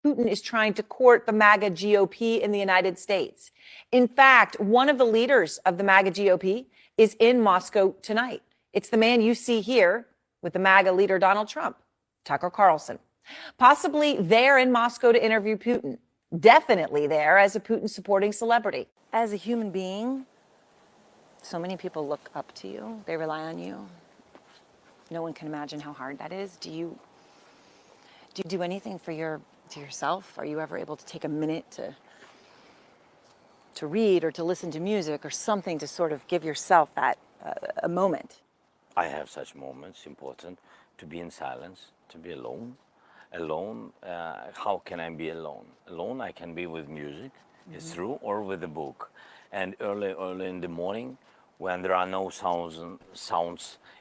Putin is trying to court the MAGA GOP in the United States. In fact, one of the leaders of the MAGA GOP is in Moscow tonight. It's the man you see here with the MAGA leader, Donald Trump, Tucker Carlson. Possibly there in Moscow to interview Putin. Definitely there as a Putin supporting celebrity. As a human being, so many people look up to you. They rely on you. No one can imagine how hard that is. Do you do anything for yourself? Are you ever able to take a minute to read or to listen to music or something to sort of give yourself that a moment? I have such moments, important, to be in silence, to be alone. Alone, how can I be alone? Alone I can be with music, it's true, or with a book. And early in the morning, when there are no sounds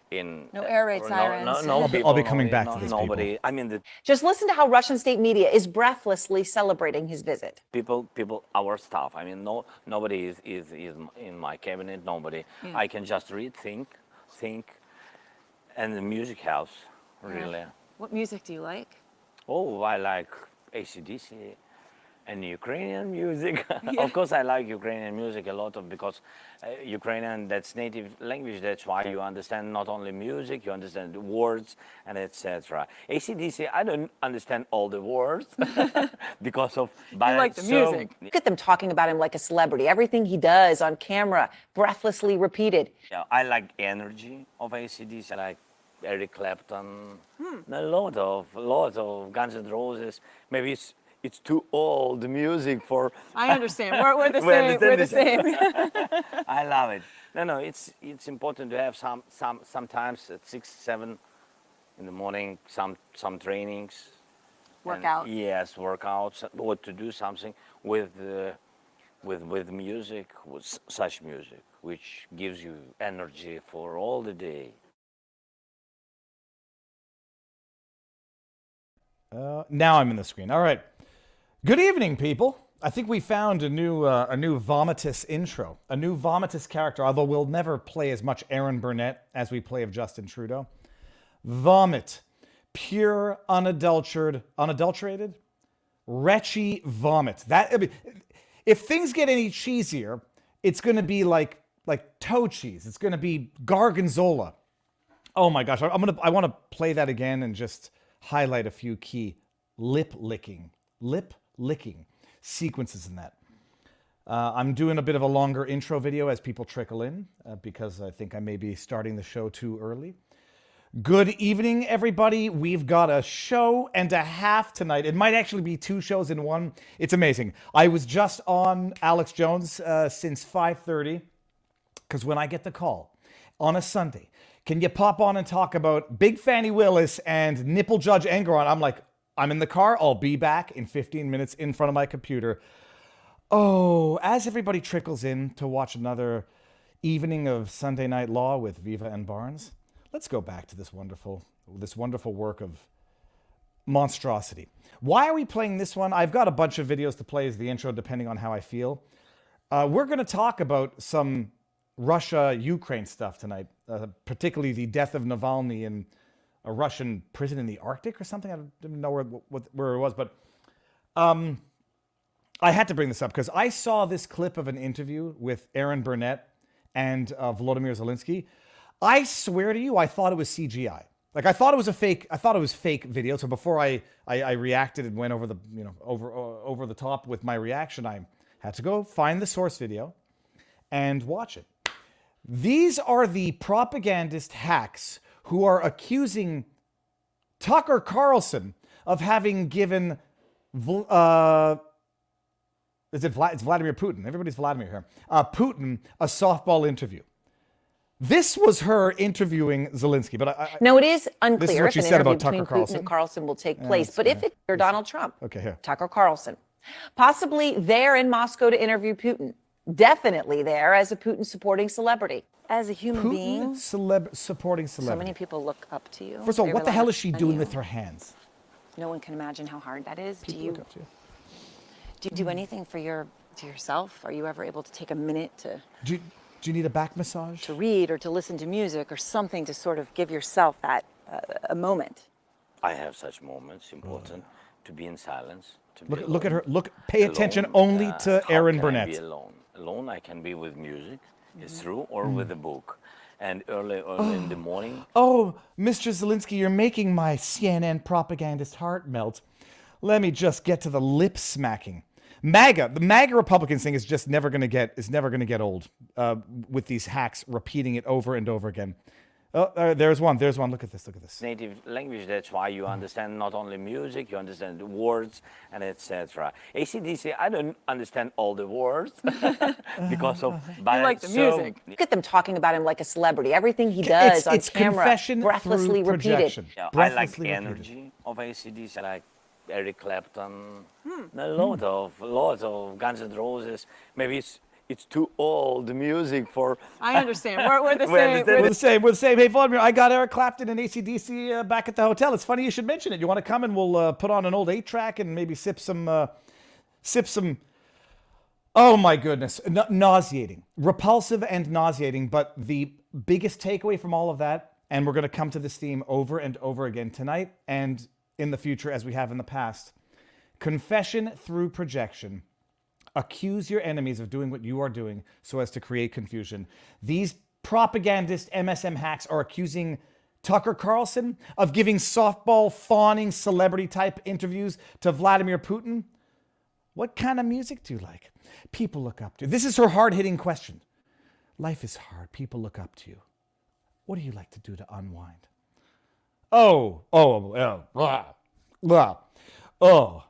in... No air raid sirens. No I'll be coming back to this, nobody, people. I mean, Just listen to how Russian state media is breathlessly celebrating his visit. people, our staff, I mean, nobody is in my cabinet, nobody. Yeah. I can just read, think, and the music helps, really. Yeah. What music do you like? Oh, I like AC/DC and Ukrainian music. Of course, I like Ukrainian music a lot because Ukrainian, that's native language. That's why you understand not only music, you understand the words and etc. AC/DC, I don't understand all the words because of... You like the music. Look at them talking about him like a celebrity. Everything he does on camera, breathlessly repeated. Yeah, I like energy of AC/DC. I like Eric Clapton, a lot of Guns N' Roses. Maybe it's too old music for... I understand. We're the same. We're the same. I love it. No, it's important to have sometimes at 6, 7 in the morning some trainings. Workout. Yes, workouts. Or to do something with music, with such music, which gives you energy for all the day. Now I'm in the screen. All right. Good evening, people. I think we found a new Vomitous intro, a new Vomitous character, although we'll never play as much Aaron Burnett as we play of Justin Trudeau. Vomit. Pure, unadulterated, wretchy vomit. If things get any cheesier, it's going to be like toe cheese. It's going to be Gorgonzola. Oh my gosh. I want to play that again and just highlight a few key lip licking sequences in that. I'm doing a bit of a longer intro video as people trickle in because I think I may be starting the show too early. Good evening, everybody. We've got a show and a half tonight. It might actually be 2 shows in one. It's amazing. I was just on Alex Jones since 5:30 because when I get the call on a Sunday, can you pop on and talk about Big Fani Willis and Nipple Judge Engoron? I'm like, I'm in the car. I'll be back in 15 minutes in front of my computer. Oh, as everybody trickles in to watch another evening of Sunday Night Law with Viva and Barnes, let's go back to this wonderful work of monstrosity. Why are we playing this one? I've got a bunch of videos to play as the intro, depending on how I feel. We're going to talk about some Russia-Ukraine stuff tonight, particularly the death of Navalny in a Russian prison in the Arctic or something. I didn't know where it was, but I had to bring this up because I saw this clip of an interview with Aaron Burnett and Volodymyr Zelensky. I swear to you, I thought it was CGI. Like I thought it was fake video. So before I reacted and went over the top with my reaction, I had to go find the source video and watch it. These are the propagandist hacks who are accusing Tucker Carlson of having given it's Vladimir Putin. Everybody's Vladimir here. Putin a softball interview. This was her interviewing Zelensky, but no, it is unclear this is what if she an said interview about Tucker between Carlson. Putin and Carlson will take place. But if it's Donald Trump, okay, here. Tucker Carlson, possibly there in Moscow to interview Putin. Definitely there as a Putin supporting celebrity. As a human being, supporting celebrity. So many people look up to you. First of all, They what the rely hell is she on doing you. with her hands? No one can imagine how hard that is. People look up to you. Do you do anything for yourself? Are you ever able to take a minute to you need a back massage? To read or to listen to music or something to sort of give yourself that a moment? I have such moments, important, to be in silence, to be Look at alone. her. Pay attention Alone, only to how Aaron can I Burnett. be alone? Alone, I can be with music, it's true, or with a book. And early in the morning, Oh, Mr. Zelensky, you're making my CNN propagandist heart melt. Let me just get to the lip smacking. The MAGA Republicans thing is just never going to get old with these hacks repeating it over and over again. Oh, there's one. Look at this. native language, that's why you understand not only music, you understand the words and etc. AC/DC, I don't understand all the words because of but like the music. Look at them talking about him like a celebrity. Everything he does on It's camera, confession breathlessly through repeated. projection. I like Breathlessly the repeated. energy of AC/DC. I like Eric Clapton, a lot of Guns N' Roses. Maybe it's too old music for. I understand. We're the We same. understand. We're the same. Hey, Vladimir, I got Eric Clapton and AC/DC back at the hotel. It's funny you should mention it. You want to come and we'll put on an old 8-track and maybe sip some. Oh my goodness, nauseating, repulsive and nauseating. But the biggest takeaway from all of that, and we're going to come to this theme over and over again tonight and in the future as we have in the past, confession through projection. Accuse your enemies of doing what you are doing so as to create confusion. These propagandist MSM hacks are accusing Tucker Carlson of giving softball fawning celebrity type interviews to Vladimir Putin. What kind of music do you like? People look up to you. This is her hard-hitting question. Life is hard. People look up to you. What do you like to do to unwind? Oh,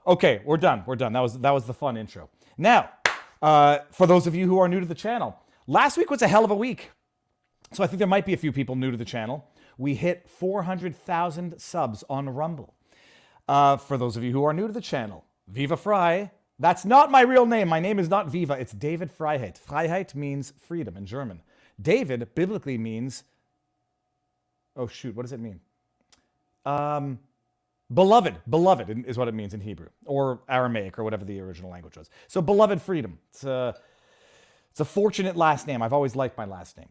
okay, we're done. That was the fun intro. Now, for those of you who are new to the channel, last week was a hell of a week. So I think there might be a few people new to the channel. We hit 400,000 subs on Rumble. For those of you who are new to the channel, Viva Frei. That's not my real name. My name is not Viva. It's David Freiheit. Freiheit means freedom in German. David biblically means, oh shoot, what does it mean? Beloved is what it means in Hebrew or Aramaic or whatever the original language was. So beloved freedom. It's a fortunate last name. I've always liked my last name.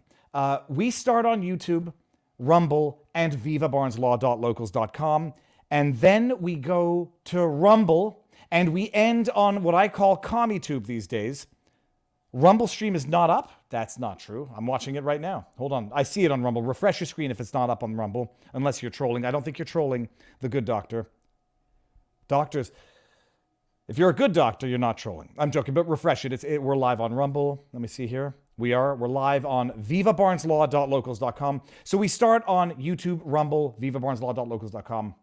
We start on YouTube, Rumble, and vivabarneslaw.locals.com. And then we go to Rumble and we end on what I call CommieTube these days. Rumble stream is not up. That's not true. I'm watching it right now. Hold on. I see it on Rumble. Refresh your screen if it's not up on Rumble, unless you're trolling. I don't think you're trolling the good doctor. Doctors, if you're a good doctor, you're not trolling. I'm joking, but refresh it. We're live on Rumble. Let me see here. We're live on vivabarneslaw.locals.com. So we start on YouTube, Rumble, vivabarneslaw.locals.com.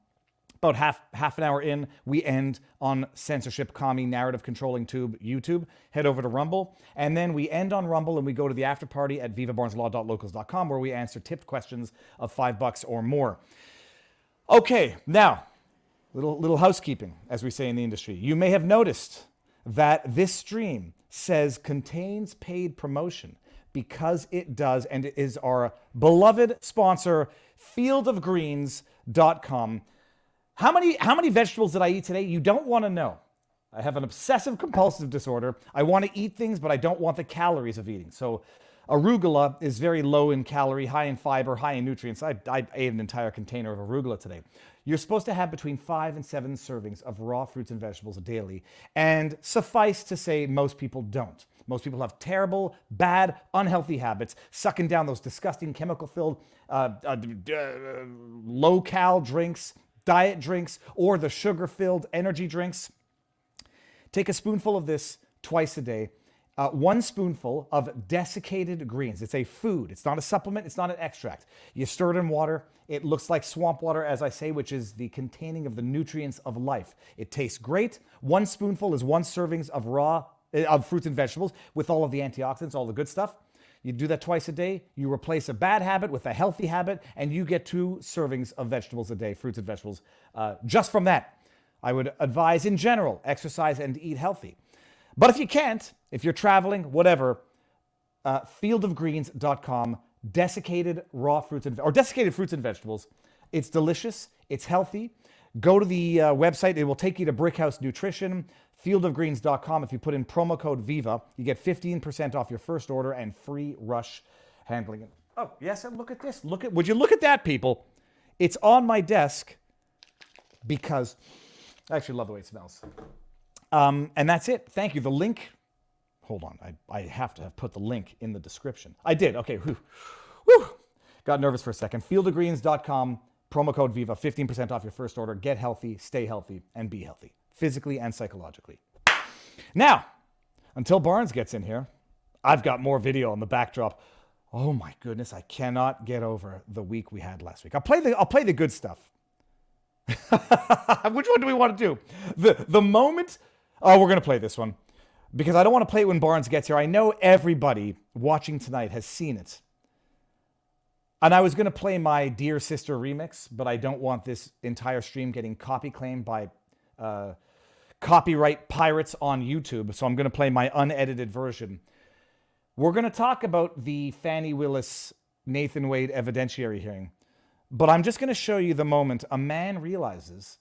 About half an hour in, we end on Censorship, Commie, Narrative Controlling Tube, YouTube. Head over to Rumble. And then we end on Rumble and we go to the after party at vivabarneslaw.locals.com where we answer tipped questions of $5 or more. Okay, now, little housekeeping, as we say in the industry. You may have noticed that this stream says contains paid promotion because it does, and it is our beloved sponsor, fieldofgreens.com. How many vegetables did I eat today? You don't want to know. I have an obsessive compulsive disorder. I want to eat things, but I don't want the calories of eating. So arugula is very low in calorie, high in fiber, high in nutrients. I ate an entire container of arugula today. You're supposed to have between 5 and 7 servings of raw fruits and vegetables daily. And suffice to say, most people don't. Most people have terrible, bad, unhealthy habits, sucking down those disgusting chemical-filled low-cal drinks, diet drinks, or the sugar-filled energy drinks. Take a spoonful of this twice a day. 1 spoonful of desiccated greens. It's a food. It's not a supplement. It's not an extract. You stir it in water. It looks like swamp water, as I say, which is the containing of the nutrients of life. It tastes great. 1 spoonful is 1 servings of fruits and vegetables with all of the antioxidants, all the good stuff. You do that twice a day. You replace a bad habit with a healthy habit, and you get 2 servings of vegetables a day, fruits and vegetables, just from that. I would advise, in general, exercise and eat healthy. But if you can't, if you're traveling, whatever, fieldofgreens.com, desiccated fruits and vegetables. It's delicious. It's healthy. Go to the website. It will take you to Brickhouse Nutrition, fieldofgreens.com. If you put in promo code VIVA, you get 15% off your first order and free rush handling. Oh, yes, and look at this. Would you look at that, people? It's on my desk because I actually love the way it smells. And that's it. Thank you. The link, hold on. I have to have put the link in the description. I did. Okay. Whew. Got nervous for a second. Fieldofgreens.com, promo code Viva, 15% off your first order. Get healthy, stay healthy, and be healthy, physically and psychologically. Now, until Barnes gets in here, I've got more video on the backdrop. Oh my goodness, I cannot get over the week we had last week. I'll play the good stuff. Which one do we want to do? The moment. Oh, we're going to play this one because I don't want to play it when Barnes gets here. I know everybody watching tonight has seen it. And I was going to play my Dear Sister remix, but I don't want this entire stream getting copy claimed by copyright pirates on YouTube. So I'm going to play my unedited version. We're going to talk about the Fani Willis, Nathan Wade evidentiary hearing. But I'm just going to show you the moment a man realizes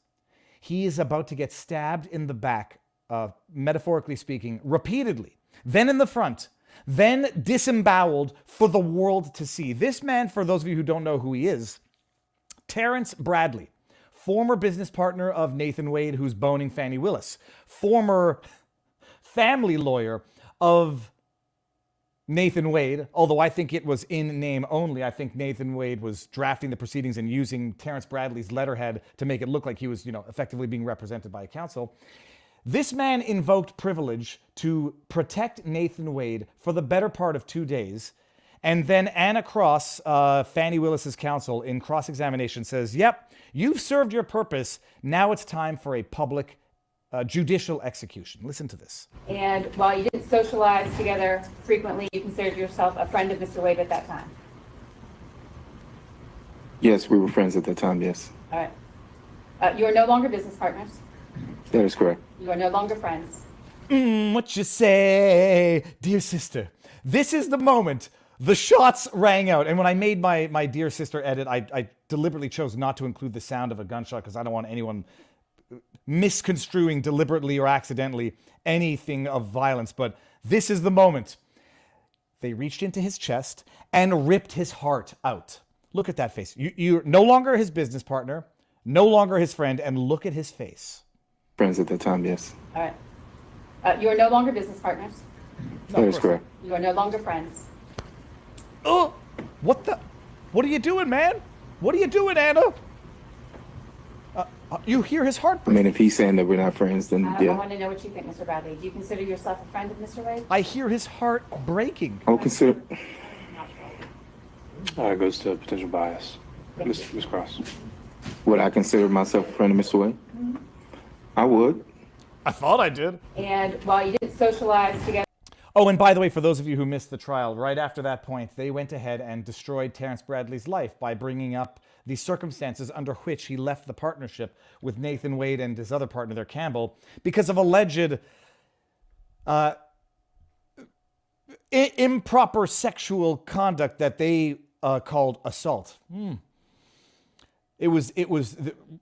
he is about to get stabbed in the back, metaphorically speaking, repeatedly, then in the front, then disemboweled for the world to see. This man, for those of you who don't know who he is, Terrence Bradley, former business partner of Nathan Wade, who's boning Fani Willis, former family lawyer of Nathan Wade, although I think it was in name only. I think Nathan Wade was drafting the proceedings and using Terrence Bradley's letterhead to make it look like he was, effectively being represented by a counsel. This man invoked privilege to protect Nathan Wade for the better part of 2 days. And then Anna Cross, Fani Willis's counsel, in cross-examination says, yep, you've served your purpose. Now it's time for a public judicial execution. Listen to this. And while you didn't socialize together frequently, you considered yourself a friend of Mr. Wade at that time? Yes, we were friends at that time, yes. All right. You are no longer business partners. That is correct. You are no longer friends. What you say, dear sister? This is the moment the shots rang out. And when I made my dear sister edit, I deliberately chose not to include the sound of a gunshot because I don't want anyone misconstruing deliberately or accidentally anything of violence. But this is the moment. They reached into his chest and ripped his heart out. Look at that face. You're no longer his business partner, no longer his friend, and look at his face. Friends at that time, yes. All right. You are no longer business partners. That is correct. You are no longer friends. Oh, what are you doing, man? What are you doing, Anna? You hear his heart I mean, if he's saying that we're not friends, then I yeah. want to know what you think, Mr. Bradley. Do you consider yourself a friend of Mr. Wade? I hear his heart breaking. I would consider. It goes to potential bias. Ms. Cross. Would I consider myself a friend of Mr. Wade? I would. I thought I did. And while you didn't socialize together. Oh, and by the way, for those of you who missed the trial, right after that point, they went ahead and destroyed Terrence Bradley's life by bringing up the circumstances under which he left the partnership with Nathan Wade and his other partner there, Campbell, because of alleged improper sexual conduct that they called assault. It was.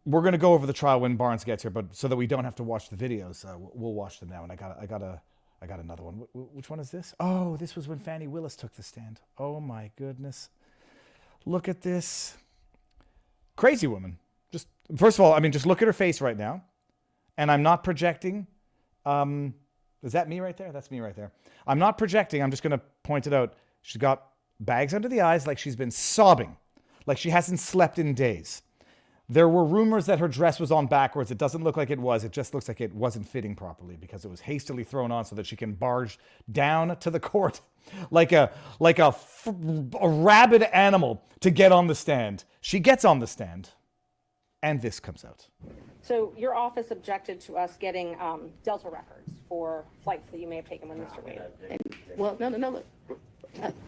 We're going to go over the trial when Barnes gets here, but so that we don't have to watch the videos, we'll watch them now. And I got another one. Which one is this? Oh, this was when Fani Willis took the stand. Oh my goodness! Look at this crazy woman. Just first of all, I mean, just look at her face right now, and I'm not projecting. Is that me right there? That's me right there. I'm not projecting. I'm just going to point it out. She's got bags under the eyes, like she's been sobbing, like she hasn't slept in days. There were rumors that her dress was on backwards. It doesn't look like it was. It just looks like it wasn't fitting properly because it was hastily thrown on so that she can barge down to the court like a rabid animal to get on the stand. She gets on the stand, and this comes out. So your office objected to us getting Delta records for flights that you may have taken with Mr. Wade. Well, no, look.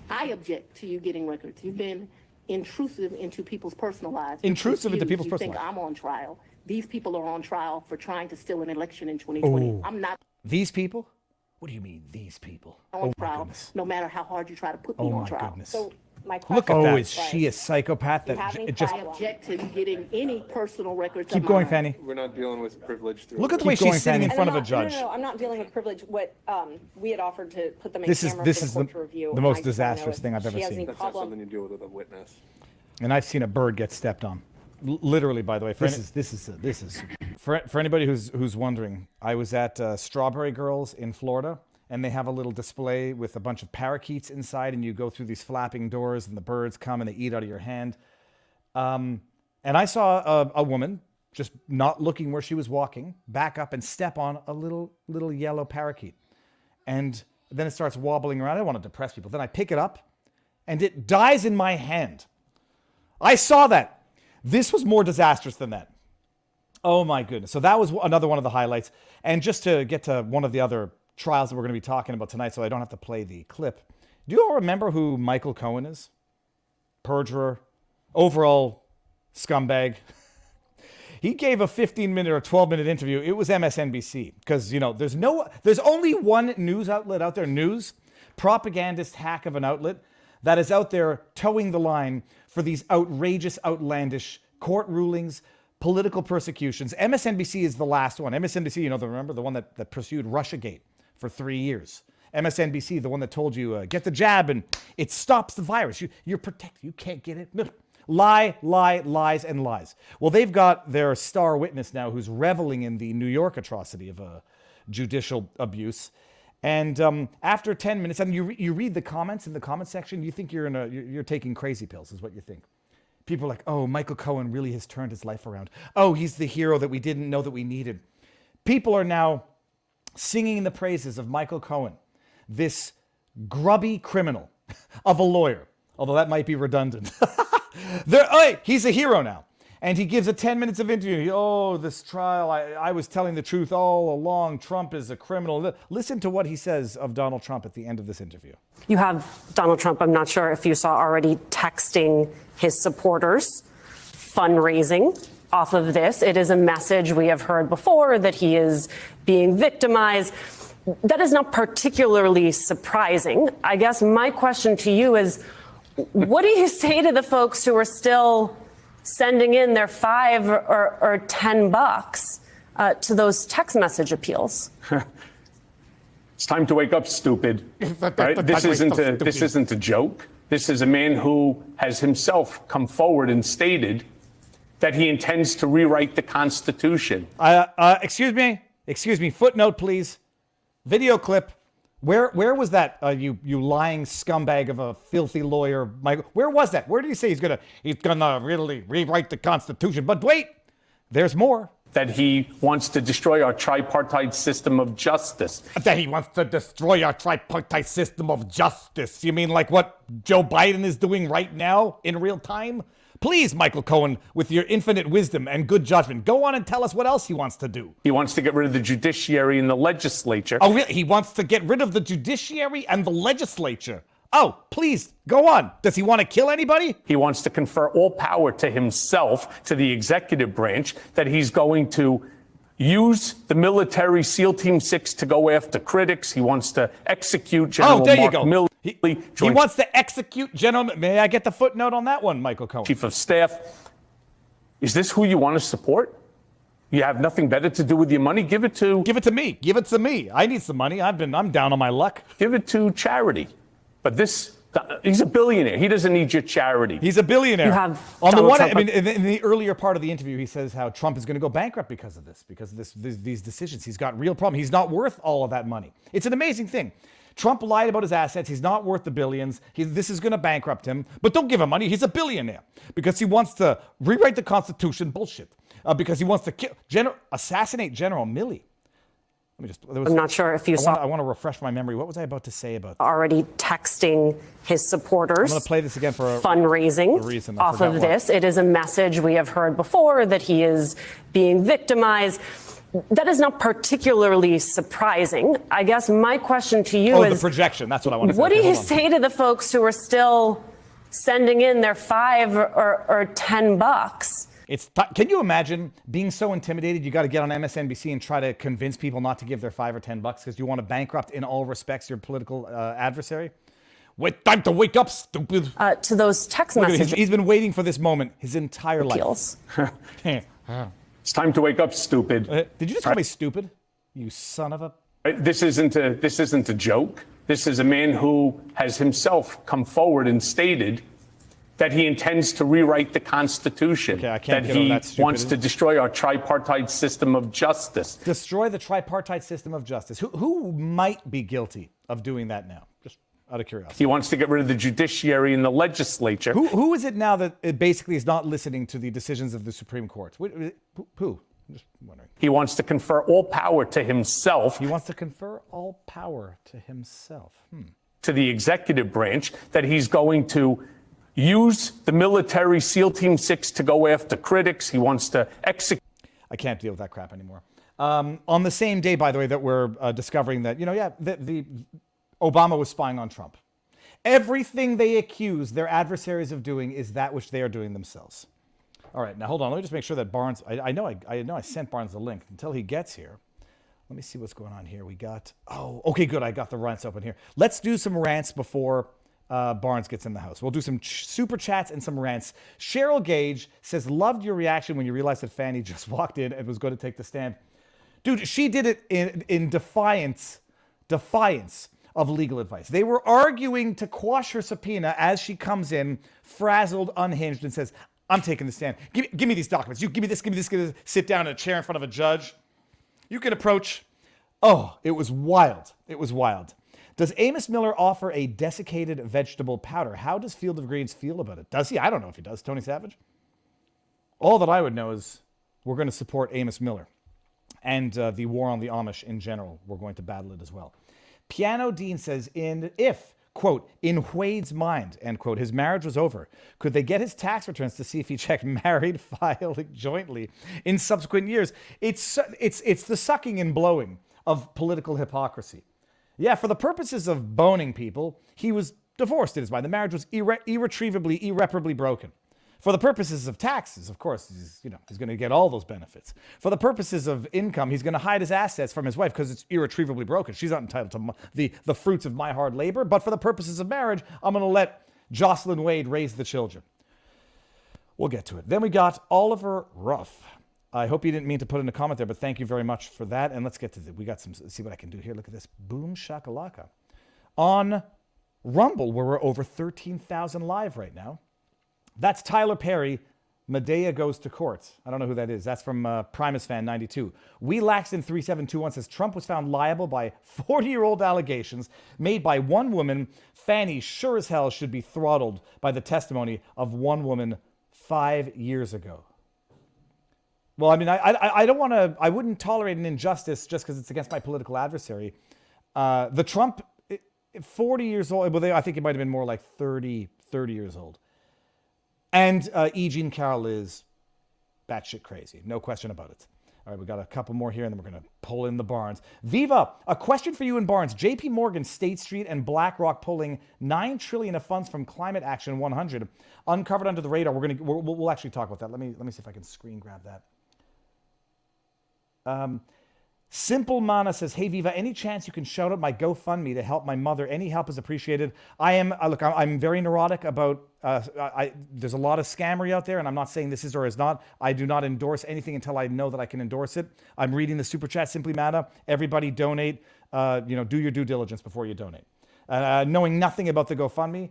I object to you getting records. You've been intrusive into people's personal lives. Intrusive into people's personal lives. You think I'm on trial. These people are on trial for trying to steal an election in 2020. Oh. I'm not. These people? What do you mean, these people? On trial, no matter how hard you try to put me on trial. Goodness. So my question Look at that. is She a psychopath? That it just. I object to you getting any personal records. Keep going, Fani. We're not dealing with privilege. Look at the way she's sitting in front of a judge. No, I'm not dealing with privilege. What we had offered to put them in This camera is for the court to review. the most disastrous thing I've ever seen. That's not something you deal with a witness. And I've seen a bird get stepped on. literally, by the way. For anybody who's wondering, I was at Strawberry Girls in Florida, and they have a little display with a bunch of parakeets inside, and you go through these flapping doors, and the birds come and they eat out of your hand. And I saw a woman just not looking where she was walking, back up and step on a little yellow parakeet, and then it starts wobbling around. I don't want to depress people. Then I pick it up, and it dies in my hand. I saw that. This was more disastrous than that. Oh my goodness. So that was another one of the highlights. And just to get to one of the other trials that we're going to be talking about tonight, so I don't have to play the clip. Do you all remember who Michael Cohen is? Perjurer, overall scumbag. He gave a 15-minute or 12-minute interview. It was MSNBC because, you know, there's only one news outlet out there, propagandist hack of an outlet that is out there towing the line for these outrageous, outlandish court rulings, political persecutions. MSNBC is the last one. MSNBC, you know, remember the one that pursued Russiagate for 3 years. MSNBC, the one that told you, get the jab and it stops the virus. You're protected. You can't get it. Lie, lies, and lies. Well, they've got their star witness now who's reveling in the New York atrocity of judicial abuse. And after 10 minutes, and you read the comments in the comment section, you think you're taking crazy pills, is what you think. People are like, oh, Michael Cohen really has turned his life around. Oh, he's the hero that we didn't know that we needed. People are now singing the praises of Michael Cohen, this grubby criminal of a lawyer, although that might be redundant. Hey, he's a hero now. And he gives a 10 minutes of interview. Oh, this trial, I was telling the truth all along. Trump is a criminal. Listen to what he says of Donald Trump at the end of this interview. You have Donald Trump, I'm not sure if you saw already, texting his supporters, fundraising off of this. It is a message we have heard before that he is being victimized. That is not particularly surprising. I guess my question to you is, what do you say to the folks who are still sending in their $5 or $10 to those text message appeals? It's time to wake up, stupid. Right? This isn't a joke. This is a man who has himself come forward and stated that he intends to rewrite the Constitution. Excuse me. Footnote, please. Video clip. Where was that? You lying scumbag of a filthy lawyer, Michael? Where was that? Where did he say he's gonna really rewrite the Constitution? But wait, there's more. That he wants to destroy our tripartite system of justice. That he wants to destroy our tripartite system of justice. You mean like what Joe Biden is doing right now in real time? Please, Michael Cohen, with your infinite wisdom and good judgment, go on and tell us what else he wants to do. He wants to get rid of the judiciary and the legislature. Oh, really? He wants to get rid of the judiciary and the legislature. Oh, please, go on. Does he want to kill anybody? He wants to confer all power to himself, to the executive branch, that he's going to use the military SEAL Team 6 to go after critics. He wants to execute General Mark Milley. He wants to execute General. May I get the footnote on that one, Michael Cohen? Chief of Staff. Is this who you want to support? You have nothing better to do with your money? Give it to me. Give it to me. I need some money. I'm down on my luck. Give it to charity. But he's a billionaire. He doesn't need your charity. He's a billionaire. You have on the one Trump. I mean, in the earlier part of the interview, he says how Trump is going to go bankrupt because of these decisions. He's got real problems. He's not worth all of that money. It's an amazing thing. Trump lied about his assets. He's not worth the billions. This is going to bankrupt him. But don't give him money. He's a billionaire because he wants to rewrite the Constitution. Bullshit. Because he wants to assassinate General Milley. I'm not sure if you saw. I want to refresh my memory. What was I about to say about already texting his supporters? I'm going to play this again for fundraising a reason. off of this. It is a message we have heard before that he is being victimized. That is not particularly surprising. I guess my question to you is the projection. That's what I want to say. What do you say to the folks who are still sending in their $5 or $10? Can you imagine being so intimidated you got to get on MSNBC and try to convince people not to give their $5 or $10 because you want to bankrupt in all respects your political adversary? Time to wake up, stupid. To those text messages. He's been waiting for this moment his entire life. It's time to wake up, stupid. Did you just call me stupid? You son of a... This isn't a joke. This is a man who has himself come forward and stated that he intends to rewrite the Constitution, Okay, I can't that get on he that wants to stupidity. destroy our tripartite system of justice. Destroy the tripartite system of justice. Who might be guilty of doing that now? Just out of curiosity. He wants to get rid of the judiciary and the legislature. Who is it now that it basically is not listening to the decisions of the Supreme Court? Who? I'm just wondering. He wants to confer all power to himself, He wants to confer all power to himself. to the executive branch, that he's going to use the military SEAL Team 6 to go after critics. He wants to execute. I can't deal with that crap anymore. On the same day, by the way, that we're discovering that, the Obama was spying on Trump. Everything they accuse their adversaries of doing is that which they are doing themselves. All right, now hold on. Let me just make sure that Barnes, I know I sent Barnes the link until he gets here. Let me see what's going on here. We got, okay, good. I got the rants open here. Let's do some rants before Barnes gets in the house. We'll do some super chats and some rants. Cheryl Gage says, loved your reaction when you realized that Fani just walked in and was going to take the stand. Dude, she did it in defiance of legal advice. They were arguing to quash her subpoena as she comes in, frazzled, unhinged, and says, I'm taking the stand. Give me these documents. You give me this, give me this, give me this. Sit down in a chair in front of a judge. You can approach. Oh, it was wild. It was wild. Does Amos Miller offer a desiccated vegetable powder? How does Field of Greens feel about it? Does he? I don't know if he does. Tony Savage? All that I would know is we're going to support Amos Miller and the war on the Amish in general. We're going to battle it as well. Piano Dean says, if, quote, in Wade's mind, end quote, his marriage was over, could they get his tax returns to see if he checked married filing jointly in subsequent years? It's the sucking and blowing of political hypocrisy. Yeah, for the purposes of boning people, he was divorced in his mind. The marriage was irreparably broken. For the purposes of taxes, of course, he's going to get all those benefits. For the purposes of income, he's going to hide his assets from his wife because it's irretrievably broken. She's not entitled to the fruits of my hard labor. But for the purposes of marriage, I'm going to let Jocelyn Wade raise the children. We'll get to it. Then we got Oliver Ruff. I hope you didn't mean to put in a comment there, but thank you very much for that. And let's get to we got some, see what I can do here. Look at this. Boom shakalaka. On Rumble, where we're over 13,000 live right now. That's Tyler Perry. Medea goes to court. I don't know who that is. That's from Primus Fan 92. We Laxton 3721 says Trump was found liable by 40-year-old allegations made by one woman. Fani sure as hell should be throttled by the testimony of one woman 5 years ago. Well, I mean, I don't want to. I wouldn't tolerate an injustice just because it's against my political adversary. The Trump, 40 years old. Well, I think it might have been more like 30 years old. And E. Jean Carroll is batshit crazy. No question about it. All right, we got a couple more here, and then we're going to pull in the Barnes. Viva, a question for you in Barnes. J.P. Morgan, State Street, and BlackRock pulling $9 trillion of funds from Climate Action 100, uncovered under the radar. We'll actually talk about that. Let me see if I can screen grab that. Simple Mana says, hey, Viva, any chance you can shout out my GoFundMe to help my mother? Any help is appreciated. I'm very neurotic about, there's a lot of scammery out there, and I'm not saying this is or is not. I do not endorse anything until I know that I can endorse it. I'm reading the super chat, Simply Mana. Everybody donate, do your due diligence before you donate. Knowing nothing about the GoFundMe,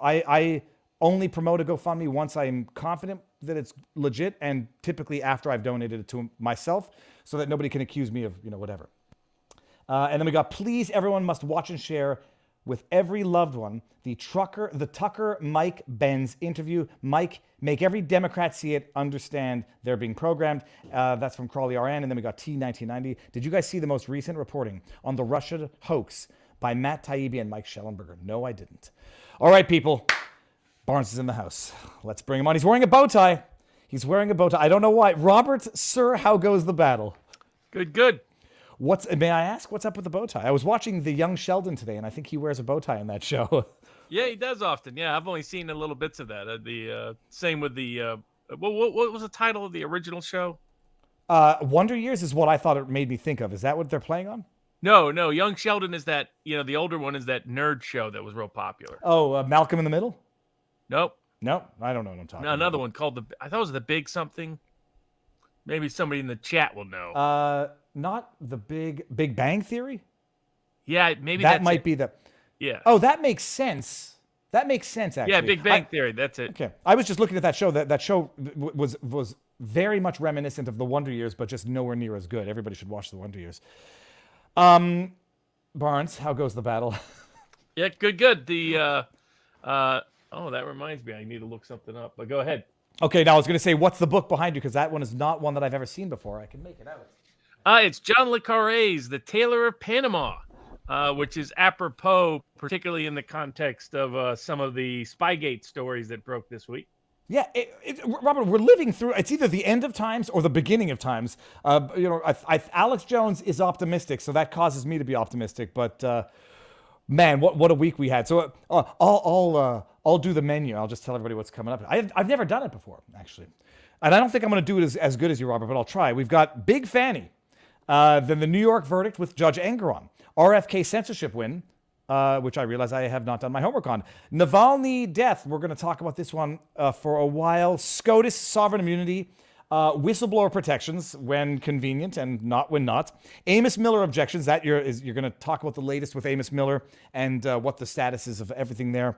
I only promote a GoFundMe once I'm confident that it's legit, and typically after I've donated it to myself, so that nobody can accuse me of, whatever. And then we got, please, everyone must watch and share with every loved one the Tucker Mike Benz interview. Mike, make every Democrat see it, understand they're being programmed. That's from Crawley RN. And then we got T1990. Did you guys see the most recent reporting on the Russia hoax by Matt Taibbi and Mike Schellenberger? No, I didn't. All right, people. Barnes is in the house. Let's bring him on. He's wearing a bow tie. I don't know why. Robert, sir, how goes the battle? Good. May I ask, what's up with the bow tie? I was watching The Young Sheldon today, and I think he wears a bow tie in that show. Yeah, he does often. Yeah, I've only seen a little bits of that. The same with the what was the title of the original show? Wonder Years is what I thought it made me think of. Is that what they're playing on? No. Young Sheldon is that, the older one is that nerd show that was real popular. Oh, Malcolm in the Middle? Nope. I don't know what I'm talking about. Another one called I thought it was The Big Something. Maybe somebody in the chat will know. Not the Big Bang Theory? Yeah, maybe that might be the. Yeah. Oh, that makes sense. That makes sense, actually. Yeah, Big Bang Theory. That's it. Okay. I was just looking at that show. That show was very much reminiscent of the Wonder Years, but just nowhere near as good. Everybody should watch the Wonder Years. Barnes, how goes the battle? Yeah, good. The oh, that reminds me, I need to look something up. But go ahead. Okay, now I was going to say, what's the book behind you? Because that one is not one that I've ever seen before. I can make it out. It's John le Carré's The Tailor of Panama, which is apropos, particularly in the context of some of the Spygate stories that broke this week. Yeah, Robert, we're living through, it's either the end of times or the beginning of times. Alex Jones is optimistic, so that causes me to be optimistic. But man, what a week we had. So I'll do the menu. I'll just tell everybody what's coming up. I've never done it before, actually. And I don't think I'm going to do it as good as you, Robert, but I'll try. We've got Big Fani, then the New York verdict with Judge Engoron, RFK censorship win, which I realize I have not done my homework on. Navalny death, we're going to talk about this one for a while. SCOTUS, sovereign immunity, whistleblower protections when convenient and not when not. Amos Miller objections, you're going to talk about the latest with Amos Miller and what the status is of everything there.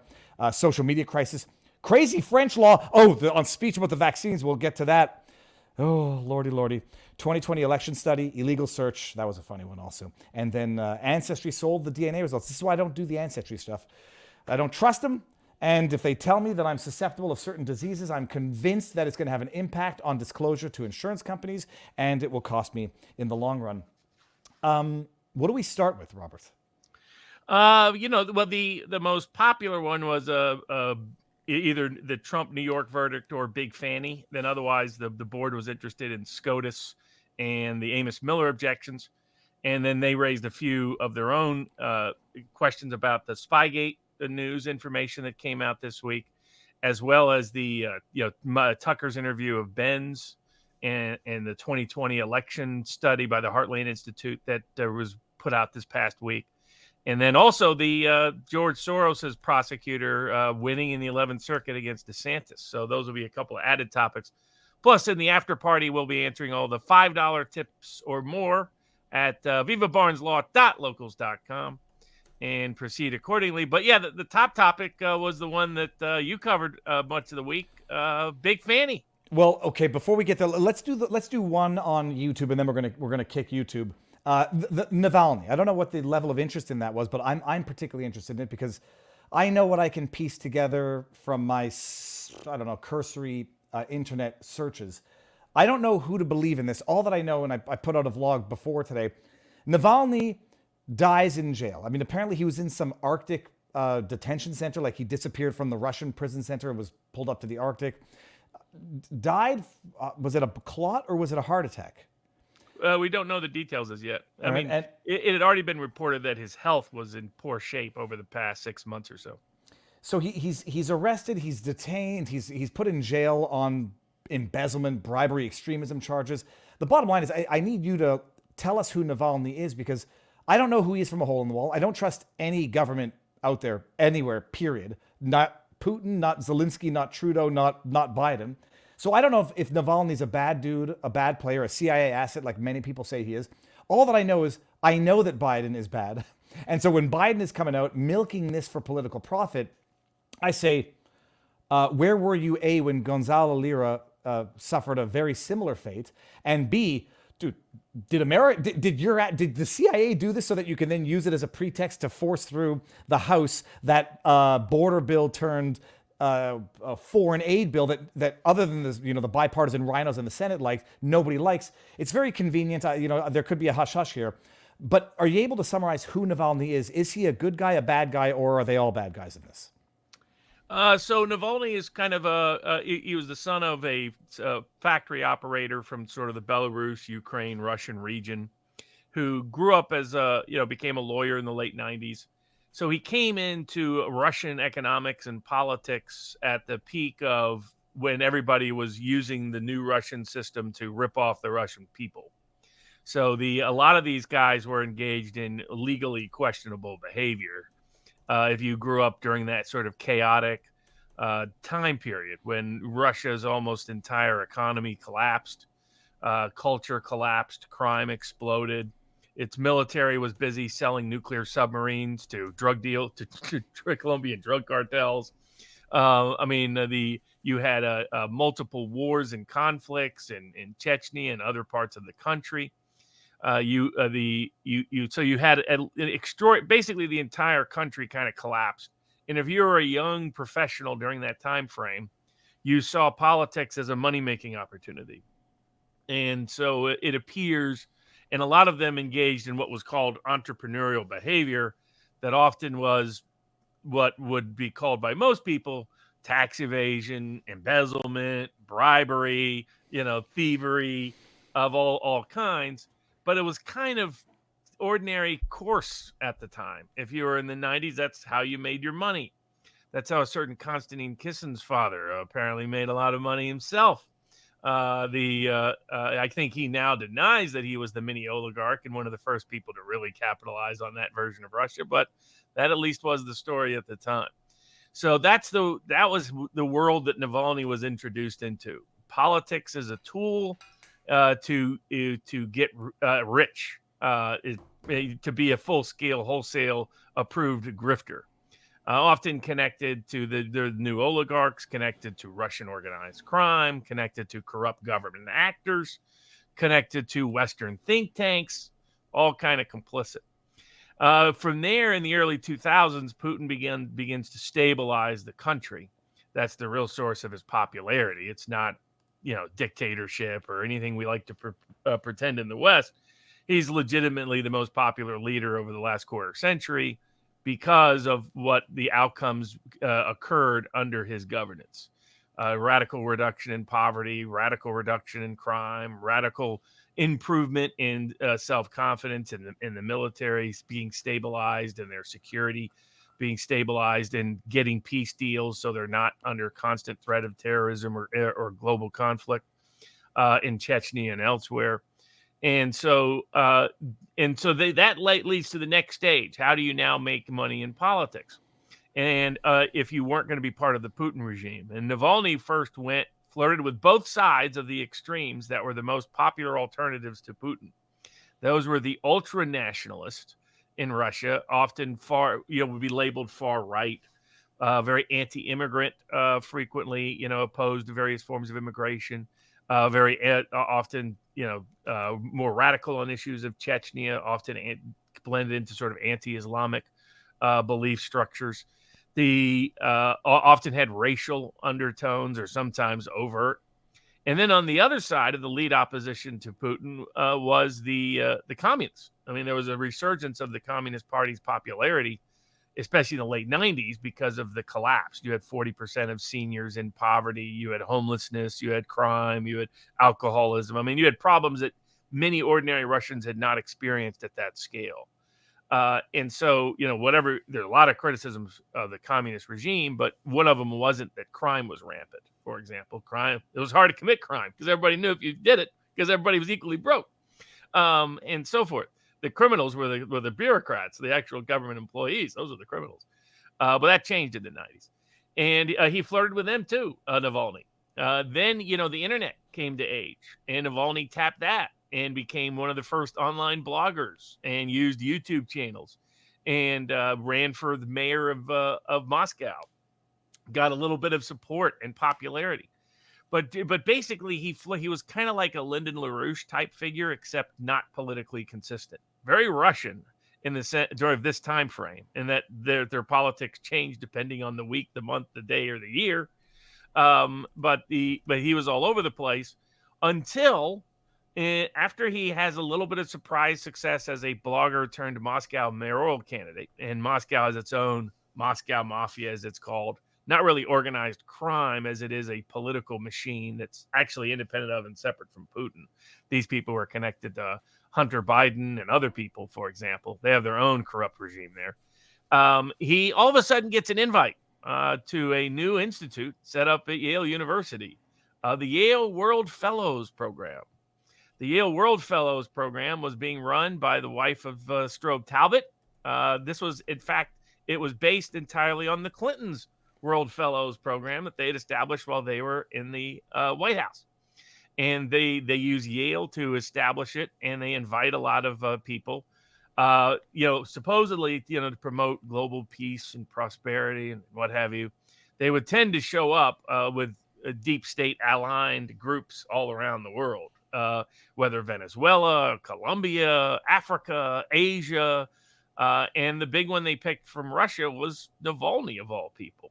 Social media crisis. Crazy French law. On speech about the vaccines, we'll get to that. Oh, lordy. 2020 election study, illegal search. That was a funny one also. And then Ancestry sold the DNA results. This is why I don't do the Ancestry stuff. I don't trust them. And if they tell me that I'm susceptible of certain diseases, I'm convinced that it's going to have an impact on disclosure to insurance companies, and it will cost me in the long run. What do we start with, Robert? The most popular one was either the Trump New York verdict or Big Fani. Then otherwise, the board was interested in SCOTUS and the Amos Miller objections. And then they raised a few of their own questions about the Spygate news information that came out this week, as well as the Tucker's interview of Benz and the 2020 election study by the Heartland Institute that was put out this past week. And then also the George Soros's prosecutor winning in the 11th Circuit against DeSantis. So those will be a couple of added topics. Plus, in the after party, we'll be answering all the $5 tips or more at vivabarneslaw.locals.com and proceed accordingly. But yeah, the top topic was the one that you covered much of the week, Big Fani. Well, okay, before we get there, let's do one on YouTube, and then we're gonna kick YouTube. The Navalny. I don't know what the level of interest in that was, but I'm particularly interested in it because I know what I can piece together from my cursory internet searches. I don't know who to believe in this. All that I know, and I put out a vlog before today, Navalny dies in jail. I mean, apparently he was in some Arctic detention center, like he disappeared from the Russian prison center and was pulled up to the Arctic. Died, was it a clot or was it a heart attack? We don't know the details as yet. I mean, and it had already been reported that his health was in poor shape over the past 6 months or so. So he's arrested, he's detained, he's put in jail on embezzlement, bribery, extremism charges. The bottom line is I need you to tell us who Navalny is, because I don't know who he is from a hole in the wall. I don't trust any government out there anywhere, period. Not Putin, not Zelensky, not Trudeau, not Biden. So I don't know if Navalny's a bad dude, a bad player, a CIA asset like many people say he is. All that I know is I know that Biden is bad. And so when Biden is coming out milking this for political profit, I say, where were you, A, when Gonzalo Lira suffered a very similar fate? And B, dude, did the CIA do this so that you can then use it as a pretext to force through the House that border bill turned a foreign aid bill that other than this, the bipartisan rhinos in the Senate liked, nobody likes? It's very convenient. There could be a hush-hush here. But are you able to summarize who Navalny is? Is he a good guy, a bad guy, or are they all bad guys in this? So Navalny is kind of he was the son of a factory operator from sort of the Belarus, Ukraine, Russian region, who grew up as became a lawyer in the late 90s. So he came into Russian economics and politics at the peak of when everybody was using the new Russian system to rip off the Russian people. So a lot of these guys were engaged in legally questionable behavior. If you grew up during that sort of chaotic time period when Russia's almost entire economy collapsed, culture collapsed, crime exploded, Its military was busy selling nuclear submarines to Colombian drug cartels. You had multiple wars and conflicts in Chechnya and other parts of the country. So you had basically the entire country kind of collapsed. And if you were a young professional during that time frame, you saw politics as a money-making opportunity. And so it appears, and a lot of them engaged in what was called entrepreneurial behavior that often was what would be called by most people tax evasion, embezzlement, bribery, thievery of all kinds. But it was kind of ordinary course at the time. If you were in the 90s, that's how you made your money. That's how a certain Konstantin Kissin's father apparently made a lot of money himself. I think he now denies that he was the mini oligarch and one of the first people to really capitalize on that version of Russia, but that at least was the story at the time. So that was the world that Navalny was introduced into. Politics as a tool to get rich, to be a full-scale, wholesale approved grifter. Often connected to the new oligarchs, connected to Russian organized crime, connected to corrupt government actors, connected to Western think tanks, all kind of complicit. From there, in the early 2000s, Putin begins to stabilize the country. That's the real source of his popularity. It's not, dictatorship or anything we like to pretend in the West. He's legitimately the most popular leader over the last quarter century, because of what the outcomes occurred under his governance. Radical reduction in poverty, radical reduction in crime, radical improvement in self-confidence in the military being stabilized and their security being stabilized and getting peace deals so they're not under constant threat of terrorism or global conflict in Chechnya and elsewhere. And so that leads to the next stage. How do you now make money in politics? And if you weren't going to be part of the Putin regime, and Navalny first flirted with both sides of the extremes that were the most popular alternatives to Putin. Those were the ultra nationalists in Russia, often would be labeled far right, very anti-immigrant, frequently, opposed to various forms of immigration, very often, more radical on issues of Chechnya, often blended into sort of anti-Islamic belief structures. Often had racial undertones or sometimes overt. And then on the other side of the lead opposition to Putin was the communists. I mean, there was a resurgence of the Communist Party's popularity, especially in the late 90s, because of the collapse. You had 40% of seniors in poverty. You had homelessness. You had crime. You had alcoholism. I mean, you had problems that many ordinary Russians had not experienced at that scale. And so, there's a lot of criticisms of the communist regime, but one of them wasn't that crime was rampant. For example, it was hard to commit crime because everybody knew if you did it, because everybody was equally broke, and so forth. The criminals were the bureaucrats, the actual government employees. Those are the criminals. But that changed in the 90s. And he flirted with them too, Navalny. Then, the internet came to age, and Navalny tapped that and became one of the first online bloggers and used YouTube channels and ran for the mayor of Moscow. Got a little bit of support and popularity. But basically, he was kind of like a Lyndon LaRouche type figure, except not politically consistent. Very Russian during this time frame, and that their politics changed depending on the week, the month, the day, or the year. But he was all over the place until after he has a little bit of surprise success as a blogger turned Moscow mayoral candidate, and Moscow has its own Moscow Mafia, as it's called. Not really organized crime as it is a political machine that's actually independent of and separate from Putin. These people are connected to Hunter Biden and other people, for example. They have their own corrupt regime there. He all of a sudden gets an invite to a new institute set up at Yale University, the Yale World Fellows Program. The Yale World Fellows Program was being run by the wife of Strobe Talbot. This was, in fact, it was based entirely on the Clintons' World Fellows Program that they had established while they were in the White House. and they use Yale to establish it, and they invite a lot of people, supposedly, to promote global peace and prosperity and what have you. They would tend to show up with deep state aligned groups all around the world, whether Venezuela, Colombia, Africa, Asia, and the big one they picked from Russia was Navalny, of all people.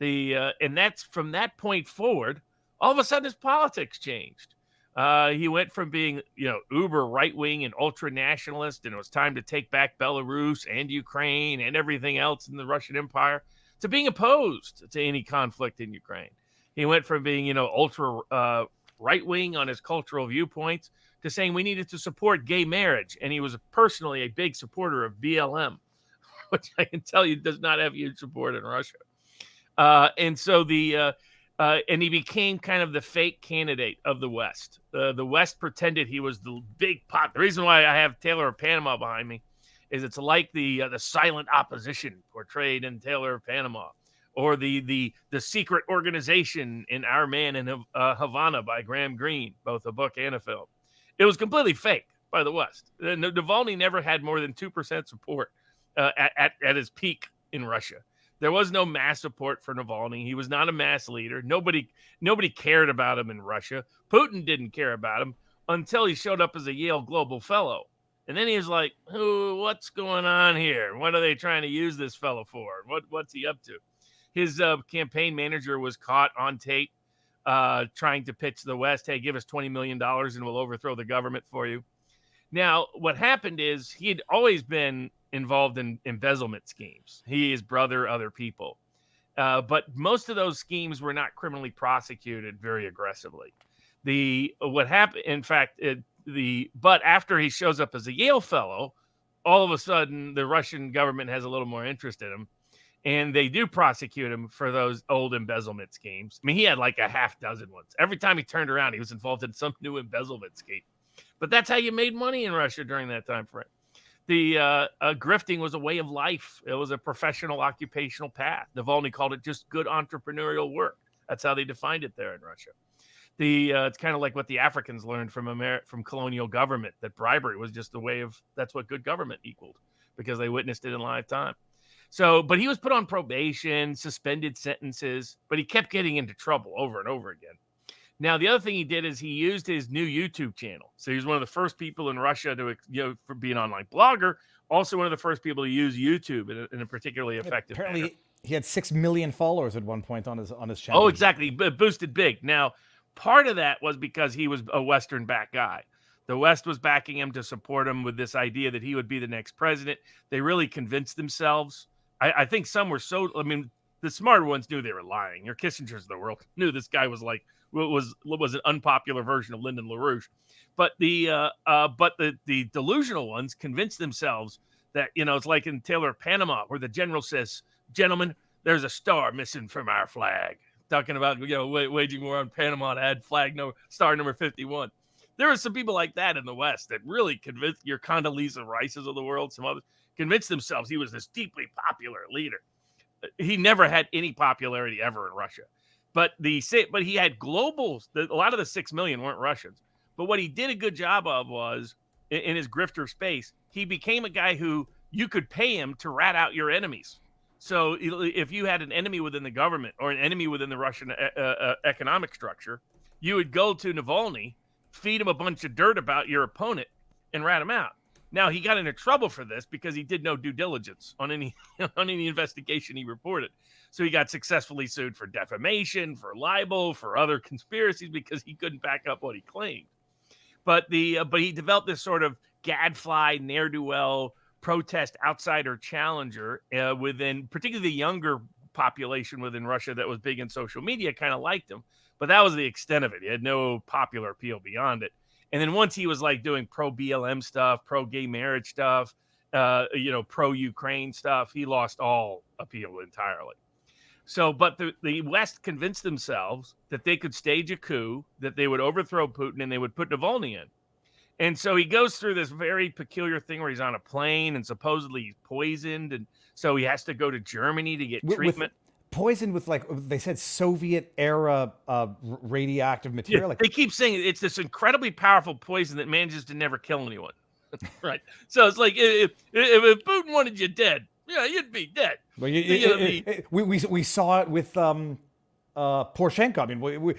And that's from that point forward, all of a sudden his politics changed. He went from being, uber right-wing and ultra-nationalist, and it was time to take back Belarus and Ukraine and everything else in the Russian Empire, to being opposed to any conflict in Ukraine. He went from being, ultra right-wing on his cultural viewpoints to saying we needed to support gay marriage. And he was personally a big supporter of BLM, which I can tell you does not have huge support in Russia. And he became kind of the fake candidate of the West. The West pretended he was the big pot. The reason why I have Taylor of Panama behind me is it's like the silent opposition portrayed in Taylor of Panama, or the secret organization in Our Man in Havana by Graham Greene, both a book and a film. It was completely fake by the West. Navalny never had more than 2% support at his peak in Russia. There was no mass support for Navalny. He was not a mass leader. Nobody cared about him in Russia. Putin didn't care about him until he showed up as a Yale Global Fellow. And then he was like, what's going on here? What are they trying to use this fellow for? What's he up to? His campaign manager was caught on tape trying to pitch the West, hey, give us $20 million and we'll overthrow the government for you. Now, what happened is he had always been involved in embezzlement schemes. He, his brother, other people. But most of those schemes were not criminally prosecuted very aggressively. What happened, in fact, but after he shows up as a Yale fellow, all of a sudden the Russian government has a little more interest in him, and they do prosecute him for those old embezzlement schemes. I mean, he had like a half dozen ones. Every time he turned around, he was involved in some new embezzlement scheme. But that's how you made money in Russia during that time frame. Grifting was a way of life. It was a professional occupational path. Navalny called it just good entrepreneurial work. That's how they defined it there in Russia. It's kind of like what the Africans learned from colonial government, that bribery was just a way of, that's what good government equaled, because they witnessed it in live time. So, but he was put on probation, suspended sentences, but he kept getting into trouble over and over again. Now, the other thing he did is he used his new YouTube channel. So he was one of the first people in Russia to, for being an online blogger, also one of the first people to use YouTube in a particularly effective manner. Apparently, he had 6 million followers at one point on his channel. Oh, exactly. Boosted big. Now, part of that was because he was a Western-backed guy. The West was backing him to support him with this idea that he would be the next president. They really convinced themselves. I think some were the smarter ones knew they were lying. Your Kissingers of the world knew this guy was an unpopular version of Lyndon LaRouche. But the delusional ones convinced themselves that, it's like in Taylor of Panama, where the general says, gentlemen, there's a star missing from our flag. Talking about, waging war on Panama to add star number 51. There were some people like that in the West that really convinced your Condoleezza Rices of the world, some others, convinced themselves he was this deeply popular leader. He never had any popularity ever in Russia. But he had global, a lot of the 6 million weren't Russians. But what he did a good job of was, in his grifter space, he became a guy who you could pay him to rat out your enemies. So if you had an enemy within the government or an enemy within the Russian economic structure, you would go to Navalny, feed him a bunch of dirt about your opponent, and rat him out. Now, he got into trouble for this because he did no due diligence on any investigation he reported. So he got successfully sued for defamation, for libel, for other conspiracies, because he couldn't back up what he claimed. But he developed this sort of gadfly, ne'er-do-well, protest outsider challenger within, particularly the younger population within Russia that was big in social media, kind of liked him. But that was the extent of it. He had no popular appeal beyond it. And then once he was like doing pro-BLM stuff, pro-gay marriage stuff, pro-Ukraine stuff, he lost all appeal entirely. So, but the West convinced themselves that they could stage a coup, that they would overthrow Putin, and they would put Navalny in. And so he goes through this very peculiar thing where he's on a plane and supposedly he's poisoned. And so he has to go to Germany to get treatment. poisoned with, like, they said, Soviet era radioactive material. Yeah, they keep saying it's this incredibly powerful poison that manages to never kill anyone. Right. So it's like if Putin wanted you dead, yeah, you'd be dead. Well, we saw it with Poroshenko. I mean,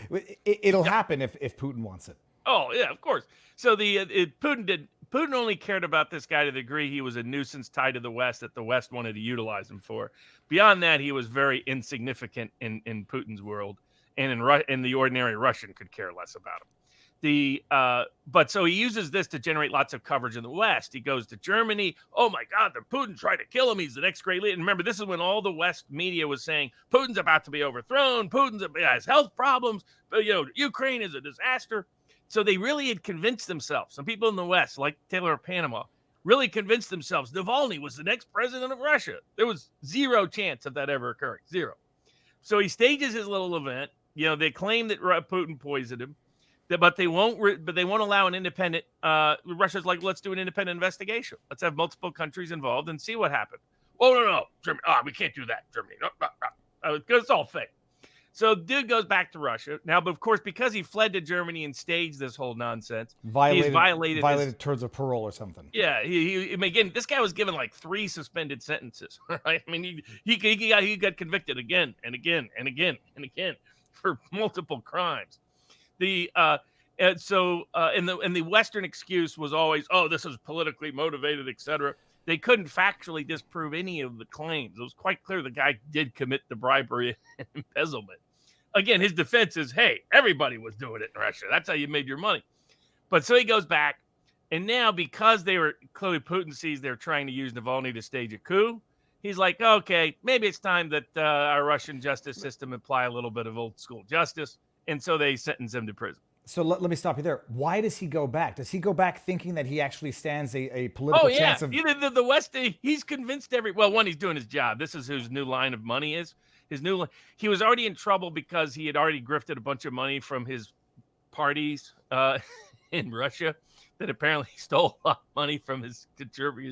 it'll happen if Putin wants it. Oh yeah, of course. So Putin only cared about this guy to the degree he was a nuisance tied to the West that the West wanted to utilize him for. Beyond that, he was very insignificant in Putin's world, and in the ordinary Russian could care less about him. But so he uses this to generate lots of coverage in the West. He goes to Germany. Oh my God, the Putin tried to kill him. He's the next great leader. And remember, this is when all the West media was saying Putin's about to be overthrown. Putin's has health problems. But Ukraine is a disaster. So they really had convinced themselves. Some people in the West, like Taylor of Panama, really convinced themselves Navalny was the next president of Russia. There was zero chance of that ever occurring. Zero. So he stages his little event. They claim that Putin poisoned him. But they won't allow an independent. Russia's like, let's do an independent investigation. Let's have multiple countries involved and see what happened. Oh no, Germany. We can't do that, Germany. No. It's all fake. So dude goes back to Russia now, but of course because he fled to Germany and staged this whole nonsense, he's violated terms of parole or something. Yeah, again, this guy was given like 3 suspended sentences. Right? I mean, he got convicted again and again and again and again for multiple crimes. The Western excuse was always, oh, this is politically motivated, etc. They couldn't factually disprove any of the claims. It was quite clear the guy did commit the bribery and embezzlement. Again, his defense is, hey, everybody was doing it in Russia. That's how you made your money. But so he goes back, and now because they were clearly Putin sees they're trying to use Navalny to stage a coup, he's like, okay, maybe it's time that our Russian justice system apply a little bit of old school justice. And so they sentence him to prison. So let me stop you there. Why does he go back? Does he go back thinking that he actually stands a political chance of... Either the West, he's convinced one, he's doing his job. This is whose new line of money is. He was already in trouble because he had already grifted a bunch of money from his parties in Russia that apparently stole a lot of money from his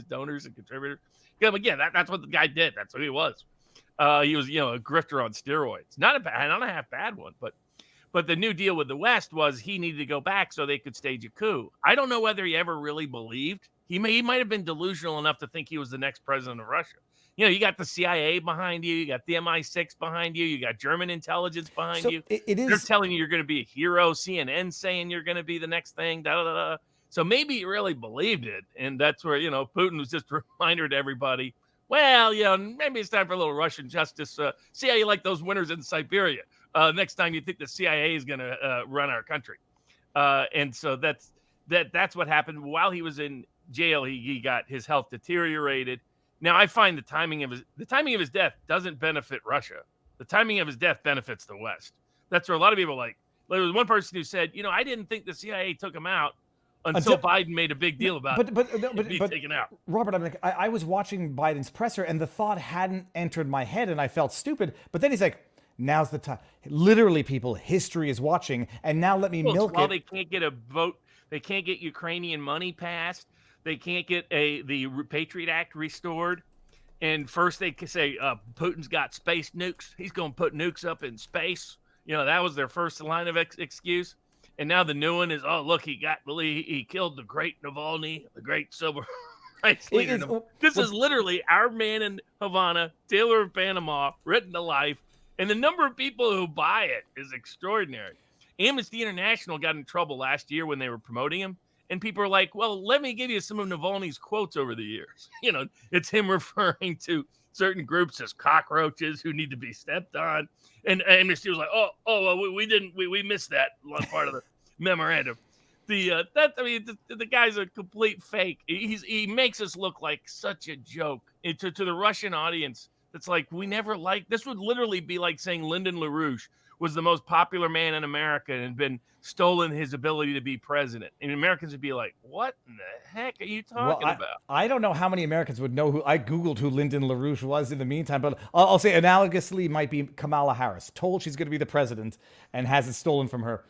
donors and contributors. Again, that's what the guy did. That's what he was. He was, a grifter on steroids. Not a half bad one, But the new deal with the West was he needed to go back so they could stage a coup. I don't know whether he ever really believed. He might have been delusional enough to think he was the next president of Russia. You got the CIA behind you. You got the MI6 behind you. You got German intelligence behind you. They're telling you you're going to be a hero. CNN saying you're going to be the next thing. Da, da, da, da. So maybe he really believed it. And that's where, Putin was just a reminder to everybody, well, maybe it's time for a little Russian justice. See how you like those winters in Siberia. Next time you think the CIA is going to run our country. And so that's what happened. While he was in jail, he got his health deteriorated. Now, I find the timing of his death doesn't benefit Russia. The timing of his death benefits the West. That's where a lot of people there was one person who said, I didn't think the CIA took him out until Biden made a big deal about it being taken out. Robert, I was watching Biden's presser and the thought hadn't entered my head and I felt stupid. But then he's like, now's the time. Literally, people, history is watching. And now let me milk it. They can't get a vote. They can't get Ukrainian money passed. They can't get the Patriot Act restored. And first they say Putin's got space nukes. He's going to put nukes up in space. That was their first line of excuse. And now the new one is, oh, look, he killed the great Navalny, the great civil rights leader. This is literally our man in Havana, Taylor of Panama, written to life. And the number of people who buy it is extraordinary. Amnesty International got in trouble last year when they were promoting him. And people are like, well, let me give you some of Navalny's quotes over the years. It's him referring to certain groups as cockroaches who need to be stepped on. And Amnesty was like, we missed that one part of the memorandum. The guy's a complete fake. He makes us look like such a joke to the Russian audience. It's like, we never liked, this would literally be like saying Lyndon LaRouche was the most popular man in America and had been stolen his ability to be president. And Americans would be like, what in the heck are you talking about? I don't know how many Americans would know I Googled who Lyndon LaRouche was in the meantime, but I'll say analogously might be Kamala Harris, told she's going to be the president and has it stolen from her.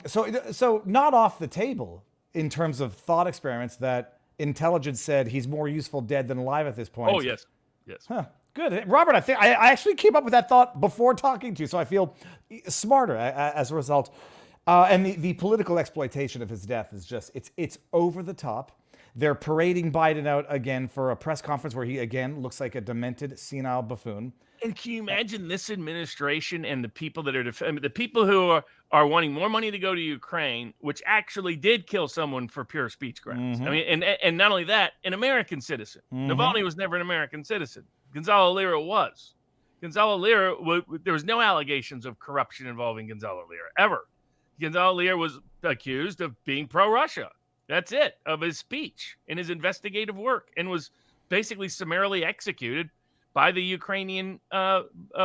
So not off the table in terms of thought experiments that intelligence said he's more useful dead than alive at this point. Oh, yes. Yes. Huh. Good. Robert, I think I actually came up with that thought before talking to you, so I feel smarter as a result. And the political exploitation of his death is just, it's over the top. They're parading Biden out again for a press conference where he, again, looks like a demented, senile buffoon. And can you imagine this administration and the people that are the people who are wanting more money to go to Ukraine, which actually did kill someone for pure speech grounds? I mean, and not only that, an American citizen. Navalny was never an American citizen. Gonzalo Lira was. Gonzalo Lira, there was no allegations of corruption involving Gonzalo Lira ever. Gonzalo Lira was accused of being pro-Russia. That's it, of his speech and his investigative work, and was basically summarily executed by the Ukrainian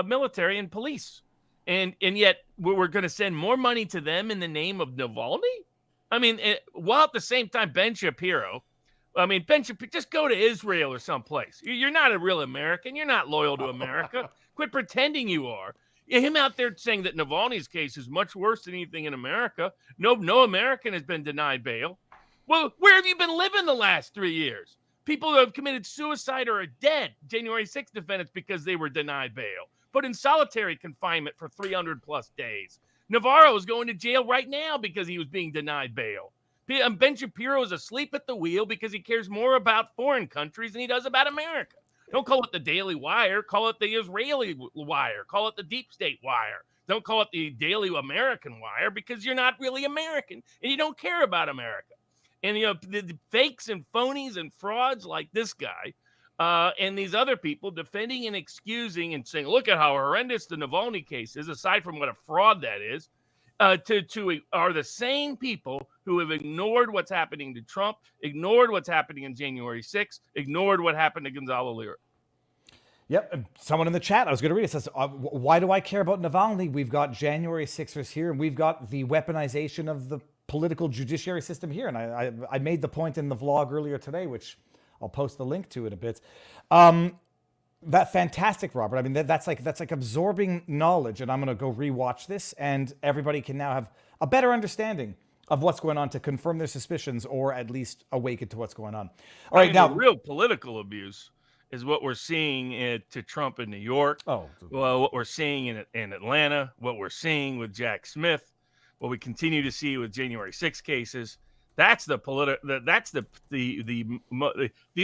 military and police. And yet we're going to send more money to them in the name of Navalny? I mean, while at the same time, Ben Shapiro, just go to Israel or someplace. You're not a real American. You're not loyal to America. Quit pretending you are. Him out there saying that Navalny's case is much worse than anything in America. No American has been denied bail. Well, where have you been living the last 3 years? People who have committed suicide or are dead, January 6th defendants, because they were denied bail, put in solitary confinement for 300 plus days. Navarro is going to jail right now because he was being denied bail. Ben Shapiro is asleep at the wheel because he cares more about foreign countries than he does about America. Don't call it the Daily Wire. Call it the Israeli Wire. Call it the Deep State Wire. Don't call it the Daily American Wire, because you're not really American and you don't care about America. And, the fakes and phonies and frauds like this guy and these other people defending and excusing and saying, look at how horrendous the Navalny case is, aside from what a fraud that is, are the same people who have ignored what's happening to Trump, ignored what's happening on January 6th, ignored what happened to Gonzalo Lira. Yep. Someone in the chat, I was going to read it, says, why do I care about Navalny? We've got January 6ers here, and we've got the weaponization of the political judiciary system here. And I made the point in the vlog earlier today, which I'll post the link to in a bit. That fantastic, Robert. I mean, that's like absorbing knowledge, and I'm going to go rewatch this, and everybody can now have a better understanding of what's going on to confirm their suspicions, or at least awaken to what's going on. All right, now the real political abuse is what we're seeing to Trump in New York. What we're seeing in Atlanta, what we're seeing with Jack Smith, what we continue to see with January 6 cases. That's the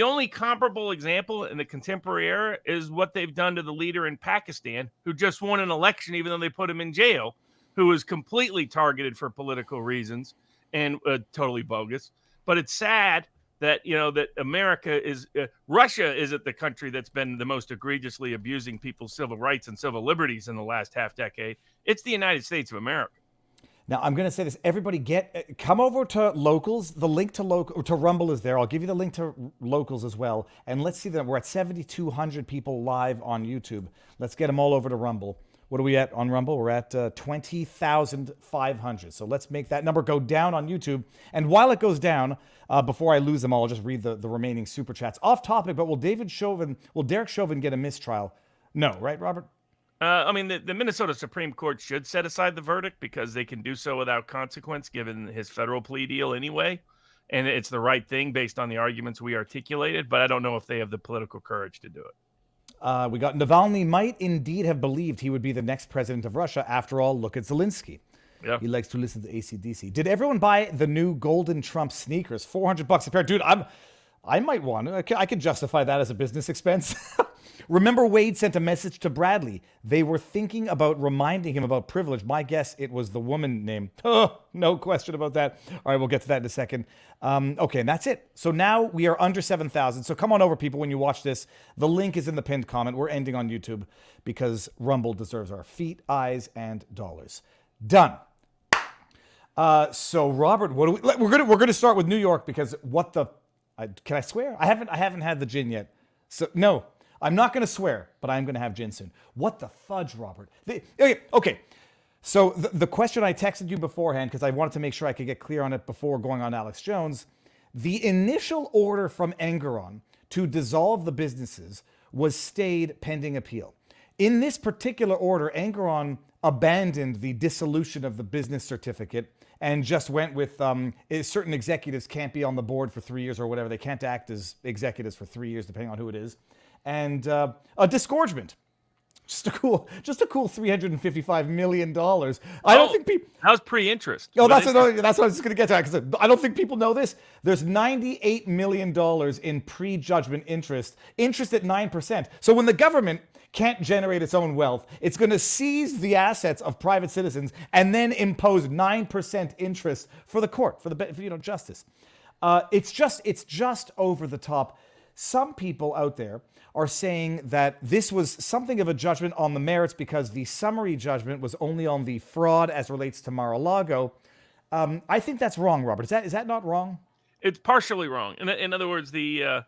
only comparable example in the contemporary era is what they've done to the leader in Pakistan, who just won an election, even though they put him in jail, who was completely targeted for political reasons and totally bogus. But it's sad that, that Russia isn't the country that's been the most egregiously abusing people's civil rights and civil liberties in the last half decade. It's the United States of America. Now, I'm going to say this. Everybody come over to Locals. The link to Rumble is there. I'll give you the link to Locals as well. And let's see that we're at 7,200 people live on YouTube. Let's get them all over to Rumble. What are we at on Rumble? We're at 20,500. So let's make that number go down on YouTube. And while it goes down, before I lose them all, I'll just read the remaining super chats. Off topic, but will Derek Chauvin get a mistrial? No, right, Robert? The Minnesota Supreme Court should set aside the verdict because they can do so without consequence given his federal plea deal anyway. And it's the right thing based on the arguments we articulated, but I don't know if they have the political courage to do it. We got Navalny might indeed have believed he would be the next president of Russia. After all, look at Zelensky. Yeah. He likes to listen to AC/DC. Did everyone buy the new golden Trump sneakers? $400 a pair. Dude, I might want to. I could justify that as a business expense. Remember, Wade sent a message to Bradley. They were thinking about reminding him about privilege. My guess, it was the woman name. Oh, no question about that. All right, we'll get to that in a second. Okay, and that's it. So now we are under 7,000. So come on over, people, when you watch this. The link is in the pinned comment. We're ending on YouTube because Rumble deserves our feet, eyes, and dollars. Done. So Robert, we're gonna start with New York because can I swear? I haven't had the gin yet. So no. I'm not going to swear, but I'm going to have gin soon. What the fudge, Robert? Okay. So the question I texted you beforehand, because I wanted to make sure I could get clear on it before going on Alex Jones, the initial order from Engoron to dissolve the businesses was stayed pending appeal. In this particular order, Engoron abandoned the dissolution of the business certificate and just went with certain executives can't be on the board for 3 years or whatever. They can't act as executives for 3 years, depending on who it is. and a disgorgement. Just a cool $355 million. I don't think people. That was pre-interest. Oh, But that's what I was just going to get to. Because I don't think people know this. There's $98 million in pre-judgment interest at 9%. So when the government can't generate its own wealth, it's going to seize the assets of private citizens and then impose 9% interest for the court, for justice. It's just over the top. Some people out there are saying that this was something of a judgment on the merits because the summary judgment was only on the fraud as relates to Mar-a-Lago. I think that's wrong, Robert. Is that not wrong? It's partially wrong. In other words, there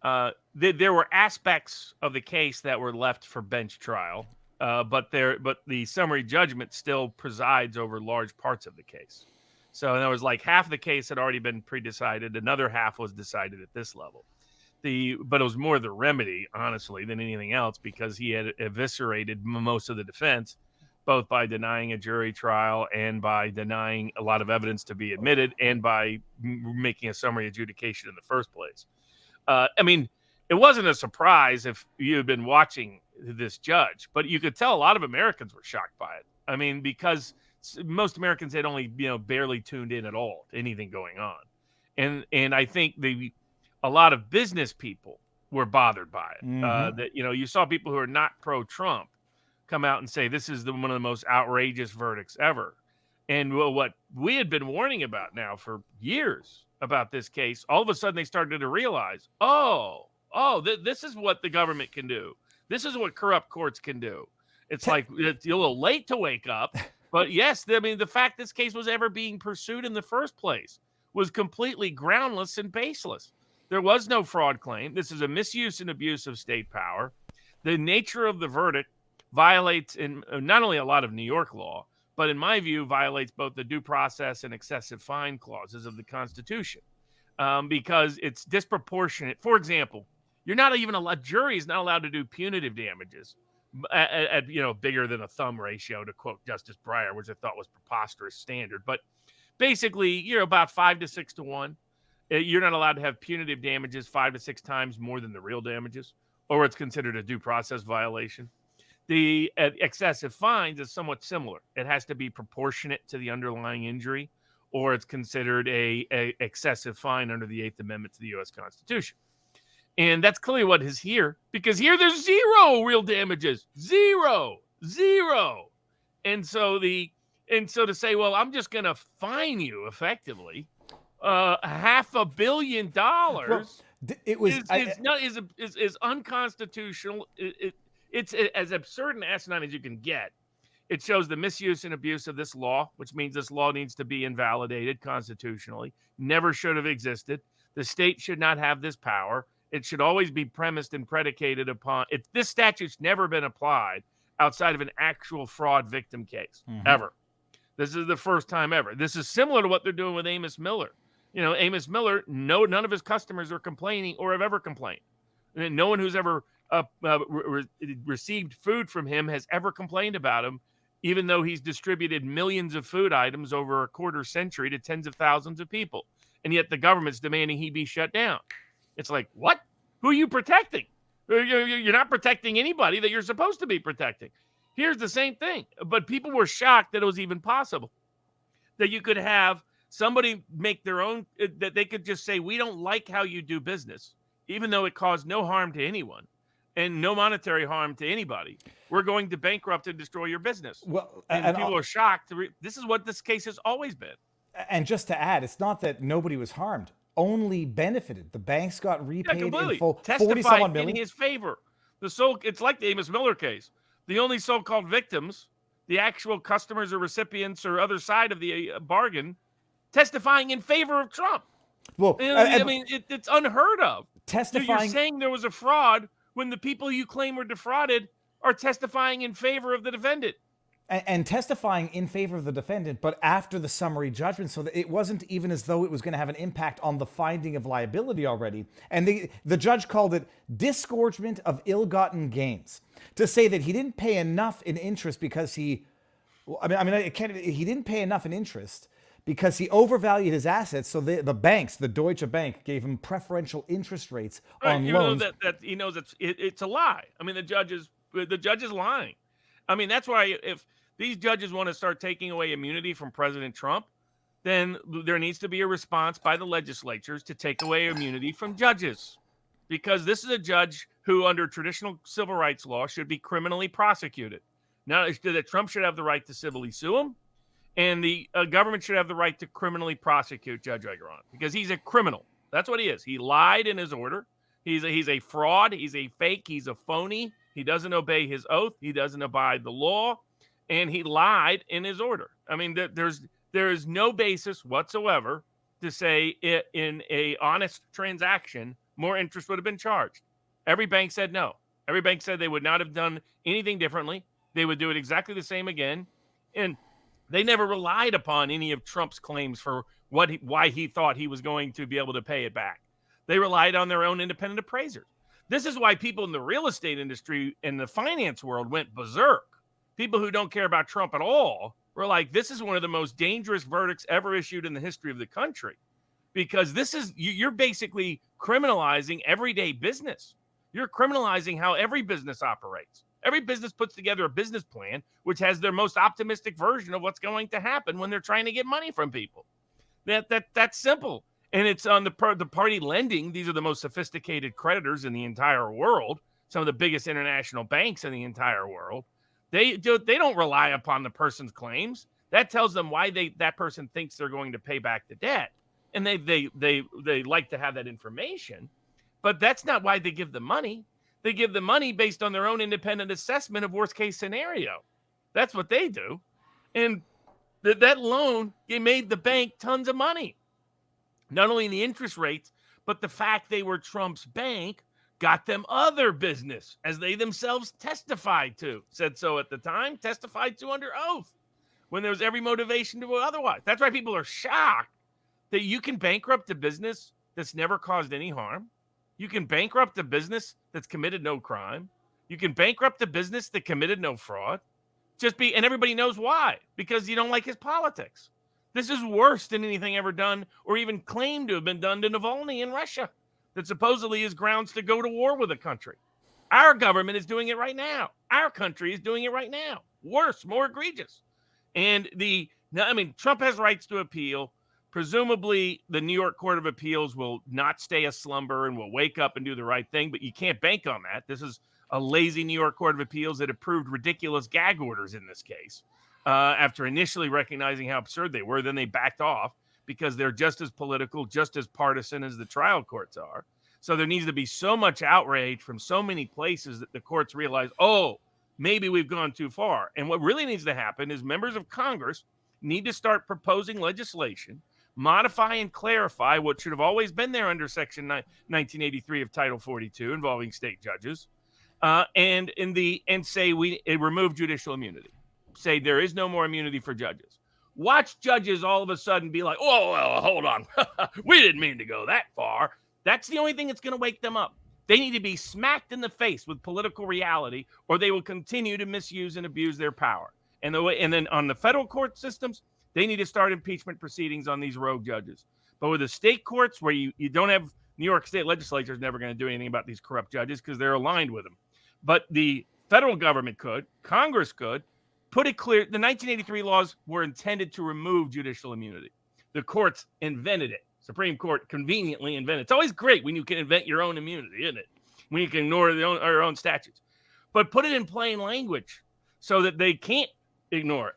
were aspects of the case that were left for bench trial, but the summary judgment still presides over large parts of the case. So in other words, like half the case had already been pre-decided, another half was decided at this level. But it was more the remedy, honestly, than anything else, because he had eviscerated most of the defense, both by denying a jury trial and by denying a lot of evidence to be admitted and by making a summary adjudication in the first place. I mean, it wasn't a surprise if you had been watching this judge, but you could tell a lot of Americans were shocked by it. I mean, because most Americans had only, barely tuned in at all to anything going on. And I think a lot of business people were bothered by it. That you saw people who are not pro-Trump come out and say this is one of the most outrageous verdicts ever. And what we had been warning about now for years about this case, all of a sudden they started to realize, this is what the government can do. This is what corrupt courts can do. It's like it's a little late to wake up, but yes, I mean the fact this case was ever being pursued in the first place was completely groundless and baseless. There was no fraud claim. This is a misuse and abuse of state power. The nature of the verdict violates not only a lot of New York law, but in my view, violates both the due process and excessive fine clauses of the Constitution because it's disproportionate. For example, jury is not allowed to do punitive damages at bigger than a thumb ratio, to quote Justice Breyer, which I thought was preposterous standard. But basically, you're about 5 to 6 to 1. You're not allowed to have punitive damages 5 to 6 times more than the real damages, or it's considered a due process violation. The excessive fines is somewhat similar. It has to be proportionate to the underlying injury, or it's considered a excessive fine under the 8th Amendment to the U.S. Constitution. And that's clearly what is here, because here there's zero real damages. Zero. And so to say, well, I'm just going to fine you effectively $500 million is unconstitutional. It's as absurd and asinine as you can get. It shows the misuse and abuse of this law, which means this law needs to be invalidated constitutionally. Never should have existed. The state should not have this power. It should always be premised and predicated upon it. This statute's never been applied outside of an actual fraud victim case, ever. This is the first time ever. This is similar to what they're doing with Amos Miller. Amos Miller, none of his customers are complaining or have ever complained. No one who's ever received food from him has ever complained about him, even though he's distributed millions of food items over a quarter century to tens of thousands of people. And yet the government's demanding he be shut down. It's like, what? Who are you protecting? You're not protecting anybody that you're supposed to be protecting. Here's the same thing. But people were shocked that it was even possible that you could have somebody make their own, that they could just say, we don't like how you do business, even though it caused no harm to anyone and no monetary harm to anybody. We're going to bankrupt and destroy your business. Well, and people are shocked. This is what this case has always been. And just to add, it's not that nobody was harmed, only benefited. The banks got repaid in full. Testified in his favor. It's like the Amos Miller case. The only so-called victims, the actual customers or recipients or other side of the bargain, testifying in favor of Trump. Well, it's unheard of. Testifying. You're saying there was a fraud when the people you claim were defrauded are testifying in favor of the defendant. And testifying in favor of the defendant, but after the summary judgment, so that it wasn't even as though it was going to have an impact on the finding of liability already. And the judge called it disgorgement of ill-gotten gains, to say that he didn't pay enough in interest because he didn't pay enough in interest because he overvalued his assets. So the banks, the Deutsche Bank, gave him preferential interest rates on Even loans. though that he knows it's a lie. I mean, the judge is lying. I mean, that's why if these judges want to start taking away immunity from President Trump, then there needs to be a response by the legislatures to take away immunity from judges, because this is a judge who, under traditional civil rights law, should be criminally prosecuted. Now, that Trump should have the right to civilly sue him, and the government should have the right to criminally prosecute Judge Engoron, because he's a criminal. That's what he is. He lied in his order. He's a fraud. He's a fake. He's a phony. He doesn't obey his oath. He doesn't abide the law, and he lied in his order. I mean, there is no basis whatsoever to say in a honest transaction, more interest would have been charged. Every bank said no. Every bank said they would not have done anything differently. They would do it exactly the same again. And they never relied upon any of Trump's claims for why he thought he was going to be able to pay it back. They relied on their own independent appraisers. This is why people in the real estate industry and the finance world went berserk. People who don't care about Trump at all were like, this is one of the most dangerous verdicts ever issued in the history of the country, because you're basically criminalizing everyday business. You're criminalizing how every business operates. Every business puts together a business plan, which has their most optimistic version of what's going to happen when they're trying to get money from people. That's simple. And it's on the party lending. These are the most sophisticated creditors in the entire world. Some of the biggest international banks in the entire world. They don't rely upon the person's claims. That tells them why that person thinks they're going to pay back the debt. And they like to have that information. But that's not why they give the money. They give the money based on their own independent assessment of worst case scenario. That's what they do. And that loan, it made the bank tons of money. Not only in the interest rates, but the fact they were Trump's bank got them other business, as they themselves testified to. Said so at the time, testified to under oath, when there was every motivation to otherwise. That's why people are shocked that you can bankrupt a business that's never caused any harm. You can bankrupt a business that's committed no crime. You can bankrupt a business that committed no fraud. And everybody knows why, because you don't like his politics. This is worse than anything ever done or even claimed to have been done to Navalny in Russia, that supposedly is grounds to go to war with a country. Our government is doing it right now. Our country is doing it right now. Worse, more egregious. And Trump has rights to appeal. Presumably, the New York Court of Appeals will not stay aslumber and will wake up and do the right thing, but you can't bank on that. This is a lazy New York Court of Appeals that approved ridiculous gag orders in this case. After initially recognizing how absurd they were, then they backed off because they're just as political, just as partisan as the trial courts are. So there needs to be so much outrage from so many places that the courts realize, oh, maybe we've gone too far. And what really needs to happen is members of Congress need to start proposing legislation, modify and clarify what should have always been there under Section 1983 of Title 42 involving state judges, and say we remove judicial immunity. Say there is no more immunity for judges. Watch judges all of a sudden be like, oh, well, hold on. We didn't mean to go that far. That's the only thing that's going to wake them up. They need to be smacked in the face with political reality, or they will continue to misuse and abuse their power. And then on the federal court systems, they need to start impeachment proceedings on these rogue judges. But with the state courts, where you don't have New York State legislature is never going to do anything about these corrupt judges because they're aligned with them. But the federal government could, Congress could, put it clear. The 1983 laws were intended to remove judicial immunity. The courts invented it. Supreme Court conveniently invented it. It's always great when you can invent your own immunity, isn't it? When you can ignore your own statutes. But put it in plain language so that they can't ignore it.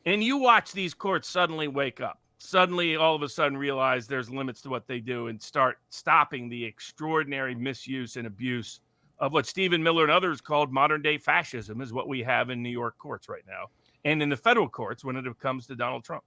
And you watch these courts suddenly wake up. Suddenly, all of a sudden, realize there's limits to what they do and start stopping the extraordinary misuse and abuse of what Stephen Miller and others called modern-day fascism, is what we have in New York courts right now, and in the federal courts when it comes to Donald Trump.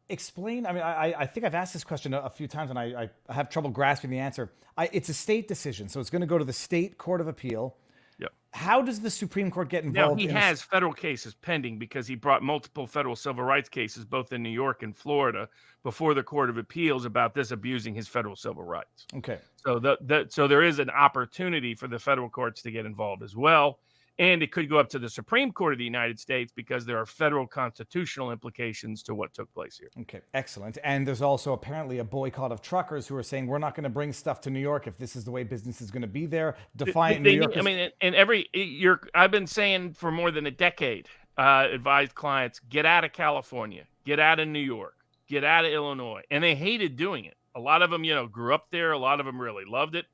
Explain. I mean, I think I've asked this question a few times, and I have trouble grasping the answer. It's a state decision, so it's going to go to the state court of appeal. Yep. How does the Supreme Court get involved? Now, he has federal cases pending because he brought multiple federal civil rights cases, both in New York and Florida, before the Court of Appeals about this abusing his federal civil rights. Okay. So so there is an opportunity for the federal courts to get involved as well. And it could go up to the Supreme Court of the United States because there are federal constitutional implications to what took place here. Okay, excellent. And there's also apparently a boycott of truckers who are saying we're not going to bring stuff to New York if this is the way business is going to be there. Defiant New Yorkers. I mean, and I've been saying for more than a decade, advised clients, get out of California, get out of New York, get out of Illinois. And they hated doing it. A lot of them, grew up there. A lot of them really loved it.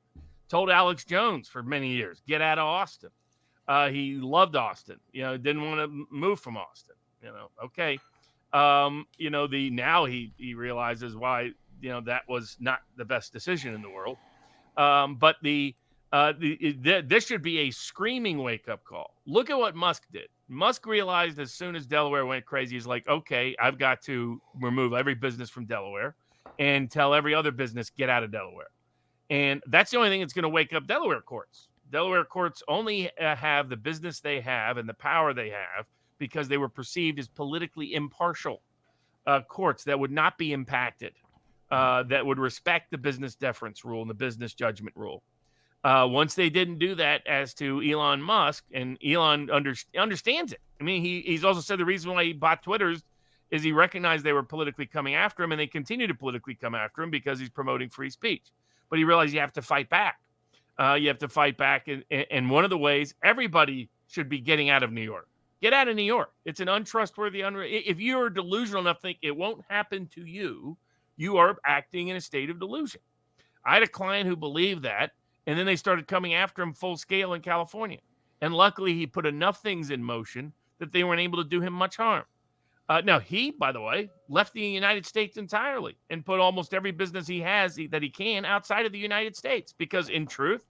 Told Alex Jones for many years, get out of Austin. He loved Austin, didn't want to move from Austin, okay. Now he realizes why, that was not the best decision in the world. But this should be a screaming wake up call. Look at what Musk did. Musk realized as soon as Delaware went crazy, he's like, okay, I've got to remove every business from Delaware and tell every other business, get out of Delaware. And that's the only thing that's going to wake up Delaware courts. Delaware courts only have the business they have and the power they have because they were perceived as politically impartial courts that would not be impacted, that would respect the business deference rule and the business judgment rule. Once they didn't do that as to Elon Musk, and Elon understands it. I mean, he's also said the reason why he bought Twitter is he recognized they were politically coming after him, and they continue to politically come after him because he's promoting free speech. But he realized you have to fight back. You have to fight back. And one of the ways everybody should be getting out of New York. Get out of New York. It's an untrustworthy, if you're delusional enough to think it won't happen to you, you are acting in a state of delusion. I had a client who believed that, and then they started coming after him full scale in California. And luckily, he put enough things in motion that they weren't able to do him much harm. Now, he, by the way, left the United States entirely and put almost every business he has that he can outside of the United States. Because in truth,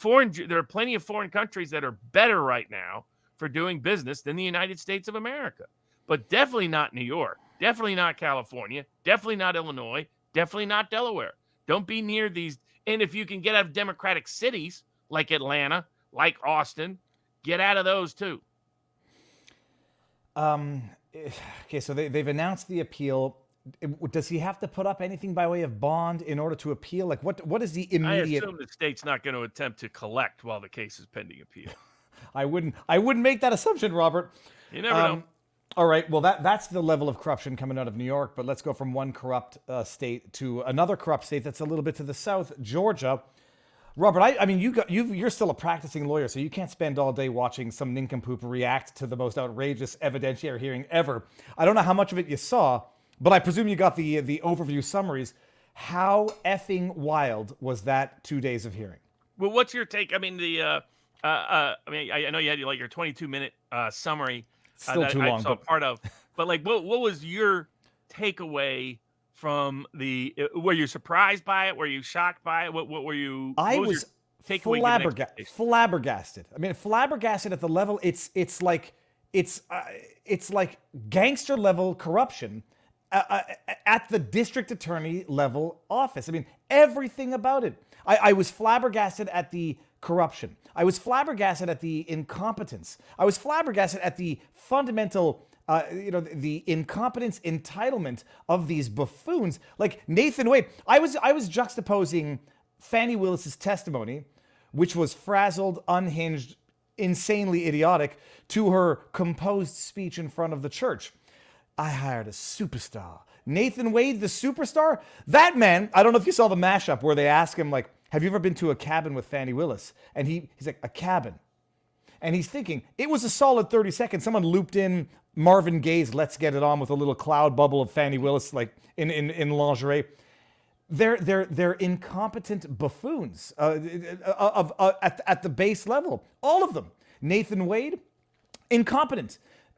there are plenty of foreign countries that are better right now for doing business than the United States of America. But definitely not New York, definitely not California, definitely not Illinois, definitely not Delaware. Don't be near these. And if you can get out of democratic cities like Atlanta, like Austin, get out of those too. Okay, so they've announced the appeal. Does he have to put up anything by way of bond in order to appeal? Like, what is the immediate? I assume the state's not going to attempt to collect while the case is pending appeal. I wouldn't make that assumption, Robert. You never know. All right, well, that's the level of corruption coming out of New York. But let's go from one corrupt state to another corrupt state that's a little bit to the south, Georgia. Robert, I mean, you're still a practicing lawyer, so you can't spend all day watching some nincompoop react to the most outrageous evidentiary hearing ever. I don't know how much of it you saw, but I presume you got the overview summaries. How effing wild was that 2 days of hearing? Well, what's your take? I mean, I know you had your 22-minute summary. Still that too long. I saw part of, but like, what was your takeaway from were you surprised by it? Were you shocked by it? What were you? I was flabbergasted. I mean, flabbergasted at the level. It's like gangster level corruption at the district attorney level office. I mean, everything about it. I was flabbergasted at the corruption. I was flabbergasted at the incompetence. I was flabbergasted at the fundamental, the incompetence entitlement of these buffoons like Nathan Wade. I was juxtaposing Fani Willis's testimony, which was frazzled, unhinged, insanely idiotic, to her composed speech in front of the church. I hired a superstar. Nathan Wade, the superstar? That man, I don't know if you saw the mashup where they ask him, like, have you ever been to a cabin with Fani Willis? And he's like, a cabin. And he's thinking, it was a solid 30 seconds. Someone looped in Marvin Gaye's Let's Get It On with a little cloud bubble of Fani Willis, like in lingerie. They're incompetent buffoons at the base level. All of them. Nathan Wade, incompetent.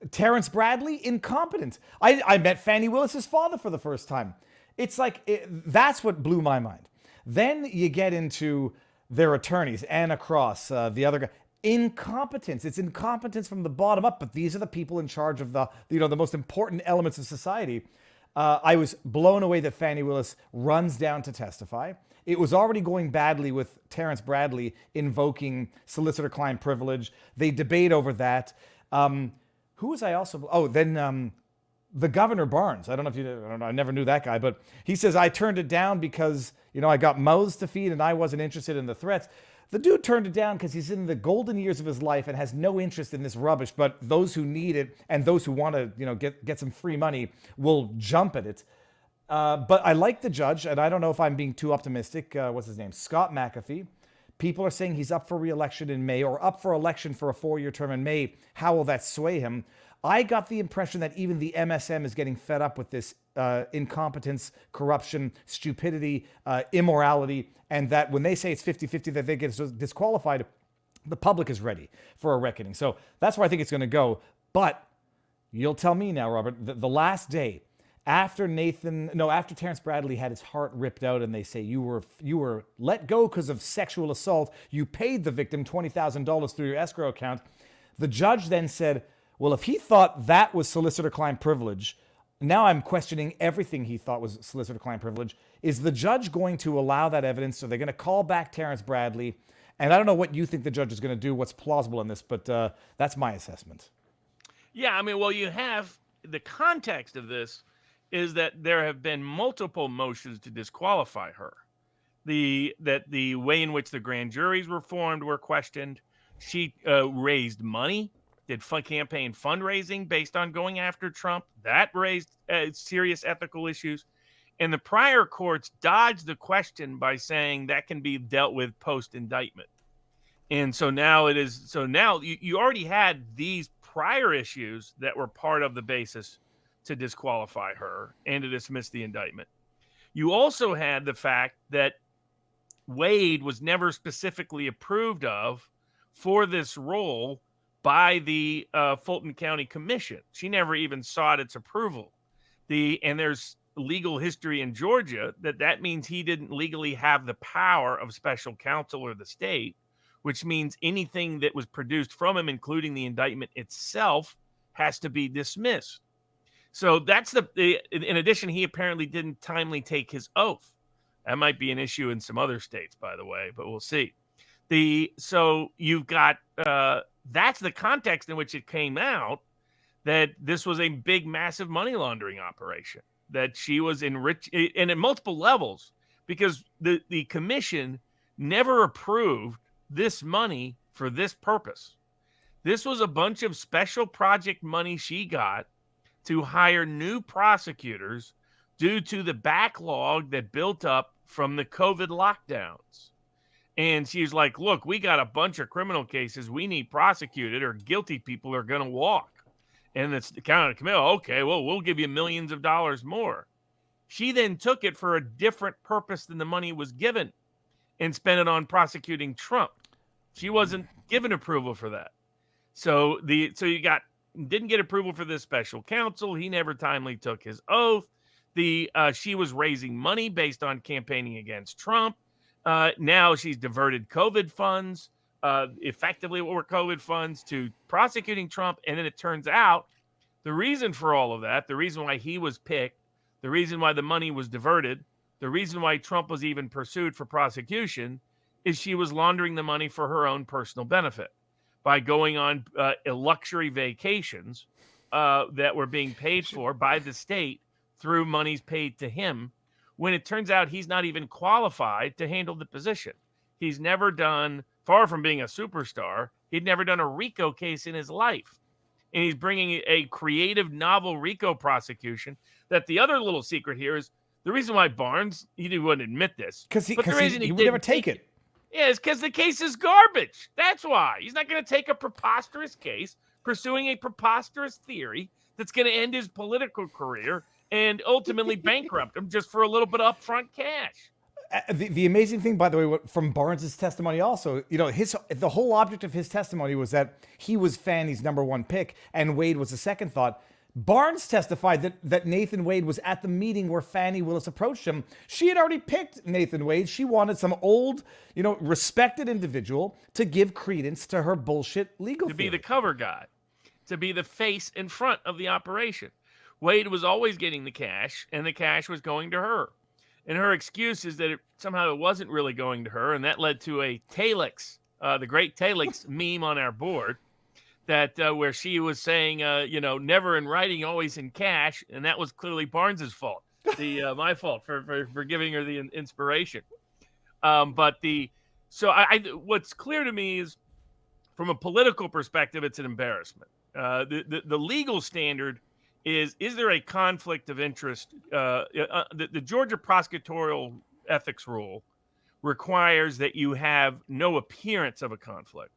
Terrence Bradley, incompetent. I met Fani Willis's father for the first time. It's like, that's what blew my mind. Then you get into their attorneys, Anna Cross, the other guy. Incompetence. It's incompetence from the bottom up, but these are the people in charge of the most important elements of society. I was blown away that Fani Willis runs down to testify. It was already going badly with Terrence Bradley invoking solicitor-client privilege. They debate over that. Who was I also? Oh, then the Governor Barnes. I don't know. I never knew that guy, but he says I turned it down because I got mouths to feed and I wasn't interested in the threats. The dude turned it down because he's in the golden years of his life and has no interest in this rubbish. But those who need it and those who want to, get some free money will jump at it. But I like the judge, and I don't know if I'm being too optimistic. What's his name? Scott McAfee. People are saying he's up for re-election in May or up for election for a 4-year term in May. How will that sway him? I got the impression that even the MSM is getting fed up with this incompetence, corruption, stupidity, immorality, and that when they say it's 50-50 that they get disqualified, the public is ready for a reckoning. So that's where I think it's going to go. But you'll tell me now, Robert, the last day after Terrence Bradley had his heart ripped out and they say you were let go because of sexual assault, you paid the victim $20,000 through your escrow account. The judge then said, well, if he thought that was solicitor-client privilege, now I'm questioning everything he thought was solicitor-client privilege. Is the judge going to allow that evidence? Are they going to call back Terrence Bradley? And I don't know what you think the judge is going to do, what's plausible in this, but that's my assessment. Yeah, I mean, well, you have the context of this is that there have been multiple motions to disqualify her. That the way in which the grand juries were formed were questioned. She raised money, did campaign fundraising based on going after Trump. That raised serious ethical issues. And the prior courts dodged the question by saying that can be dealt with post-indictment. And so now you already had these prior issues that were part of the basis to disqualify her and to dismiss the indictment. You also had the fact that Wade was never specifically approved of for this role by the Fulton County Commission. She never even sought its approval. And there's legal history in Georgia that means he didn't legally have the power of special counsel or the state, which means anything that was produced from him, including the indictment itself, has to be dismissed. So that's in addition, he apparently didn't timely take his oath. That might be an issue in some other states, by the way, but we'll see. So you've got, that's the context in which it came out that this was a big, massive money laundering operation, that she was enriched, and at multiple levels, because the commission never approved this money for this purpose. This was a bunch of special project money she got to hire new prosecutors due to the backlog that built up from the COVID lockdowns. And she's like, look, we got a bunch of criminal cases we need prosecuted, or guilty people are going to walk. And it's kind of committed. Okay, well, we'll give you millions of dollars more. She then took it for a different purpose than the money was given and spent it on prosecuting Trump. She wasn't given approval for that. So you didn't get approval for this special counsel. He never timely took his oath. She was raising money based on campaigning against Trump. Now she's diverted COVID funds, effectively what were COVID funds, to prosecuting Trump. And then it turns out the reason for all of that, the reason why he was picked, the reason why the money was diverted, the reason why Trump was even pursued for prosecution is she was laundering the money for her own personal benefit by going on luxury vacations that were being paid for by the state through monies paid to him, when it turns out he's not even qualified to handle the position. He's never done, far from being a superstar, he'd never done a RICO case in his life. And he's bringing a creative, novel RICO prosecution. That the other little secret here is the reason why Barnes, he wouldn't admit this. Because he would never take it. Yeah, it's because the case is garbage. That's why. He's not going to take a preposterous case, pursuing a preposterous theory that's going to end his political career and ultimately bankrupt him just for a little bit of upfront cash. The amazing thing, by the way, from Barnes's testimony also, the whole object of his testimony was that he was Fani's number one pick and Wade was the second thought. Barnes testified that Nathan Wade was at the meeting where Fani Willis approached him. She had already picked Nathan Wade. She wanted some old, respected individual to give credence to her bullshit legal theory. To be the cover guy, to be the face in front of the operation. Wade was always getting the cash, and the cash was going to her. And her excuse is that somehow it wasn't really going to her, and that led to a Talix, the great Talix meme on our board, that where she was saying, never in writing, always in cash, and that was clearly Barnes's fault, my fault for giving her the inspiration. So what's clear to me is, from a political perspective, it's an embarrassment. The legal standard is there a conflict of interest? The Georgia prosecutorial ethics rule requires that you have no appearance of a conflict.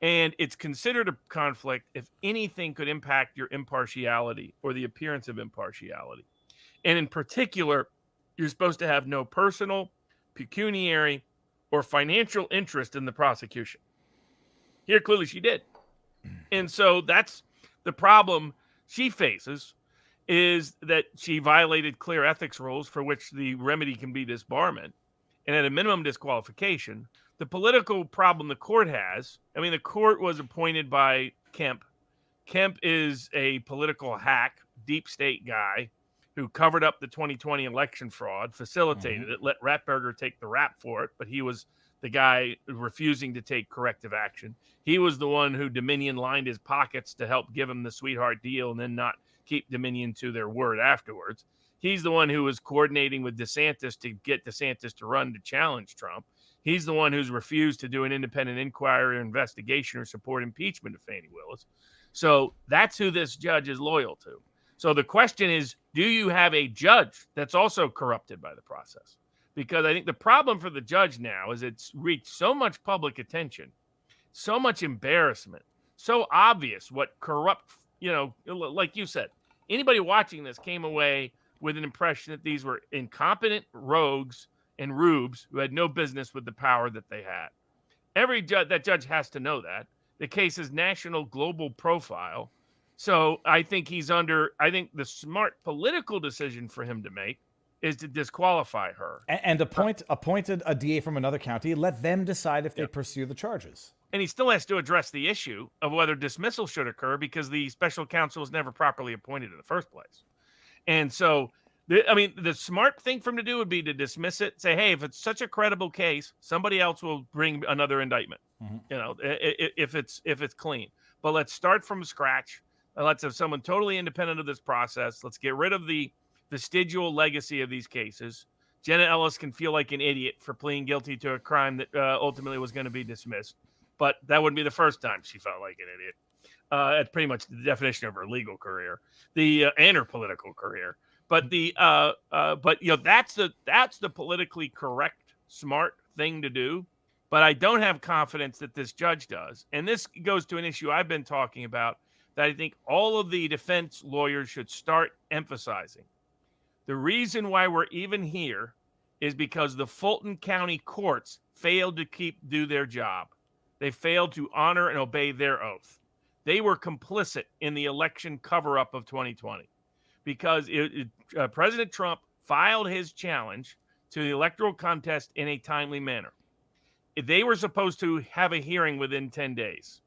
And it's considered a conflict if anything could impact your impartiality or the appearance of impartiality. And in particular, you're supposed to have no personal, pecuniary, or financial interest in the prosecution. Here, clearly, she did. And so that's the problem she faces, is that she violated clear ethics rules for which the remedy can be disbarment and at a minimum disqualification. The political problem the court has, I mean, the court was appointed by Kemp. Kemp is a political hack, deep state guy who covered up the 2020 election fraud, facilitated it, let Ratberger take the rap for it, but he was the guy refusing to take corrective action. He was the one who Dominion lined his pockets to help give him the sweetheart deal and then not keep Dominion to their word afterwards. He's the one who was coordinating with DeSantis to get DeSantis to run to challenge Trump. He's the one who's refused to do an independent inquiry or investigation or support impeachment of Fani Willis. So that's who this judge is loyal to. So the question is, do you have a judge that's also corrupted by the process? Because I think the problem for the judge now is it's reached so much public attention, so much embarrassment, so obvious what corrupt, like you said, anybody watching this came away with an impression that these were incompetent rogues and rubes who had no business with the power that they had. That judge has to know that. The case is national, global profile. So I think I think the smart political decision for him to make is to disqualify her. And appointed a DA from another county, let them decide if they pursue the charges. And he still has to address the issue of whether dismissal should occur because the special counsel was never properly appointed in the first place. And so, the smart thing for him to do would be to dismiss it, say, hey, if it's such a credible case, somebody else will bring another indictment, if it's clean. But let's start from scratch. Let's have someone totally independent of this process. Let's get rid of the vestigial legacy of these cases. Jenna Ellis can feel like an idiot for pleading guilty to a crime that ultimately was going to be dismissed. But that wouldn't be the first time she felt like an idiot. That's pretty much the definition of her legal career, and her political career. But that's the politically correct, smart thing to do. But I don't have confidence that this judge does. And this goes to an issue I've been talking about that I think all of the defense lawyers should start emphasizing. The reason why we're even here is because the Fulton County courts failed to do their job. They failed to honor and obey their oath. They were complicit in the election cover-up of 2020 because President Trump filed his challenge to the electoral contest in a timely manner. They were supposed to have a hearing within 10 days.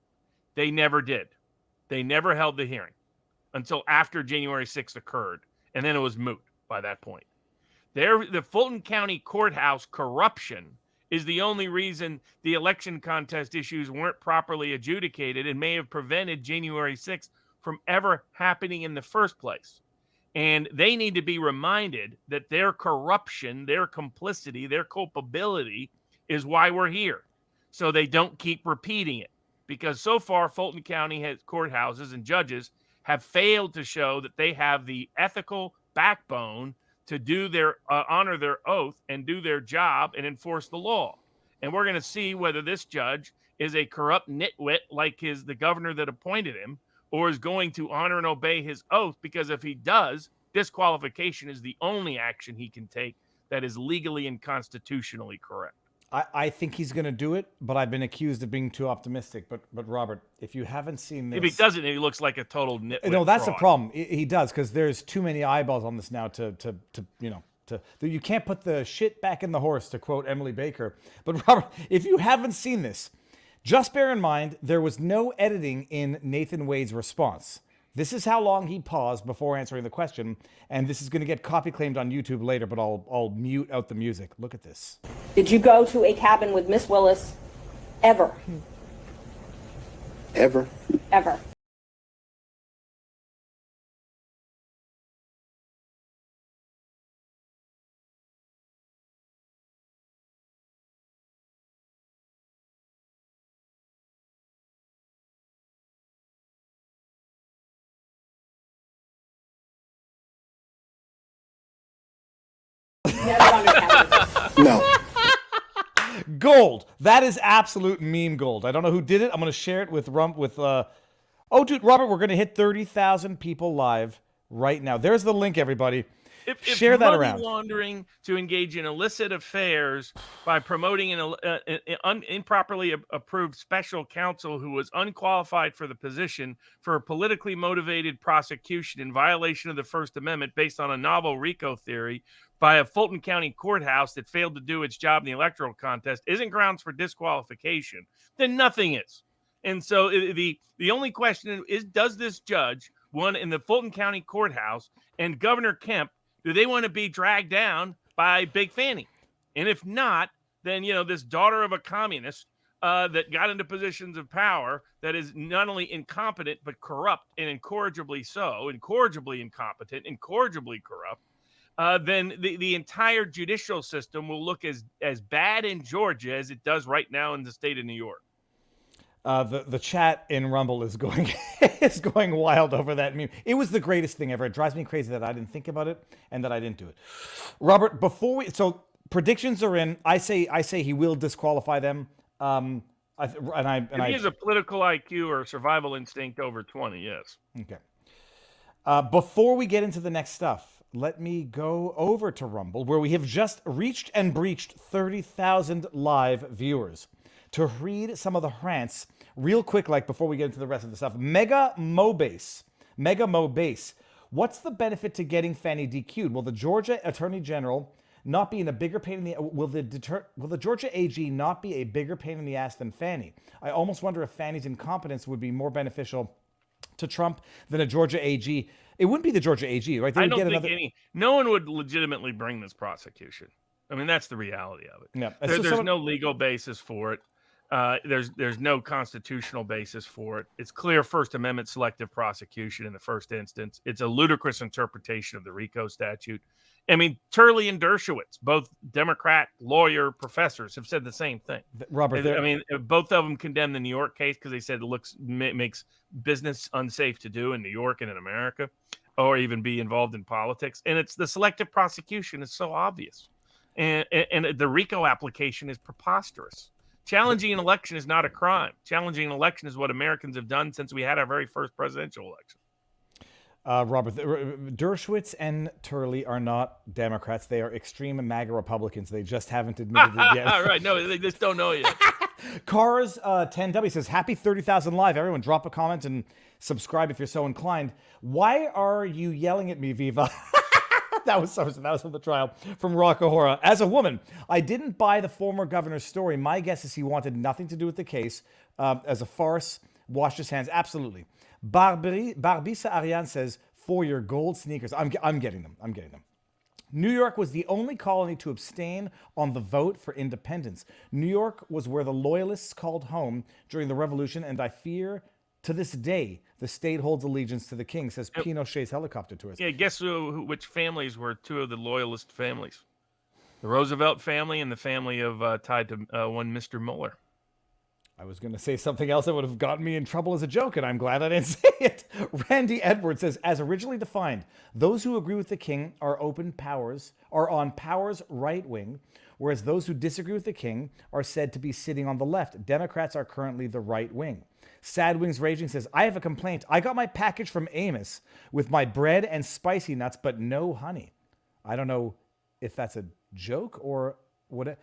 They never did. They never held the hearing until after January 6th occurred, and then it was moot by that point. The Fulton County courthouse corruption is the only reason the election contest issues weren't properly adjudicated and may have prevented January 6th from ever happening in the first place. And they need to be reminded that their corruption, their complicity, their culpability is why we're here. So they don't keep repeating it. Because so far, Fulton County courthouses and judges have failed to show that they have the ethical backbone to do honor their oath and do their job and enforce the law. And we're going to see whether this judge is a corrupt nitwit like the governor that appointed him, or is going to honor and obey his oath, because if he does, disqualification is the only action he can take that is legally and constitutionally correct. I think he's going to do it, but I've been accused of being too optimistic. But Robert, if you haven't seen this... If he doesn't, he looks like a total nitwit. No, that's fraud. the problem. He does, because there's too many eyeballs on this now you can't put the shit back in the horse, to quote Emily Baker. But Robert, if you haven't seen this, just bear in mind there was no editing in Nathan Wade's response. This is how long he paused before answering the question, and this is going to get copy claimed on YouTube later, but I'll mute out the music. Look at this. Did you go to a cabin with Miss Willis ever? Ever? Ever. No. Gold. That is absolute meme gold. I don't know who did it. I'm going to share it with oh, dude, Robert, we're going to hit 30,000 people live right now. There's the link, everybody. Share that around. Money laundering to engage in illicit affairs by promoting an improperly approved special counsel who was unqualified for the position for a politically motivated prosecution in violation of the First Amendment based on a novel RICO theory by a Fulton County courthouse that failed to do its job in the electoral contest isn't grounds for disqualification, then nothing is. And so the only question is, does this judge, one in the Fulton County courthouse, and Governor Kemp, do they want to be dragged down by Big Fani? And if not, then, this daughter of a communist that got into positions of power that is not only incompetent, but corrupt and incorrigibly so, incorrigibly incompetent, incorrigibly corrupt, then the entire judicial system will look as bad in Georgia as it does right now in the state of New York. The chat in Rumble is going is going wild over that meme. It was the greatest thing ever. It drives me crazy that I didn't think about it and that I didn't do it. Robert, so predictions are in. I say he will disqualify them. If he has a political IQ or survival instinct over 20, yes. Okay. Before we get into the next stuff, let me go over to Rumble, where we have just reached and breached 30,000 live viewers. To read some of the rants real quick, like before we get into the rest of the stuff. Mega Mobase. What's the benefit to getting Fani DQ'd? Will the Georgia Attorney General not be in a bigger pain in the will the Georgia AG not be a bigger pain in the ass than Fani? I almost wonder if Fani's incompetence would be more beneficial to Trump than a Georgia AG. It wouldn't be the Georgia AG, right? I don't think no one would legitimately bring this prosecution. I mean, that's the reality of it. Yeah. There's no legal basis for it. There's no constitutional basis for it. It's clear First Amendment selective prosecution in the first instance. It's a ludicrous interpretation of the RICO statute. I mean, Turley and Dershowitz, both Democrat lawyer professors, have said the same thing. Robert, I mean, both of them condemned the New York case because they said it makes business unsafe to do in New York and in America, or even be involved in politics. And it's the selective prosecution is so obvious, and the RICO application is preposterous. Challenging an election is not a crime. Challenging an election is what Americans have done since we had our very first presidential election. Robert, Dershowitz and Turley are not Democrats. They are extreme MAGA Republicans. They just haven't admitted it yet. Right. No, they just don't know yet. Cars 10W says, happy 30,000 live. Everyone drop a comment and subscribe if you're so inclined. Why are you yelling at me, Viva? That was from the trial from Rockahora. As a woman, I didn't buy the former governor's story. My guess is he wanted nothing to do with the case as a farce. Washed his hands. Absolutely. Barbisa Ariane says, for your gold sneakers. I'm getting them. New York was the only colony to abstain on the vote for independence. New York was where the Loyalists called home during the Revolution, and I fear to this day the state holds allegiance to the king, says Pinochet's helicopter tourist. Yeah, guess which families were two of the Loyalist families? The Roosevelt family and the family of tied to one Mr. Mueller. I was going to say something else that would have gotten me in trouble as a joke, and I'm glad I didn't say it. Randy Edwards says, as originally defined, those who agree with the king are on power's right wing, whereas those who disagree with the king are said to be sitting on the left. Democrats are currently the right wing. Sad Wings Raging says, I have a complaint. I got my package from Amos with my bread and spicy nuts, but no honey. I don't know if that's a joke or what.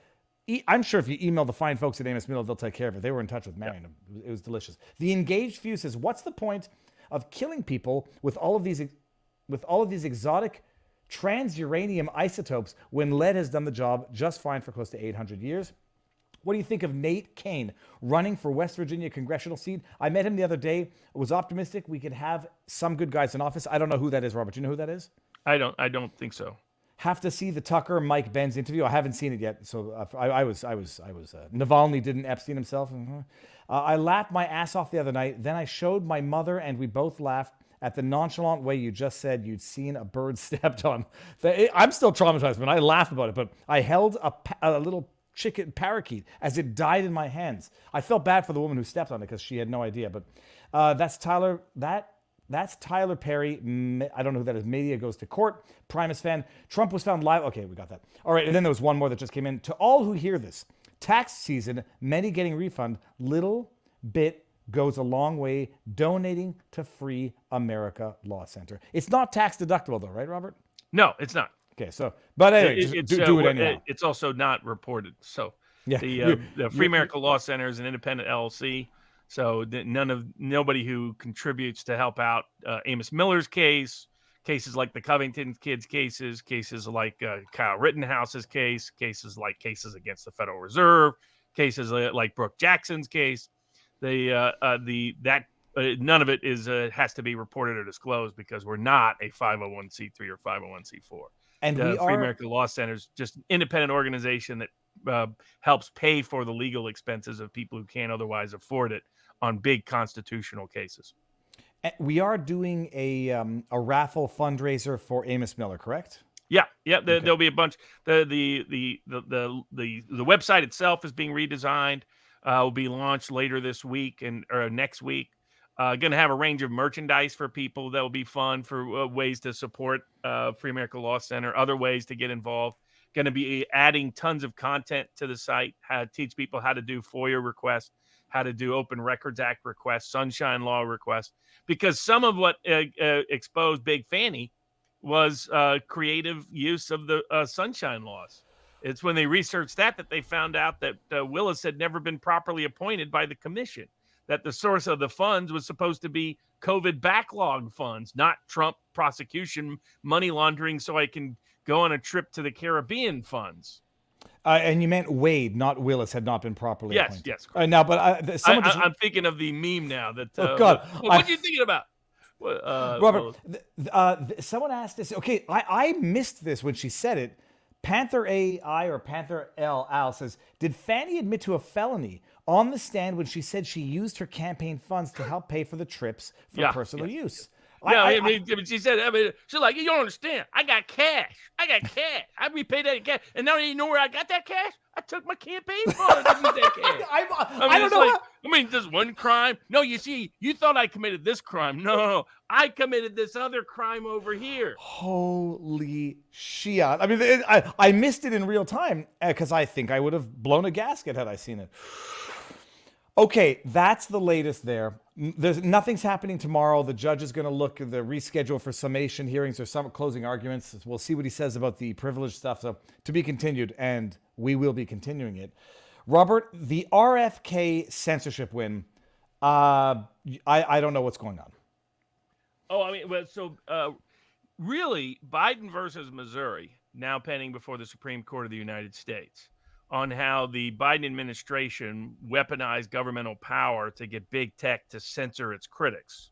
I'm sure if you email the fine folks at Amos Middle, they'll take care of it. They were in touch with Marion. It was delicious. The Engaged Few says, what's the point of killing people with all of these exotic transuranium isotopes when lead has done the job just fine for close to 800 years? What do you think of Nate Kane running for West Virginia congressional seat? I met him the other day. I was optimistic we could have some good guys in office. I don't know who that is, Robert. Do you know who that is? I don't think so. Have to see the Tucker Mike Benz interview. I haven't seen it yet, so I was Navalny didn't Epstein himself. I laughed my ass off the other night. Then I showed my mother, and we both laughed at the nonchalant way you just said you'd seen a bird stepped on. I'm still traumatized, man. I laughed about it, but I held a little chicken parakeet as it died in my hands. I felt bad for the woman who stepped on it because she had no idea. But that's Tyler. That's Tyler Perry. I don't know who that is. Media goes to court. Primus fan. Trump was found live. Okay, we got that. All right, and then there was one more that just came in. To all who hear this, tax season, many getting refund. Little bit goes a long way. Donating to Free America Law Center. It's not tax deductible though, right, Robert? No, it's not. Okay, so but anyway, do it anyhow. It's also not reported. So Yeah, the Free America Law Center is an independent LLC. So nobody who contributes to help out Amos Miller's case, cases like the Covington kids cases like Kyle Rittenhouse's cases against the Federal Reserve, cases like Brooke Jackson's case. None of it has to be reported or disclosed because we're not a 501c3 or 501c4. And the Free America Law Center is just an independent organization that helps pay for the legal expenses of people who can't otherwise afford it on big constitutional cases. We are doing a raffle fundraiser for Amos Miller, correct? Yeah. There'll be a bunch. The website itself is being redesigned. Will be launched later this week or next week. Going to have a range of merchandise for people that will be fun for ways to support Free America Law Center, other ways to get involved. Going to be adding tons of content to the site, how to teach people how to do FOIA requests, how to do Open Records Act requests, Sunshine Law requests, because some of what exposed Big Fani was creative use of the Sunshine Laws. It's when they researched that they found out that Willis had never been properly appointed by the commission, that the source of the funds was supposed to be COVID backlog funds, not Trump prosecution money laundering so I can go on a trip to the Caribbean funds. And you meant Wade, not Willis, had not been properly appointed. Yes. Now, but I'm thinking of the meme now. That oh God, what are you thinking about? Robert, someone asked this. Okay, I missed this when she said it. Panther AI or Panther Al says, did Fani admit to a felony on the stand when she said she used her campaign funds to help pay for the trips for personal use? She said, she's like, you don't understand. I got cash. I repaid that in cash. And now you know where I got that cash? I took my campaign funds to use that cash. I don't know. This one crime. No, you see, you thought I committed this crime. No, I committed this other crime over here. Holy shit. I mean, I missed it in real time because I think I would have blown a gasket had I seen it. Okay, that's the latest there. Nothing's happening tomorrow. The judge is going to look at the reschedule for summation hearings or some closing arguments. We'll see what he says about the privilege stuff. So to be continued, and we will be continuing it. Robert, the RFK censorship win, I don't know what's going on. Really, Biden versus Missouri, now pending before the Supreme Court of the United States, on how the Biden administration weaponized governmental power to get big tech to censor its critics.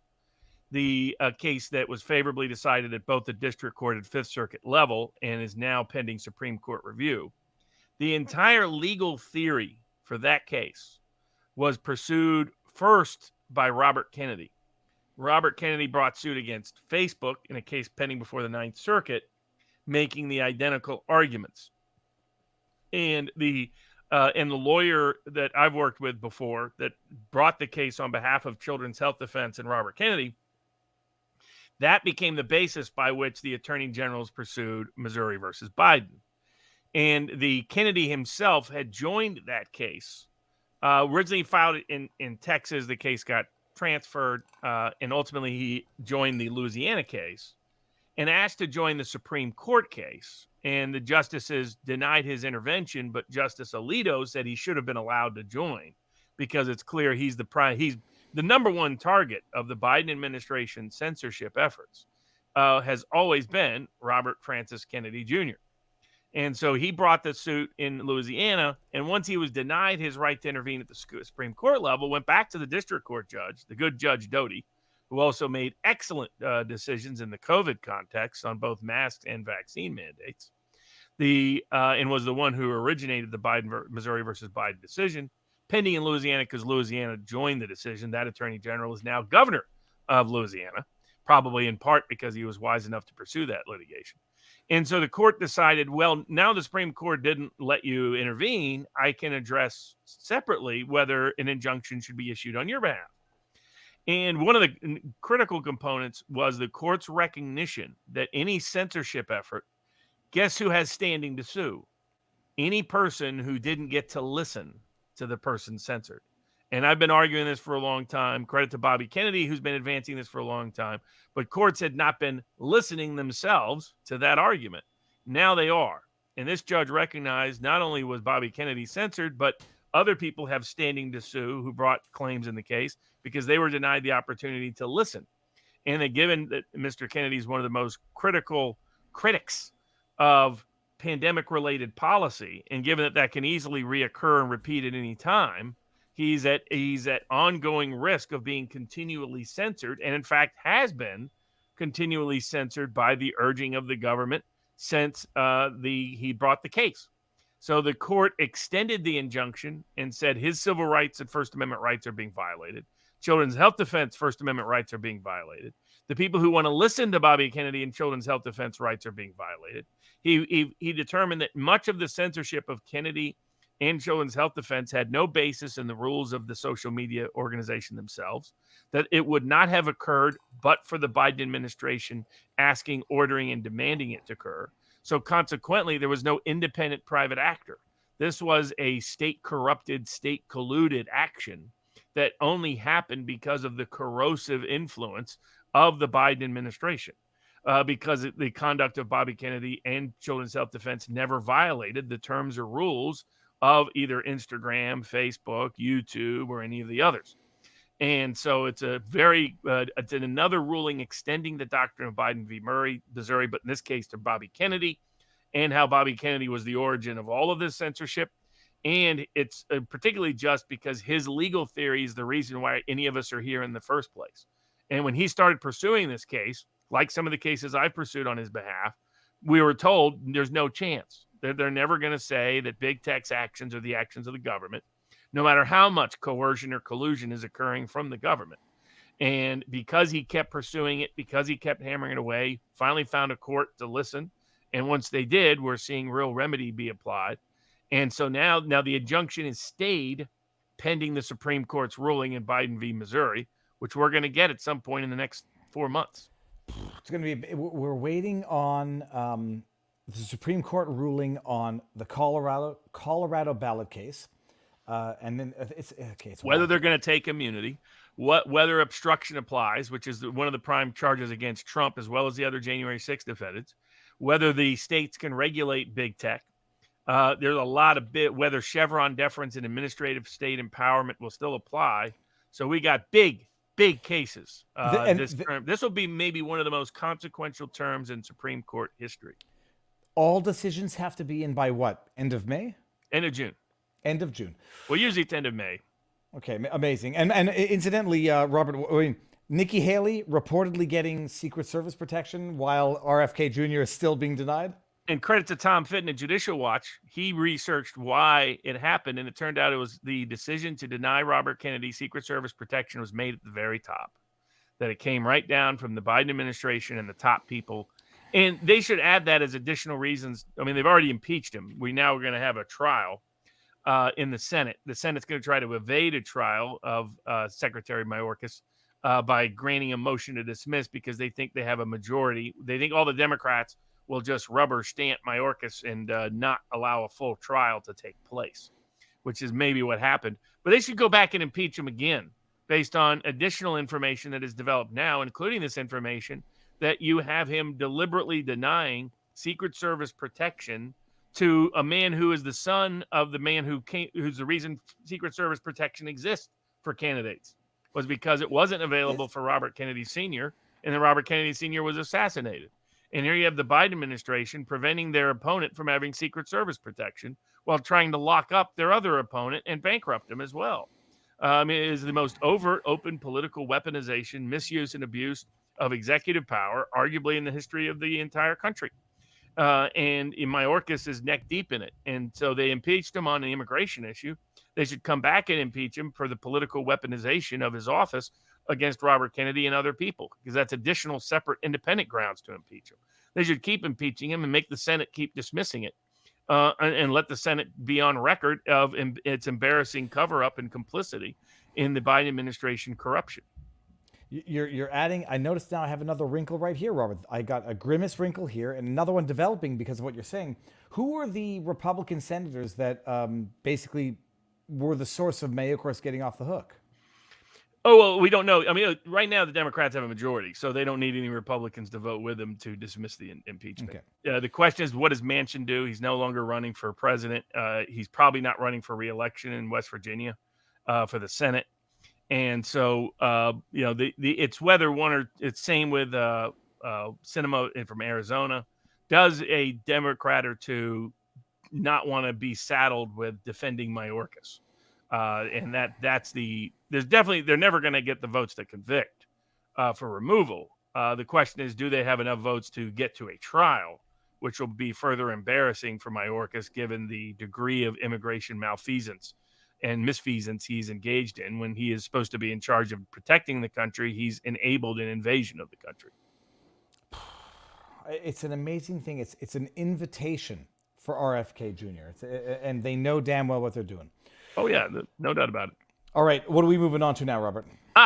The case that was favorably decided at both the district court and Fifth Circuit level and is now pending Supreme Court review. The entire legal theory for that case was pursued first by Robert Kennedy. Robert Kennedy brought suit against Facebook in a case pending before the Ninth Circuit, making the identical arguments. And the lawyer that I've worked with before that brought the case on behalf of Children's Health Defense and Robert Kennedy, that became the basis by which the attorney generals pursued Missouri versus Biden. And the Kennedy himself had joined that case. Originally filed it in Texas. The case got transferred, and ultimately he joined the Louisiana case and asked to join the Supreme Court case. And the justices denied his intervention, but Justice Alito said he should have been allowed to join because it's clear he's the number one target of the Biden administration censorship efforts. Has always been Robert Francis Kennedy Jr. And so he brought the suit in Louisiana, and once he was denied his right to intervene at the Supreme Court level, went back to the district court judge, the good Judge Doty, who also made excellent decisions in the COVID context on both masks and vaccine mandates. And was the one who originated the Missouri versus Biden decision, pending in Louisiana because Louisiana joined the decision. That attorney general is now governor of Louisiana, probably in part because he was wise enough to pursue that litigation. And so the court decided, well, now the Supreme Court didn't let you intervene, I can address separately whether an injunction should be issued on your behalf. And one of the critical components was the court's recognition that any censorship effort, guess who has standing to sue? Any person who didn't get to listen to the person censored. And I've been arguing this for a long time. Credit to Bobby Kennedy, who's been advancing this for a long time. But courts had not been listening themselves to that argument. Now they are. And this judge recognized not only was Bobby Kennedy censored, but other people have standing to sue who brought claims in the case because they were denied the opportunity to listen. And that given that Mr. Kennedy is one of the most critical critics of pandemic-related policy, and given that that can easily reoccur and repeat at any time, he's at ongoing risk of being continually censored, and in fact has been continually censored by the urging of the government since he brought the case. So the court extended the injunction and said his civil rights and First Amendment rights are being violated. Children's Health Defense First Amendment rights are being violated. The people who want to listen to Bobby Kennedy and Children's Health Defense rights are being violated. He determined that much of the censorship of Kennedy and Children's Health Defense had no basis in the rules of the social media organization themselves, that it would not have occurred but for the Biden administration asking, ordering, and demanding it to occur. So consequently, there was no independent private actor. This was a state-corrupted, state-colluded action that only happened because of the corrosive influence of the Biden administration, because the conduct of Bobby Kennedy and Children's Health Defense never violated the terms or rules of either Instagram, Facebook, YouTube, or any of the others. And so it's it's another ruling extending the doctrine of Biden v. Missouri, but in this case to Bobby Kennedy, and how Bobby Kennedy was the origin of all of this censorship. And it's particularly just because his legal theory is the reason why any of us are here in the first place. And when he started pursuing this case, like some of the cases I've pursued on his behalf, we were told there's no chance. They're never going to say that big tech's actions are the actions of the government, no matter how much coercion or collusion is occurring from the government. And because he kept pursuing it, because he kept hammering it away, finally found a court to listen. And once they did, we're seeing real remedy be applied. And so now the injunction is stayed pending the Supreme Court's ruling in Biden v. Missouri, which we're going to get at some point in the next 4 months. It's going to be. We're waiting on the Supreme Court ruling on the Colorado ballot case, and then it's whether they're going to take immunity, whether obstruction applies, which is one of the prime charges against Trump, as well as the other January 6th defendants, whether the states can regulate big tech. There's a lot of whether Chevron deference and administrative state empowerment will still apply. So we got big cases. This will be maybe one of the most consequential terms in Supreme Court history. All decisions have to be in by what? End of May? End of June. End of June. Well, usually it's end of May. Okay, amazing. And incidentally, Robert, Nikki Haley reportedly getting Secret Service protection while RFK Jr. is still being denied? And credit to Tom Fitton at Judicial Watch. He researched why it happened, and it turned out it was the decision to deny Robert Kennedy Secret Service protection was made at the very top. That it came right down from the Biden administration and the top people. And they should add that as additional reasons. I mean, they've already impeached him. We now are going to have a trial in the Senate. The Senate's going to try to evade a trial of Secretary Mayorkas by granting a motion to dismiss because they think they have a majority. They think all the Democrats will just rubber stamp Mayorkas and not allow a full trial to take place, which is maybe what happened. But they should go back and impeach him again based on additional information that is developed now, including this information that you have him deliberately denying Secret Service protection to a man who is the son of the man who's the reason Secret Service protection exists for candidates, was because it wasn't available for Robert Kennedy Sr., and then Robert Kennedy Sr. was assassinated. And here you have the Biden administration preventing their opponent from having Secret Service protection while trying to lock up their other opponent and bankrupt him as well. It is the most overt, open political weaponization, misuse, and abuse of executive power, arguably in the history of the entire country. And Mayorkas is neck deep in it. And so they impeached him on the immigration issue. They should come back and impeach him for the political weaponization of his office against Robert Kennedy and other people, because that's additional separate independent grounds to impeach him. They should keep impeaching him and make the Senate keep dismissing it and let the Senate be on record of its embarrassing cover-up and complicity in the Biden administration corruption. You're adding. I noticed now I have another wrinkle right here, Robert. I got a grimace wrinkle here and another one developing because of what you're saying. Who are the Republican senators that basically were the source of Mayorkas getting off the hook? Oh, well, we don't know. I mean, right now the Democrats have a majority, so they don't need any Republicans to vote with them to dismiss the impeachment. Okay. The question is, what does Manchin do? He's no longer running for president. He's probably not running for re-election in West Virginia for the Senate. And so, it's whether one or it's same with Sinema from Arizona. Does a Democrat or two not want to be saddled with defending Mayorkas? And they're never going to get the votes to convict for removal. The question is, do they have enough votes to get to a trial, which will be further embarrassing for Mayorkas given the degree of immigration malfeasance and misfeasance he's engaged in. When he is supposed to be in charge of protecting the country, he's enabled an invasion of the country. It's an amazing thing. It's an invitation for RFK Jr. And they know damn well what they're doing. Oh, yeah, no doubt about it. All right, what are we moving on to now, Robert?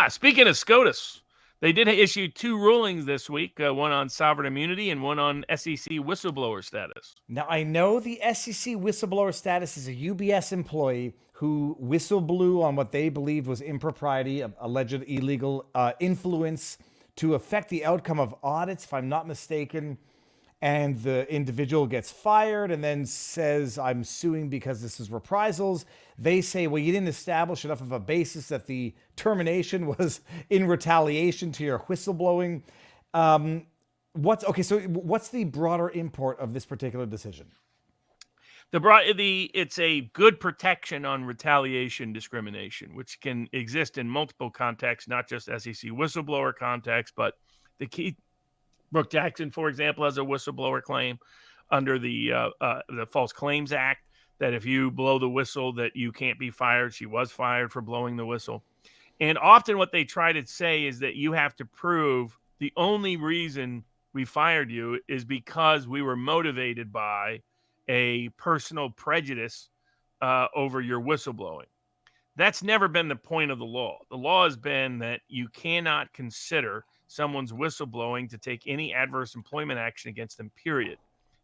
Speaking of SCOTUS, they did issue 2 rulings this week, one on sovereign immunity and one on SEC whistleblower status. Now, I know the SEC whistleblower status is a UBS employee who whistleblew on what they believed was impropriety, alleged illegal influence to affect the outcome of audits, if I'm not mistaken. And the individual gets fired and then says, I'm suing because this is reprisals. They say, well, you didn't establish enough of a basis that the termination was in retaliation to your whistleblowing. What's the broader import of this particular decision? It's a good protection on retaliation discrimination, which can exist in multiple contexts, not just SEC whistleblower context, but the key. Brooke Jackson, for example, has a whistleblower claim under the False Claims Act that if you blow the whistle that you can't be fired. She was fired for blowing the whistle. And often what they try to say is that you have to prove the only reason we fired you is because we were motivated by a personal prejudice over your whistleblowing. That's never been the point of the law. The law has been that you cannot consider someone's whistleblowing to take any adverse employment action against them, period.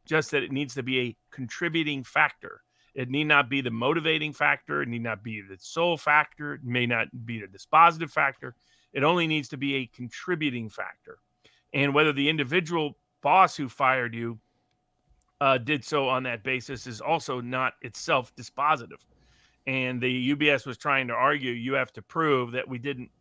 Just that it needs to be a contributing factor. It need not be the motivating factor. It need not be the sole factor. It may not be the dispositive factor. It only needs to be a contributing factor. And whether the individual boss who fired you did so on that basis is also not itself dispositive. And the UBS was trying to argue you have to prove that we didn't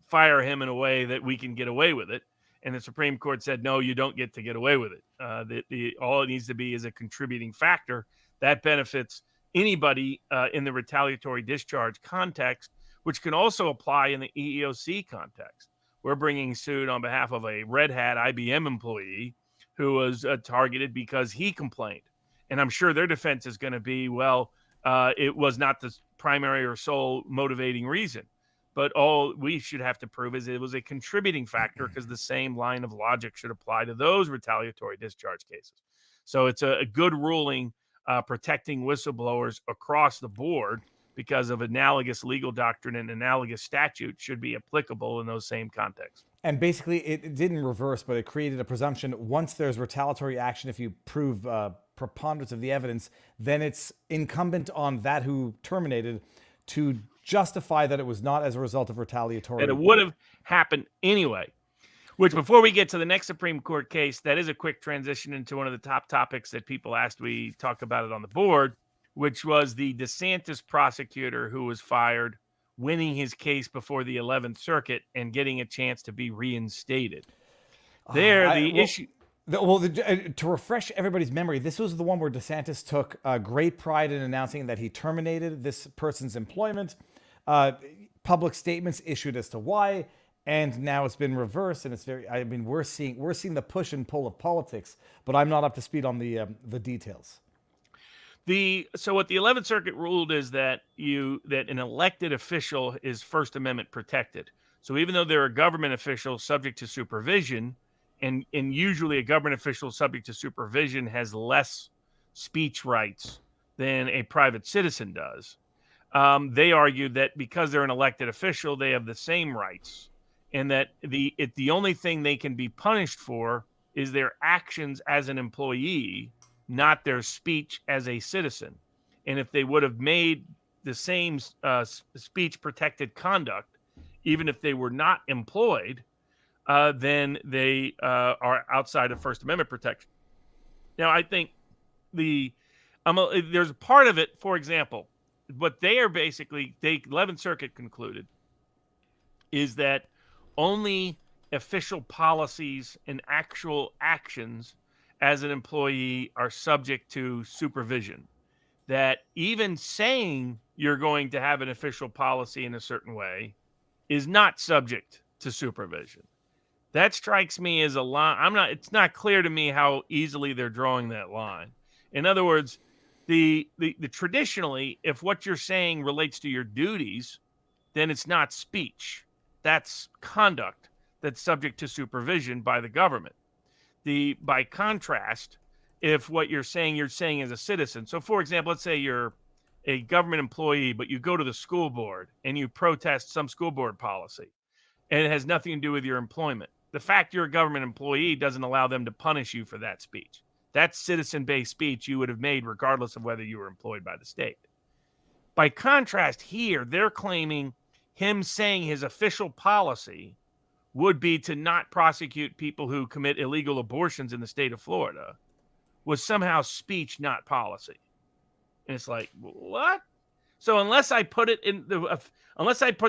fire him in a way that we can get away with it. And the Supreme Court said, no, you don't get to get away with it. All it needs to be is a contributing factor that benefits anybody in the retaliatory discharge context, which can also apply in the EEOC context. We're bringing suit on behalf of a Red Hat IBM employee who was targeted because he complained. And I'm sure their defense is going to be, well, it was not the primary or sole motivating reason. But all we should have to prove is it was a contributing factor because the same line of logic should apply to those retaliatory discharge cases. So it's a good ruling protecting whistleblowers across the board because of analogous legal doctrine and analogous statute should be applicable in those same contexts. And basically, it didn't reverse, but it created a presumption. Once there's retaliatory action, if you prove preponderance of the evidence, then it's incumbent on that who terminated to justify that it was not as a result of retaliatory. And it would have happened anyway. Which, before we get to the next Supreme Court case, that is a quick transition into one of the top topics that people asked we talk about it on the board, which was the DeSantis prosecutor who was fired, winning his case before the 11th Circuit and getting a chance to be reinstated. To refresh everybody's memory, this was the one where DeSantis took great pride in announcing that he terminated this person's employment, public statements issued as to why, and now it's been reversed. And it's we're seeing the push and pull of politics, but I'm not up to speed on the details. So what the 11th Circuit ruled is that an elected official is First Amendment protected. So even though they're a government official subject to supervision, and usually a government official subject to supervision has less speech rights than a private citizen does, they argued that because they're an elected official, they have the same rights. and that the only thing they can be punished for is their actions as an employee, not their speech as a citizen. And if they would have made the same speech protected conduct, even if they were not employed, then they are outside of First Amendment protection. Now, I think there's a part of it, for example, what they are basically, the 11th Circuit concluded is that only official policies and actual actions as an employee are subject to supervision. That even saying you're going to have an official policy in a certain way is not subject to supervision. That strikes me as a line. It's not clear to me how easily they're drawing that line. In other words, the traditionally, if what you're saying relates to your duties, then it's not speech. That's conduct that's subject to supervision by the government. By contrast, if what you're saying as a citizen. So, for example, let's say you're a government employee, but you go to the school board and you protest some school board policy, and it has nothing to do with your employment. The fact you're a government employee doesn't allow them to punish you for that speech. That's citizen-based speech you would have made regardless of whether you were employed by the state. By contrast, here, they're claiming him saying his official policy would be to not prosecute people who commit illegal abortions in the state of Florida was somehow speech, not policy. And it's like, what? So unless I put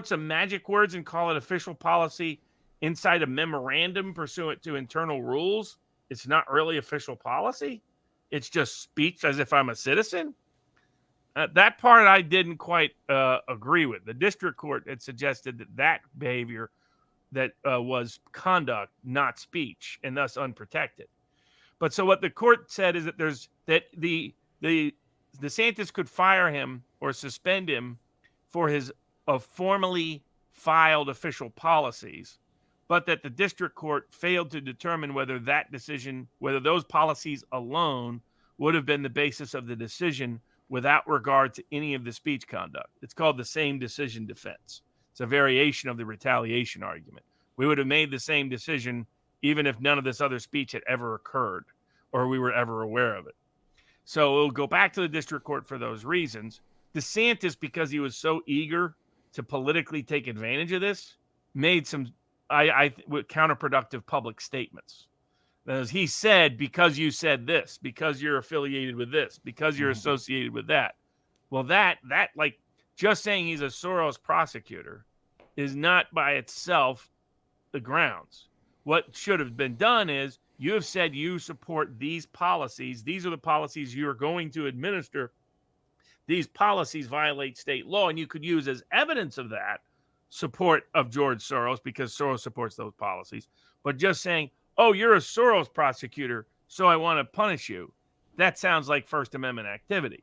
some magic words and call it official policy inside a memorandum pursuant to internal rules, it's not really official policy. It's just speech as if I'm a citizen. That part I didn't quite agree with. The district court had suggested that behavior that was conduct, not speech, and thus unprotected. But so what the court said is that the DeSantis could fire him or suspend him for his formally filed official policies, but that the district court failed to determine whether those policies alone would have been the basis of the decision without regard to any of the speech conduct. It's called the same decision defense. It's a variation of the retaliation argument. We would have made the same decision even if none of this other speech had ever occurred or we were ever aware of it. So it'll go back to the district court for those reasons. DeSantis, because he was so eager to politically take advantage of this, made some counterproductive public statements. As he said, because you said this, because you're affiliated with this, because you're associated with that. Well, that like just saying he's a Soros prosecutor is not by itself the grounds. What should have been done is you have said you support these policies. These are the policies you are going to administer. These policies violate state law, and you could use as evidence of that support of George Soros because Soros supports those policies. But just saying, oh, you're a Soros prosecutor, so I want to punish you. That sounds like First Amendment activity.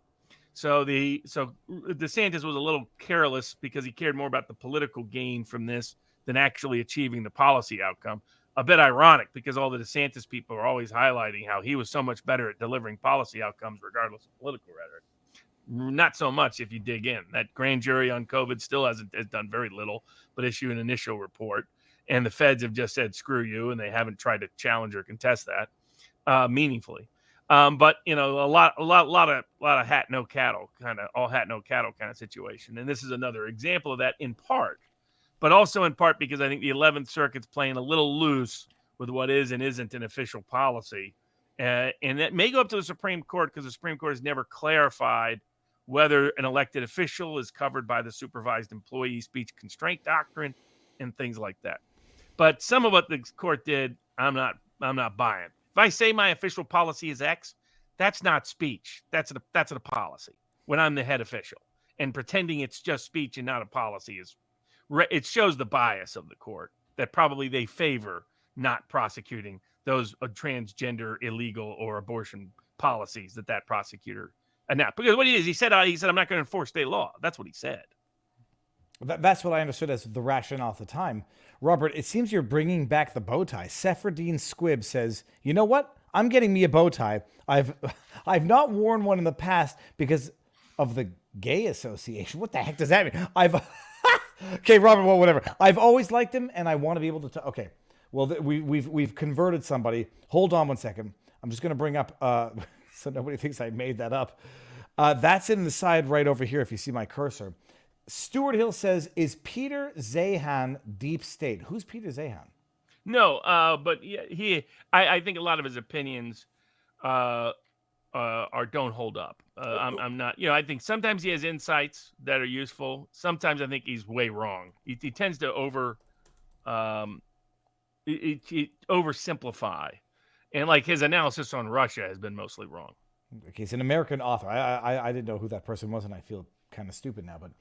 So DeSantis was a little careless because he cared more about the political gain from this than actually achieving the policy outcome. A bit ironic because all the DeSantis people are always highlighting how he was so much better at delivering policy outcomes regardless of political rhetoric. Not so much if you dig in. That grand jury on COVID still has done very little, but issue an initial report. And the feds have just said, screw you, and they haven't tried to challenge or contest that meaningfully. But, a lot of hat, no cattle, kind of all hat, no cattle kind of situation. And this is another example of that in part, but also in part because I think the 11th Circuit's playing a little loose with what is and isn't an official policy. And that may go up to the Supreme Court because the Supreme Court has never clarified whether an elected official is covered by the supervised employee speech constraint doctrine and things like that. But some of what the court did, I'm not buying. If I say my official policy is X, that's not speech. That's a policy when I'm the head official. And pretending it's just speech and not a policy it shows the bias of the court that probably they favor not prosecuting those transgender, illegal, or abortion policies that prosecutor announced. Because what he said, I'm not going to enforce state law. That's what he said. That's what I understood as the rationale at the time. Robert, it seems you're bringing back the bow tie. Sephardine Squibb says, you know what? I'm getting me a bow tie. I've not worn one in the past because of the gay association. What the heck does that mean? Okay, Robert, well, whatever. I've always liked him, and I want to be able to... Okay, well, we've converted somebody. Hold on one second. I'm just going to bring up... so nobody thinks I made that up. That's in the side right over here, if you see my cursor. Stuart Hill says, is Peter Zeihan deep state? Who's Peter Zeihan? No, but I think a lot of his opinions don't hold up. I'm not, I think sometimes he has insights that are useful. Sometimes I think he's way wrong. He tends to oversimplify, and like his analysis on Russia has been mostly wrong. Okay, he's an American author. I didn't know who that person was, and I feel kind of stupid now. But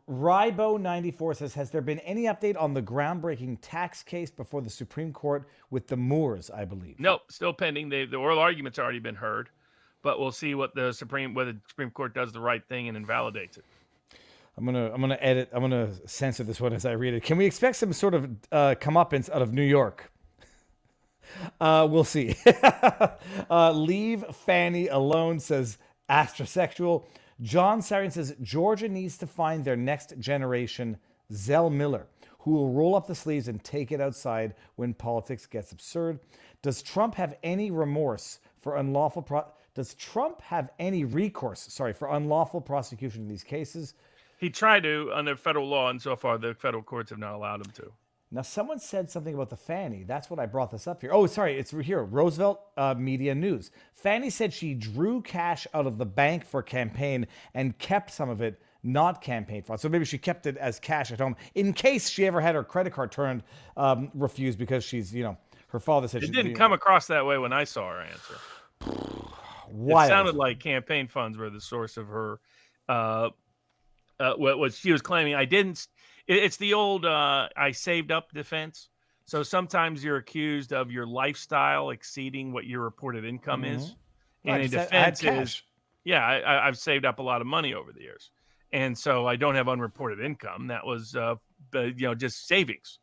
Rybo94 says, has there been any update on the groundbreaking tax case before the Supreme Court with the Moors, I believe? Nope, still pending. The oral argument's already been heard, but we'll see whether the Supreme Court does the right thing and invalidates it. I'm gonna censor this one as I read it. Can we expect some sort of comeuppance out of New York? We'll see. Leave Fanny alone, says Astrosexual. John Sarian says, Georgia needs to find their next generation Zell Miller, who will roll up the sleeves and take it outside when politics gets absurd. Does Trump have any recourse for unlawful prosecution in these cases? He tried to under federal law, and so far the federal courts have not allowed him to. Now, someone said something about the Fanny. That's what I brought this up here. Oh, sorry, it's here. Roosevelt Media News. Fanny said she drew cash out of the bank for campaign and kept some of it, not campaign funds. So maybe she kept it as cash at home in case she ever had her credit card refused because she's, her father said it didn't come across that way when I saw her answer. Wild. It sounded like campaign funds were the source of her. What she was claiming. It's the old I saved up defense. So sometimes you're accused of your lifestyle exceeding what your reported income is. And a defense is, I've saved up a lot of money over the years. And so I don't have unreported income. That was, just savings.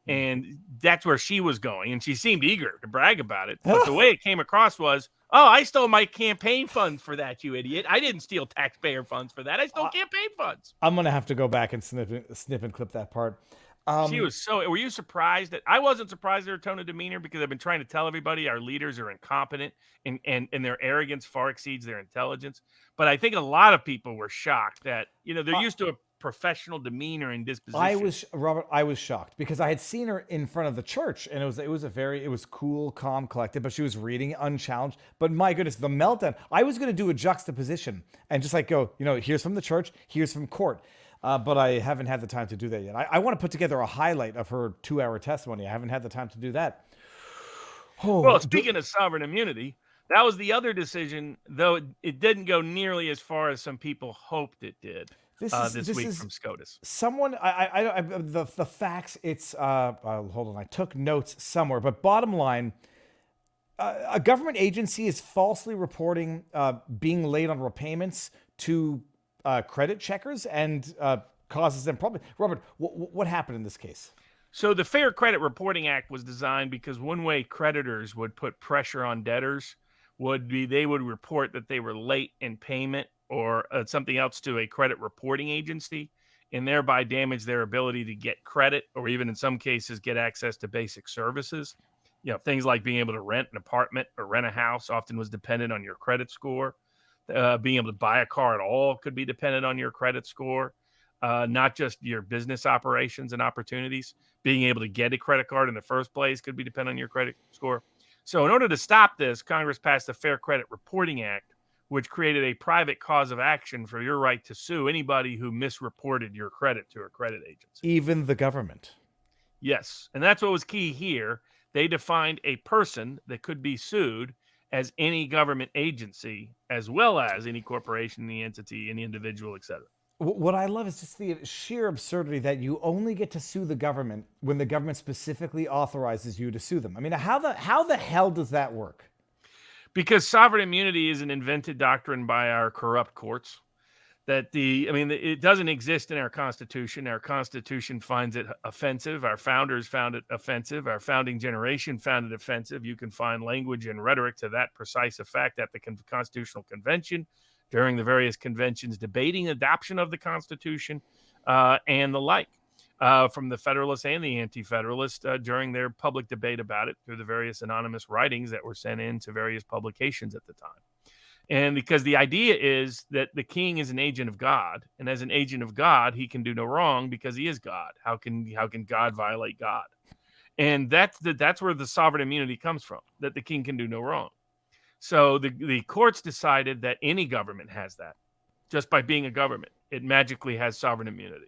And that's where she was going. And she seemed eager to brag about it. But the way it came across was, oh, I stole my campaign funds for that, you idiot. I didn't steal taxpayer funds for that. I stole campaign funds. I'm going to have to go back and snip and clip that part. She was were you surprised I wasn't surprised at her tone of demeanor because I've been trying to tell everybody our leaders are incompetent and their arrogance far exceeds their intelligence. But I think a lot of people were shocked that, they're used to a professional demeanor and disposition. I was shocked because I had seen her in front of the church and it was cool, calm, collected, but she was reading unchallenged. But my goodness, the meltdown. I was going to do a juxtaposition and just go, here's from the church, here's from court. But I haven't had the time to do that yet. I want to put together a highlight of her 2-hour testimony. I haven't had the time to do that. Well, speaking of sovereign immunity, that was the other decision, though it didn't go nearly as far as some people hoped it did. This week from SCOTUS. Someone, the facts, it's, hold on, I took notes somewhere, but bottom line, a government agency is falsely reporting being late on repayments to credit checkers and causes them problems. Robert, what happened in this case? So the Fair Credit Reporting Act was designed because one way creditors would put pressure on debtors would be they would report that they were late in payment or something else to a credit reporting agency and thereby damage their ability to get credit or even in some cases get access to basic services. Things like being able to rent an apartment or rent a house often was dependent on your credit score. Being able to buy a car at all could be dependent on your credit score, not just your business operations and opportunities. Being able to get a credit card in the first place could be dependent on your credit score. So in order to stop this, Congress passed the Fair Credit Reporting Act, which created a private cause of action for your right to sue anybody who misreported your credit to a credit agency. Even the government. Yes. And that's what was key here. They defined a person that could be sued as any government agency, as well as any corporation, any entity, any individual, etc. What I love is just the sheer absurdity that you only get to sue the government when the government specifically authorizes you to sue them. I mean, how the hell does that work? Because sovereign immunity is an invented doctrine by our corrupt courts. It doesn't exist in our Constitution. Our Constitution finds it offensive. Our founders found it offensive. Our founding generation found it offensive. You can find language and rhetoric to that precise effect at the Constitutional Convention. during the various conventions debating adoption of the Constitution and the like. From the Federalists and the Anti-Federalists during their public debate about it through the various anonymous writings that were sent in to various publications at the time. And because the idea is that the king is an agent of God, and as an agent of God, he can do no wrong because he is God. How can God violate God? And that's where the sovereign immunity comes from, that the king can do no wrong. So the courts decided that any government has that. Just by being a government, it magically has sovereign immunity.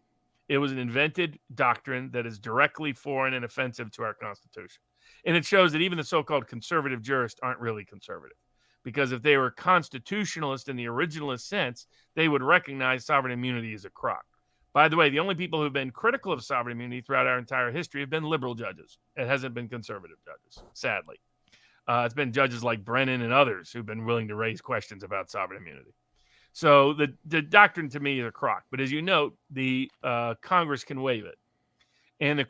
It was an invented doctrine that is directly foreign and offensive to our Constitution. And it shows that even the so-called conservative jurists aren't really conservative. Because if they were constitutionalist in the originalist sense, they would recognize sovereign immunity as a crock. By the way, the only people who've been critical of sovereign immunity throughout our entire history have been liberal judges. It hasn't been conservative judges, sadly. It's been judges like Brennan and others who've been willing to raise questions about sovereign immunity. So the doctrine to me is a crock. But as you note, the Congress can waive it. And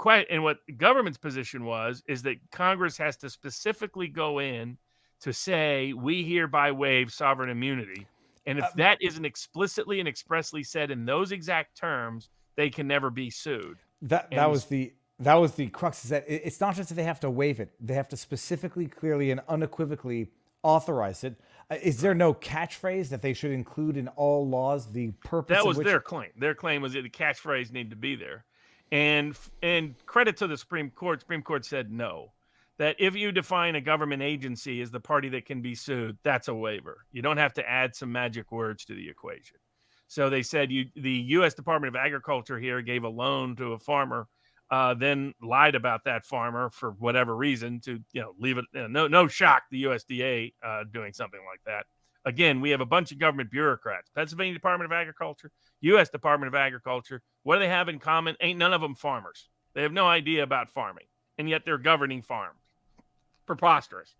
what the government's position is that Congress has to specifically go in to say, we hereby waive sovereign immunity. And if that isn't explicitly and expressly said in those exact terms, they can never be sued. That was the crux, is that it's not just that they have to waive it. They have to specifically, clearly, and unequivocally authorize it. Is there no catchphrase that they should include in all laws? The purpose that was of which... their claim. Their claim was that the catchphrase needed to be there. And credit to the Supreme Court. Supreme Court said no. That if you define a government agency as the party that can be sued, that's a waiver. You don't have to add some magic words to the equation. So they said the U.S. Department of Agriculture here gave a loan to a farmer, then lied about that farmer for whatever reason to leave it. No shock the USDA doing something like that. Again, we have a bunch of government bureaucrats. Pennsylvania Department of Agriculture, U.S. Department of Agriculture. What do they have in common? Ain't none of them farmers. They have no idea about farming, and yet they're governing farms. Preposterous.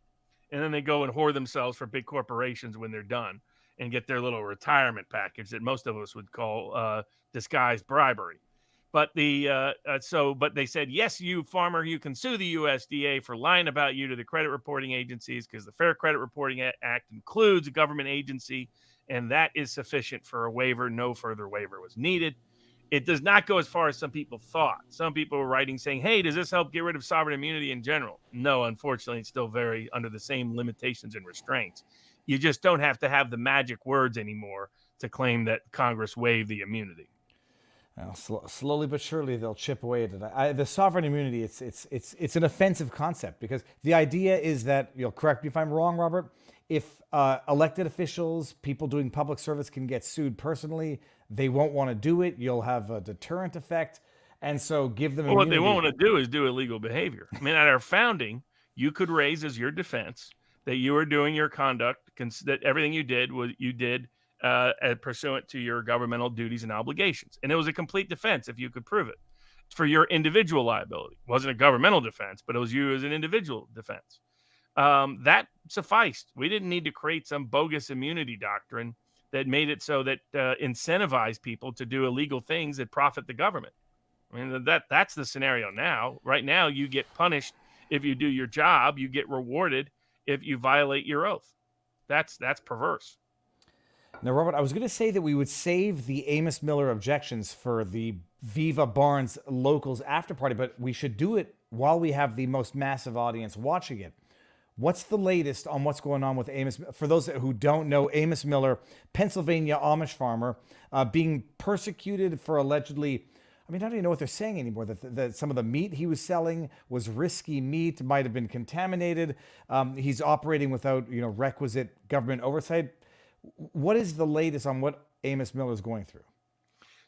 And then they go and whore themselves for big corporations when they're done and get their little retirement package that most of us would call disguised bribery. But but they said, yes, you farmer, you can sue the USDA for lying about you to the credit reporting agencies because the Fair Credit Reporting Act includes a government agency, and that is sufficient for a waiver. No further waiver was needed. It does not go as far as some people thought. Some people were writing saying, hey, does this help get rid of sovereign immunity in general? No, unfortunately, it's still very under the same limitations and restraints. You just don't have to have the magic words anymore to claim that Congress waived the immunity. Well, slowly but surely they'll chip away at it. The sovereign immunity, it's an offensive concept because the idea is that, you'll correct me if I'm wrong, Robert, if elected officials, people doing public service can get sued personally, they won't want to do it. You'll have a deterrent effect. And so give them immunity. What they won't want to do is do illegal behavior. I mean, at our founding, you could raise as your defense that you were doing your conduct, that everything you did was pursuant to your governmental duties and obligations. And it was a complete defense if you could prove it. For your individual liability. It wasn't a governmental defense, but it was you as an individual defense. That sufficed. We didn't need to create some bogus immunity doctrine that made it so that incentivized people to do illegal things that profit the government. I mean, that's the scenario now. Right now, you get punished if you do your job. You get rewarded if you violate your oath. That's perverse. Now, Robert, I was going to say that we would save the Amos Miller objections for the Viva Barnes Locals after party, but we should do it while we have the most massive audience watching it. What's the latest on what's going on with Amos? For those who don't know, Amos Miller, Pennsylvania Amish farmer, being persecuted for allegedly, I don't even know what they're saying anymore, that some of the meat he was selling was risky meat, might have been contaminated. He's operating without requisite government oversight. What is the latest on what Amos Miller is going through?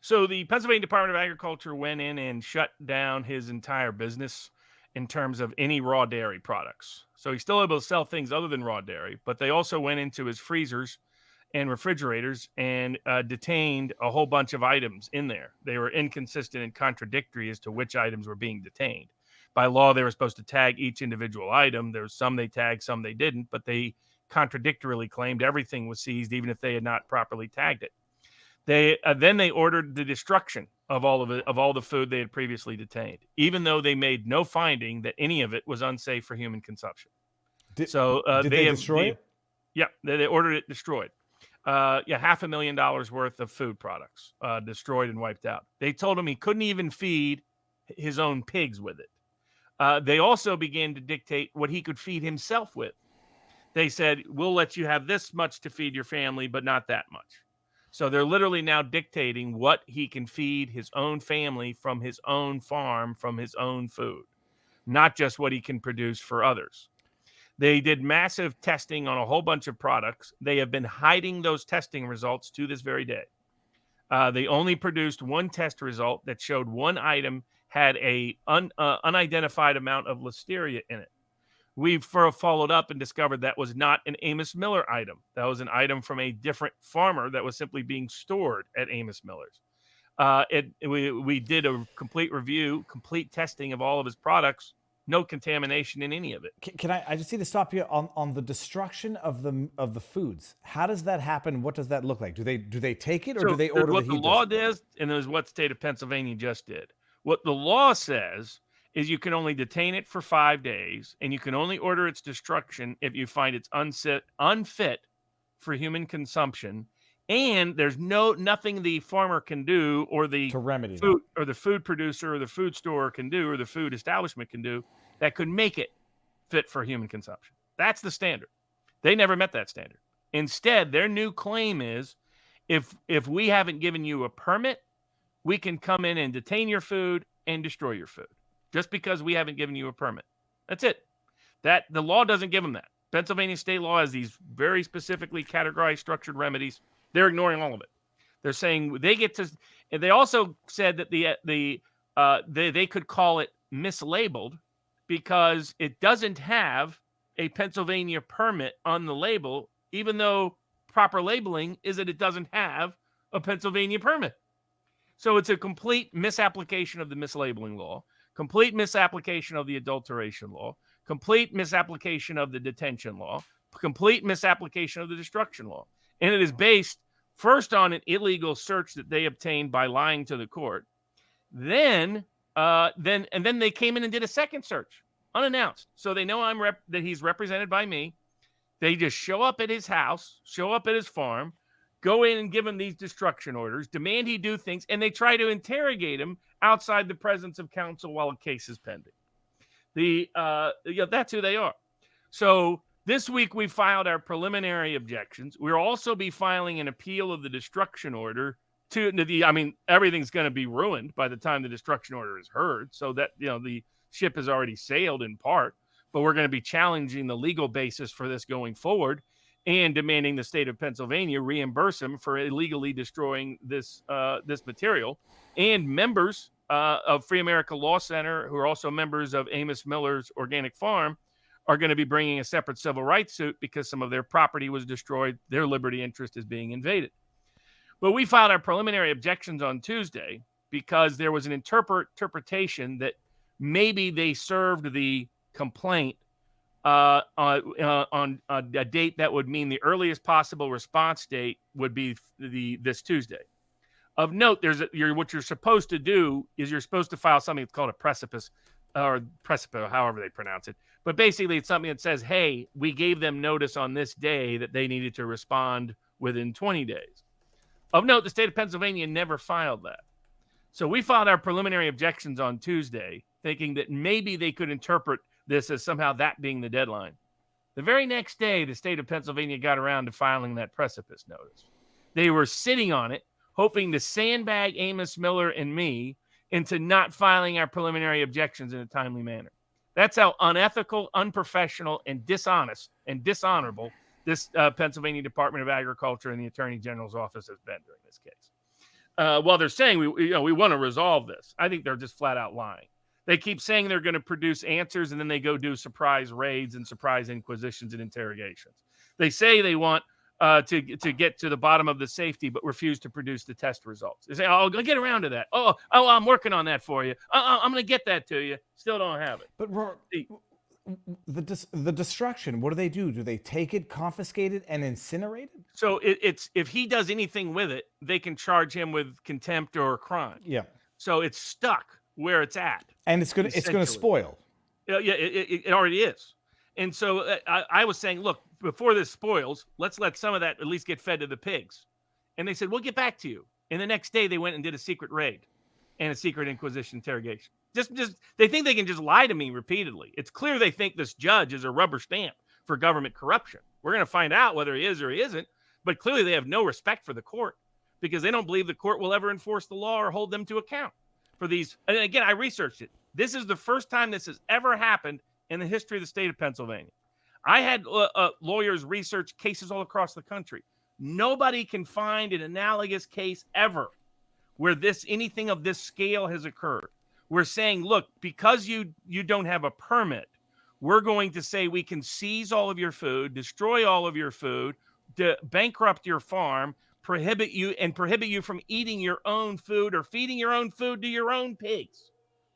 So the Pennsylvania Department of Agriculture went in and shut down his entire business in terms of any raw dairy products. So he's still able to sell things other than raw dairy, but they also went into his freezers and refrigerators and detained a whole bunch of items in there. They were inconsistent and contradictory as to which items were being detained. By law, they were supposed to tag each individual item. There was some they tagged, some they didn't, but they contradictorily claimed everything was seized, even if they had not properly tagged it. Then they ordered the destruction of all the food they had previously detained, even though they made no finding that any of it was unsafe for human consumption. Did they destroy it? Yeah, they ordered it destroyed. $500,000 worth of food products destroyed and wiped out. They told him he couldn't even feed his own pigs with it. They also began to dictate what he could feed himself with. They said, we'll let you have this much to feed your family, but not that much. So they're literally now dictating what he can feed his own family from his own farm, from his own food, not just what he can produce for others. They did massive testing on a whole bunch of products. They have been hiding those testing results to this very day. They only produced one test result that showed one item had a unidentified amount of listeria in it. We've followed up and discovered that was not an Amos Miller item. That was an item from a different farmer that was simply being stored at Amos Miller's. We did a complete review, complete testing of all of his products. No contamination in any of it. Can I just need to stop you on the destruction of the foods? How does that happen? What does that look like? Do they take it, or do they order what the the law does, and there's what the state of Pennsylvania just did. What the law says is you can only detain it for 5 days, and you can only order its destruction if you find it's unfit for human consumption, and there's nothing the farmer can do, or the to remedy food, or the food producer, or the food store can do, or the food establishment can do that could make it fit for human consumption. That's the standard. They never met that standard. Instead, their new claim is, if we haven't given you a permit, we can come in and detain your food and destroy your food, just because we haven't given you a permit. That's it. That the law doesn't give them that. Pennsylvania state law has these very specifically categorized, structured remedies. They're ignoring all of it. They're saying they get to. And they also said that they could call it mislabeled because it doesn't have a Pennsylvania permit on the label, even though proper labeling is that it doesn't have a Pennsylvania permit. So it's a complete misapplication of the mislabeling law, complete misapplication of the adulteration law, complete misapplication of the detention law, complete misapplication of the destruction law. And it is based first on an illegal search that they obtained by lying to the court. Then they came in and did a second search unannounced. So they know that he's represented by me. They just show up at his house, show up at his farm, go in and give him these destruction orders, demand he do things, and they try to interrogate him outside the presence of counsel while a case is pending. That's who they are. So this week we filed our preliminary objections. We'll also be filing an appeal of the destruction order everything's going to be ruined by the time the destruction order is heard. So that, the ship has already sailed in part, but we're going to be challenging the legal basis for this going forward and demanding the state of Pennsylvania reimburse him for illegally destroying this material. And members of Free America Law Center, who are also members of Amos Miller's Organic Farm, are going to be bringing a separate civil rights suit because some of their property was destroyed. Their liberty interest is being invaded. But we filed our preliminary objections on Tuesday because there was an interpretation that maybe they served the complaint on a date that would mean the earliest possible response date would be this Tuesday. Of note, what you're supposed to do is you're supposed to file something that's called a precipice, or precipice, however they pronounce it. But basically, it's something that says, hey, we gave them notice on this day that they needed to respond within 20 days. Of note, the state of Pennsylvania never filed that. So we filed our preliminary objections on Tuesday, thinking that maybe they could interpret this as somehow that being the deadline. The very next day, the state of Pennsylvania got around to filing that precipice notice. They were sitting on it, hoping to sandbag Amos Miller and me into not filing our preliminary objections in a timely manner. That's how unethical, unprofessional, and dishonest and dishonorable this Pennsylvania Department of Agriculture and the Attorney General's office has been during this case. While they're saying we want to resolve this, I think they're just flat out lying. They keep saying they're going to produce answers, and then they go do surprise raids and surprise inquisitions and interrogations. They say they want to get to the bottom of the safety, but refuse to produce the test results. They say, "Oh, I'll get around to that. Oh, I'm working on that for you. I'm going to get that to you." Still don't have it. But the destruction, what do? Do they take it, confiscate it, and incinerate it? So it's if he does anything with it, they can charge him with contempt or crime. Yeah. So it's stuck where it's at, and it's gonna spoil. Yeah, it already is. And so I was saying, look, before this spoils, let's let some of that at least get fed to the pigs. And they said, we'll get back to you. And the next day they went and did a secret raid and a secret Inquisition interrogation. Just they think they can just lie to me repeatedly. It's clear they think this judge is a rubber stamp for government corruption. We're going to find out whether he is or he isn't. But clearly they have no respect for the court because they don't believe the court will ever enforce the law or hold them to account for these. And again, I researched it. This is the first time this has ever happened in the history of the state of Pennsylvania. I had lawyers research cases all across the country. Nobody can find an analogous case ever where anything of this scale has occurred. We're saying, look, because you don't have a permit, we're going to say we can seize all of your food, destroy all of your food, bankrupt your farm, prohibit you from eating your own food or feeding your own food to your own pigs.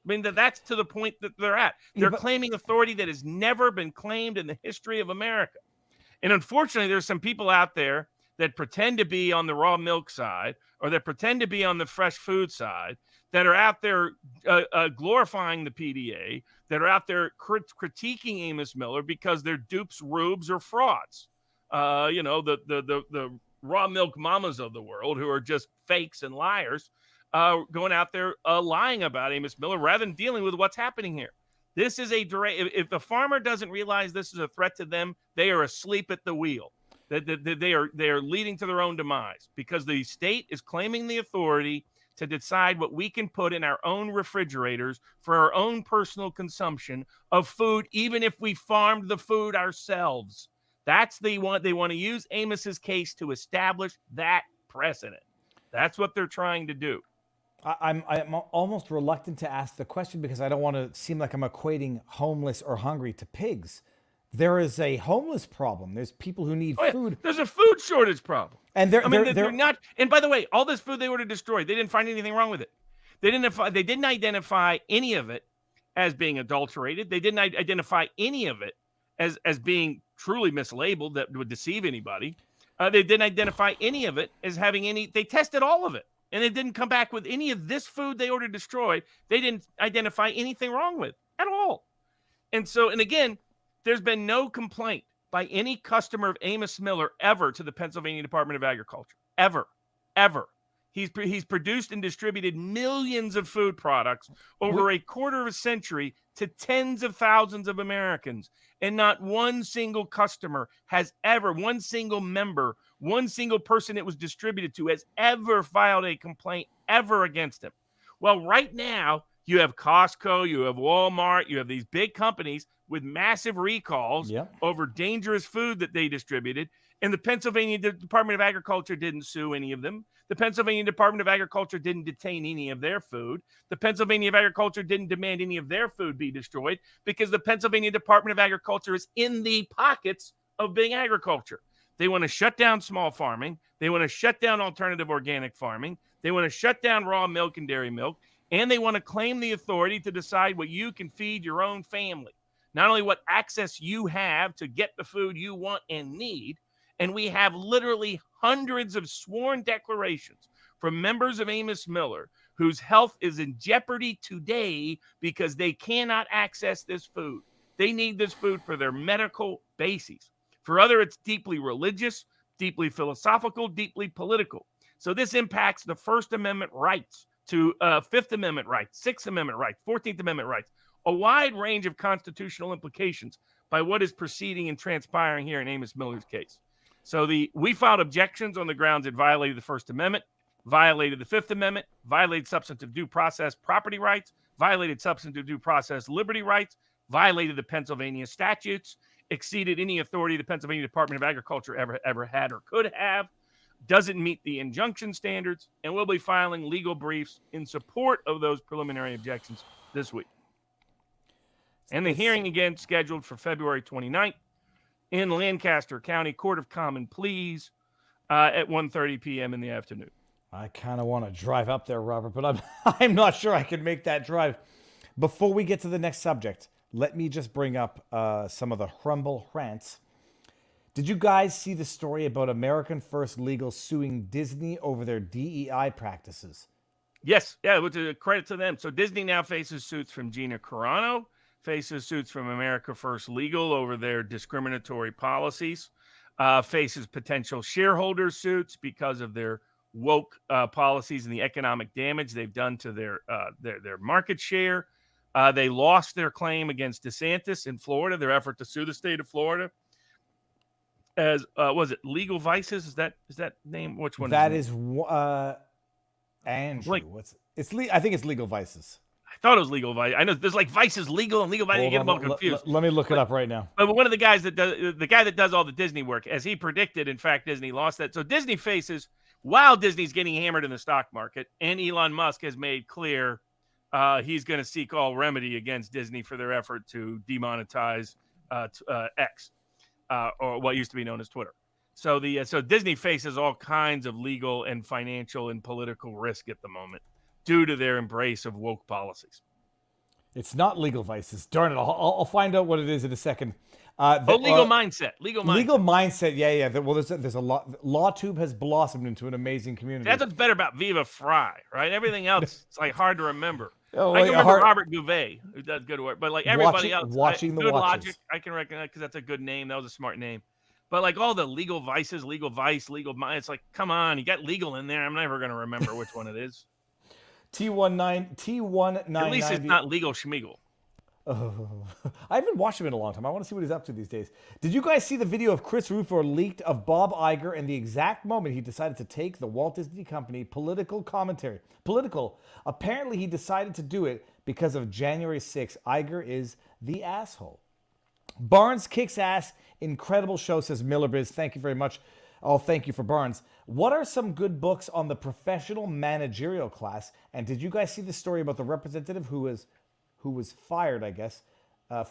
I mean, that's to the point that they're at. They're claiming authority that has never been claimed in the history of America. And unfortunately, there's some people out there that pretend to be on the raw milk side or that pretend to be on the fresh food side that are out there glorifying the PDA, that are out there critiquing Amos Miller because they're dupes, rubes, or frauds. The raw milk mamas of the world who are just fakes and liars going out there lying about Amos Miller rather than dealing with what's happening here. This is if the farmer doesn't realize this is a threat to them, they are asleep at the wheel. They are leading to their own demise because the state is claiming the authority to decide what we can put in our own refrigerators for our own personal consumption of food, even if we farmed the food ourselves. That's they want to use Amos's case to establish that precedent. That's what they're trying to do. I'm almost reluctant to ask the question because I don't want to seem like I'm equating homeless or hungry to pigs. There is a homeless problem. There's people who need food. There's a food shortage problem. And they're not. And by the way, all this food they were to destroy, they didn't find anything wrong with it. They didn't identify any of it as being adulterated. They didn't identify any of it as being truly mislabeled that would deceive anybody. They didn't identify any of it as having any. They tested all of it, and they didn't come back with any of this food they ordered destroyed. They didn't identify anything wrong with at all. And so, and again, there's been no complaint by any customer of Amos Miller ever to the Pennsylvania Department of Agriculture. Ever. He's produced and distributed millions of food products over a quarter of a century to tens of thousands of Americans. And not one single customer has ever, one single member, one single person it was distributed to has ever filed a complaint ever against him. Well, right now, you have Costco, you have Walmart, you have these big companies with massive recalls over dangerous food that they distributed. And the Pennsylvania Department of Agriculture didn't sue any of them. The Pennsylvania Department of Agriculture didn't detain any of their food. The Pennsylvania Department of Agriculture didn't demand any of their food be destroyed because the Pennsylvania Department of Agriculture is in the pockets of big agriculture. They want to shut down small farming. They want to shut down alternative organic farming. They want to shut down raw milk and dairy milk. And they want to claim the authority to decide what you can feed your own family. Not only what access you have to get the food you want and need, and we have literally hundreds of sworn declarations from members of Amos Miller whose health is in jeopardy today because they cannot access this food. They need this food for their medical bases. For others, it's deeply religious, deeply philosophical, deeply political. So this impacts the First Amendment rights to Fifth Amendment rights, Sixth Amendment rights, 14th Amendment rights, a wide range of constitutional implications by what is proceeding and transpiring here in Amos Miller's case. So we filed objections on the grounds it violated the First Amendment, violated the Fifth Amendment, violated substantive due process property rights, violated substantive due process liberty rights, violated the Pennsylvania statutes, exceeded any authority the Pennsylvania Department of Agriculture ever had or could have, doesn't meet the injunction standards, and we'll be filing legal briefs in support of those preliminary objections this week. And the hearing again scheduled for February 29th in Lancaster County Court of Common Pleas at 1:30 p.m. in the afternoon. I kind of want to drive up there, Robert, but I'm not sure I can make that drive. Before we get to the next subject, let me just bring up some of the Rumble rants. Did you guys see the story about American First Legal suing Disney over their DEI practices? Yes, yeah, which is a credit to them. So Disney now faces suits from Gina Carano, faces suits from America First Legal over their discriminatory policies, faces potential shareholder suits because of their woke policies and the economic damage they've done to their market share. They lost their claim against DeSantis in Florida, their effort to sue the state of Florida. As was it Legal Vices? Is that name? Which one? That is Andrew. Like, I think it's Legal Vices. I thought it was Legal Vice. I know there's like Vices Legal and Legal Vice. You get them all confused. Let me look it up right now. But one of the guys the guy that does all the Disney work, as he predicted, in fact, Disney lost that. So Disney faces, while Disney's getting hammered in the stock market, and Elon Musk has made clear he's going to seek all remedy against Disney for their effort to demonetize X, or what used to be known as Twitter. So so Disney faces all kinds of legal and financial and political risk at the moment due to their embrace of woke policies. It's not Legal Vices. Darn it! I'll find out what it is in a second. Legal Mindset. Legal Mindset. Yeah. Well, there's a lot. LawTube has blossomed into an amazing community. That's what's better about Viva Fry, right? Everything else, it's like hard to remember. Oh, I can remember Robert Gouvet, who does good work, but like everybody else, watching the Good watches. Logic, I can recognize because that's a good name. That was a smart name. But like all the Legal Vices, Legal Vice, Legal Mind, it's like, come on, you got legal in there. I'm never going to remember which one it is. T19. At least it's not Legal Schmiegel. Oh, I haven't watched him in a long time. I want to see what he's up to these days. Did you guys see the video of Chris Rufo leaked of Bob Iger and the exact moment he decided to take the Walt Disney Company political commentary? Apparently, he decided to do it because of January 6th. Iger is the asshole. Barnes kicks ass. Incredible show, says Miller Biz. Thank you very much. Oh, thank you for Barnes. What are some good books on the professional managerial class? And did you guys see the story about the representative who was fired, I guess,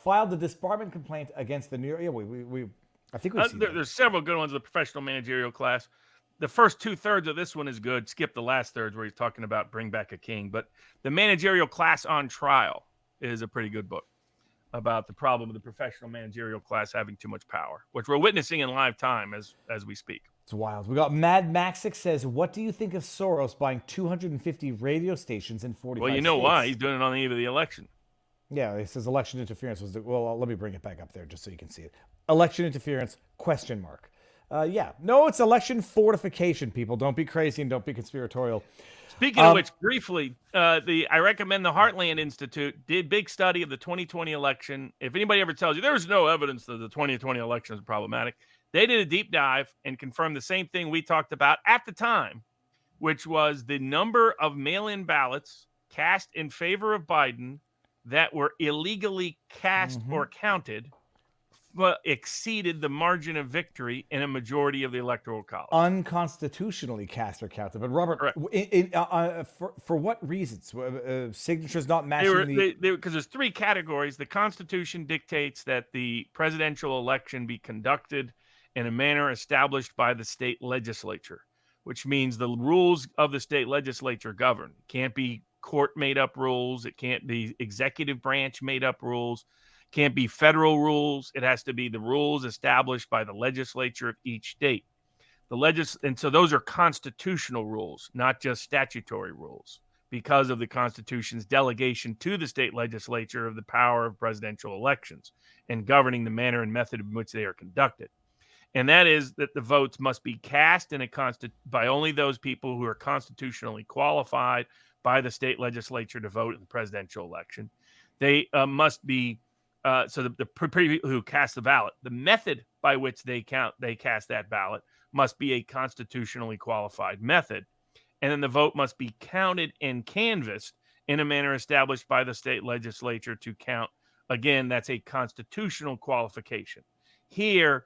filed a disbarment complaint against the New York... Yeah, I think we've seen there's several good ones of the professional managerial class. The first 2/3 of this one is good. Skip the last third where he's talking about Bring Back a King. But the managerial class on trial is a pretty good book about the problem of the professional managerial class having too much power, which we're witnessing in live time as we speak. It's wild. We got Mad Maxic says, what do you think of Soros buying 250 radio stations in 45 Well, you know states? why. He's doing it on the eve of the election. Yeah, it says election interference was... Well, let me bring it back up there just so you can see it. Election interference, ? Yeah. No, it's election fortification, people. Don't be crazy and don't be conspiratorial. Speaking of which, briefly, I recommend the Heartland Institute did big study of the 2020 election. If anybody ever tells you there's no evidence that the 2020 election is problematic, they did a deep dive and confirmed the same thing we talked about at the time, which was the number of mail-in ballots cast in favor of Biden that were illegally cast or counted exceeded the margin of victory in a majority of the electoral college. Unconstitutionally cast or counted. But Robert, for what reasons? Signatures not matching because there's three categories. The Constitution dictates that the presidential election be conducted in a manner established by the state legislature, which means the rules of the state legislature govern. It can't be court made up rules. It can't be executive branch made up rules. Can't be federal rules. It has to be the rules established by the legislature of each state. And so those are constitutional rules, not just statutory rules, because of the Constitution's delegation to the state legislature of the power of presidential elections and governing the manner and method in which they are conducted. And that is that the votes must be cast by only those people who are constitutionally qualified by the state legislature to vote in the presidential election. They must be so the people who cast the ballot, the method by which they cast that ballot must be a constitutionally qualified method. And then the vote must be counted and canvassed in a manner established by the state legislature to count. Again, that's a constitutional qualification. Here,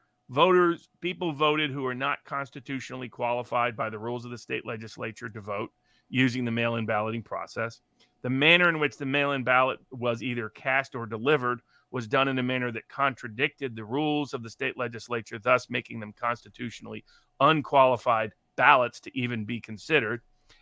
people voted who are not constitutionally qualified by the rules of the state legislature to vote using the mail-in balloting process. The manner in which the mail-in ballot was either cast or delivered was done in a manner that contradicted the rules of the state legislature, thus making them constitutionally unqualified ballots to even be considered.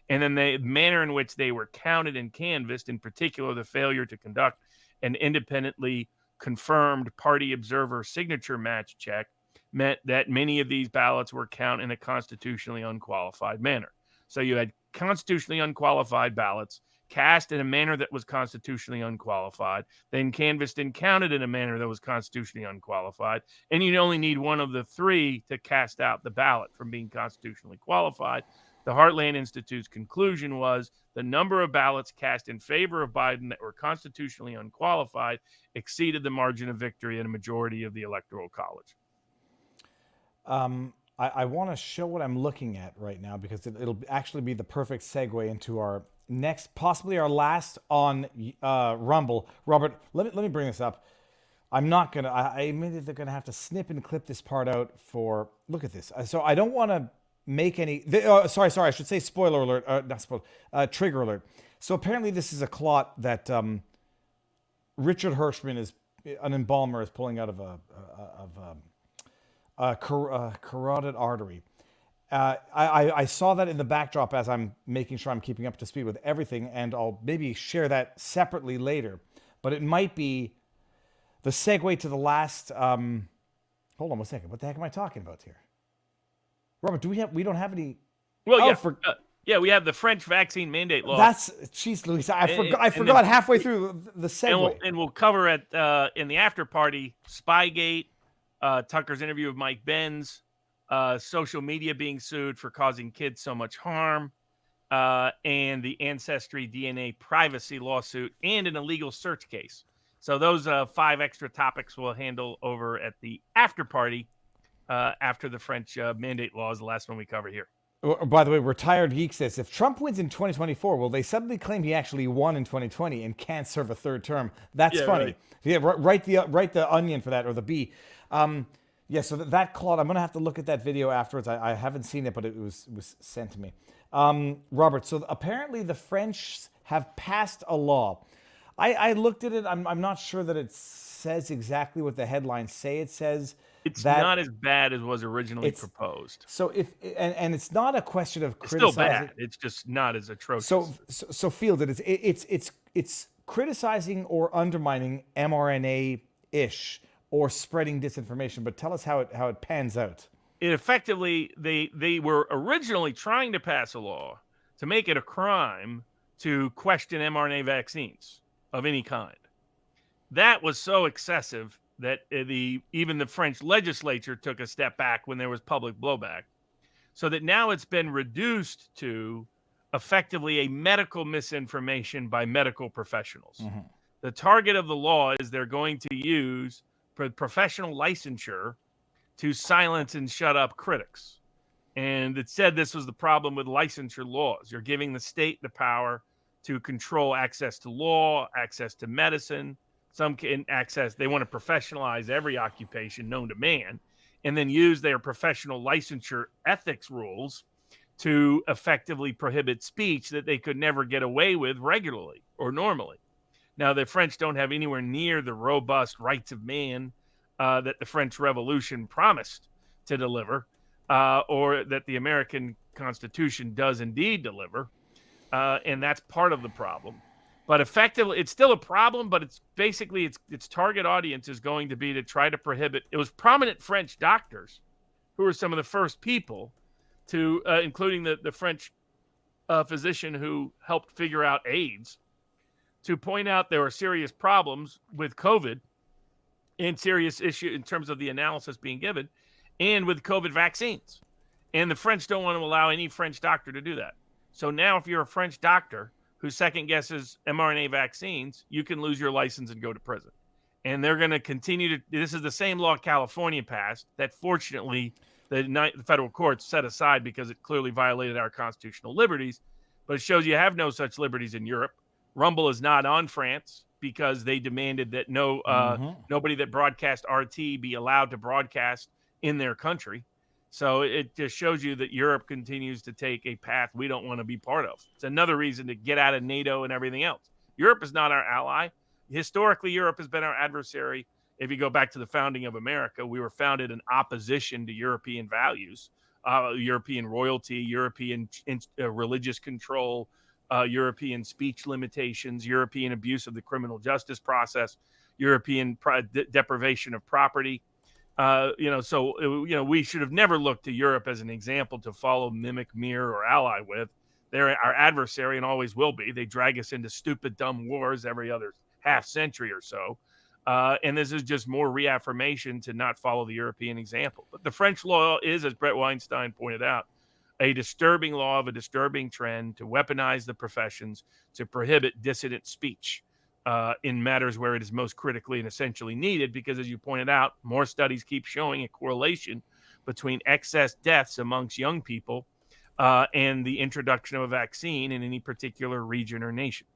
And then the manner in which they were counted and canvassed, in particular the failure to conduct an independently confirmed party observer signature match check, meant that many of these ballots were counted in a constitutionally unqualified manner. So you had constitutionally unqualified ballots cast in a manner that was constitutionally unqualified, then canvassed and counted in a manner that was constitutionally unqualified, and you only need one of the three to cast out the ballot from being constitutionally qualified. The Heartland Institute's conclusion was the number of ballots cast in favor of Biden that were constitutionally unqualified exceeded the margin of victory in a majority of the Electoral College. I want to show what I'm looking at right now because it'll actually be the perfect segue into our next, possibly our last on Rumble. Robert, let me bring this up. I'm not going to, I admit that they're going to have to snip and clip this part out for, look at this. So I don't want to make any, sorry, I should say spoiler alert, not spoiler, trigger alert. So apparently this is a clot that Richard Hirschman, is an embalmer, is pulling out of a carotid artery. I saw that in the backdrop as I'm making sure I'm keeping up to speed with everything, and I'll maybe share that separately later. But it might be the segue to the last. Hold on 1 second. What the heck am I talking about here, Robert? We don't have any? Well, yeah, we have the French vaccine mandate law. That's, geez, Louise, I forgot halfway through the segue. And we'll cover it in the after party. Spygate, Tucker's interview with Mike Benz. Social media being sued for causing kids so much harm, and the Ancestry DNA privacy lawsuit, and an illegal search case. So those 5 extra topics we'll handle over at the after party after the French mandate law is the last one we cover here. By the way, Retired Geek says, if Trump wins in 2024, will they suddenly claim he actually won in 2020 and can't serve a third term? That's funny. Right. Yeah, write the onion for that, or the B. Yeah, so that clot, I'm going to have to look at that video afterwards. I haven't seen it, but it was sent to me. Robert, so apparently the French have passed a law. I looked at it. I'm not sure that it says exactly what the headlines say. It says it's that not as bad as was originally proposed. So and it's not a question of it's criticizing. still bad. It's just not as atrocious. So Field, it's criticizing or undermining mRNA-ish or spreading disinformation. But tell us how it pans out. It effectively, they were originally trying to pass a law to make it a crime to question mRNA vaccines of any kind. That was so excessive that even the French legislature took a step back when there was public blowback, so that now it's been reduced to effectively a medical misinformation by medical professionals. Mm-hmm. The target of the law is they're going to use professional licensure to silence and shut up critics. And it said this was the problem with licensure laws. You're giving the state the power to control access to law, access to medicine. Some can access, they want to professionalize every occupation known to man, and then use their professional licensure ethics rules to effectively prohibit speech that they could never get away with regularly or normally. Now, the French don't have anywhere near the robust rights of man that the French Revolution promised to deliver, or that the American Constitution does indeed deliver. And that's part of the problem. But effectively, it's still a problem, but it's basically its target audience is going to be to try to prohibit. It was prominent French doctors who were some of the first people to, including the French physician who helped figure out AIDS, to point out there were serious problems with COVID and serious issue in terms of the analysis being given, and with COVID vaccines. And the French don't want to allow any French doctor to do that. So now if you're a French doctor who second guesses mRNA vaccines, you can lose your license and go to prison. And they're going to continue to, this is the same law California passed that fortunately the federal courts set aside because it clearly violated our constitutional liberties, but it shows you have no such liberties in Europe. Rumble is not on France because they demanded that nobody that broadcast RT be allowed to broadcast in their country. So it just shows you that Europe continues to take a path we don't want to be part of. It's another reason to get out of NATO and everything else. Europe is not our ally. Historically, Europe has been our adversary. If you go back to the founding of America, we were founded in opposition to European values, European royalty, European religious control, European speech limitations, European abuse of the criminal justice process, European deprivation of property. We should have never looked to Europe as an example to follow, mimic, mirror, or ally with. They're our adversary and always will be. They drag us into stupid, dumb wars every other half century or so. And this is just more reaffirmation to not follow the European example. But the French law is, as Brett Weinstein pointed out, a disturbing law of a disturbing trend to weaponize the professions, to prohibit dissident speech in matters where it is most critically and essentially needed. Because, as you pointed out, more studies keep showing a correlation between excess deaths amongst young people and the introduction of a vaccine in any particular region or nation.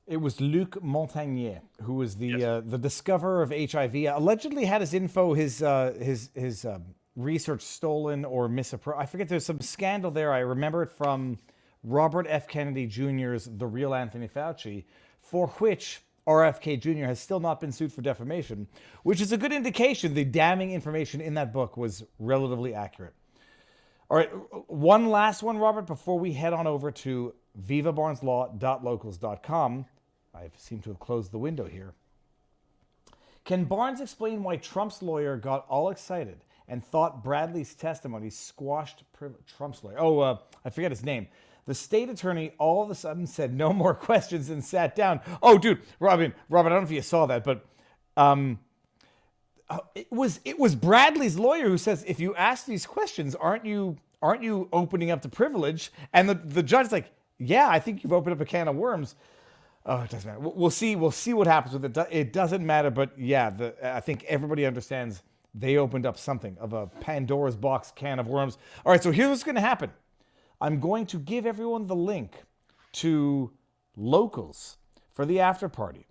It was Luc Montagnier who was the discoverer of HIV. Allegedly had his info, his research stolen or misappropriated. I forget. There's some scandal there. I remember it from Robert F. Kennedy Jr.'s The Real Anthony Fauci, for which RFK Jr. has still not been sued for defamation, which is a good indication the damning information in that book was relatively accurate. All right, one last one, Robert, before we head on over to vivabarneslaw.locals.com. I seem to have closed the window here. Can Barnes explain why Trump's lawyer got all excited and thought Bradley's testimony squashed Trump's lawyer? Oh, I forget his name. The state attorney all of a sudden said no more questions and sat down. Oh, dude, Robert, I don't know if you saw that, but it was Bradley's lawyer who says, if you ask these questions, aren't you opening up to privilege? And the judge's like, yeah, I think you've opened up a can of worms. Oh, it doesn't matter. We'll see what happens with it. It doesn't matter, but yeah, I think everybody understands they opened up something of a Pandora's box can of worms. All right, so here's what's going to happen. I'm going to give everyone the link to Locals for the after party.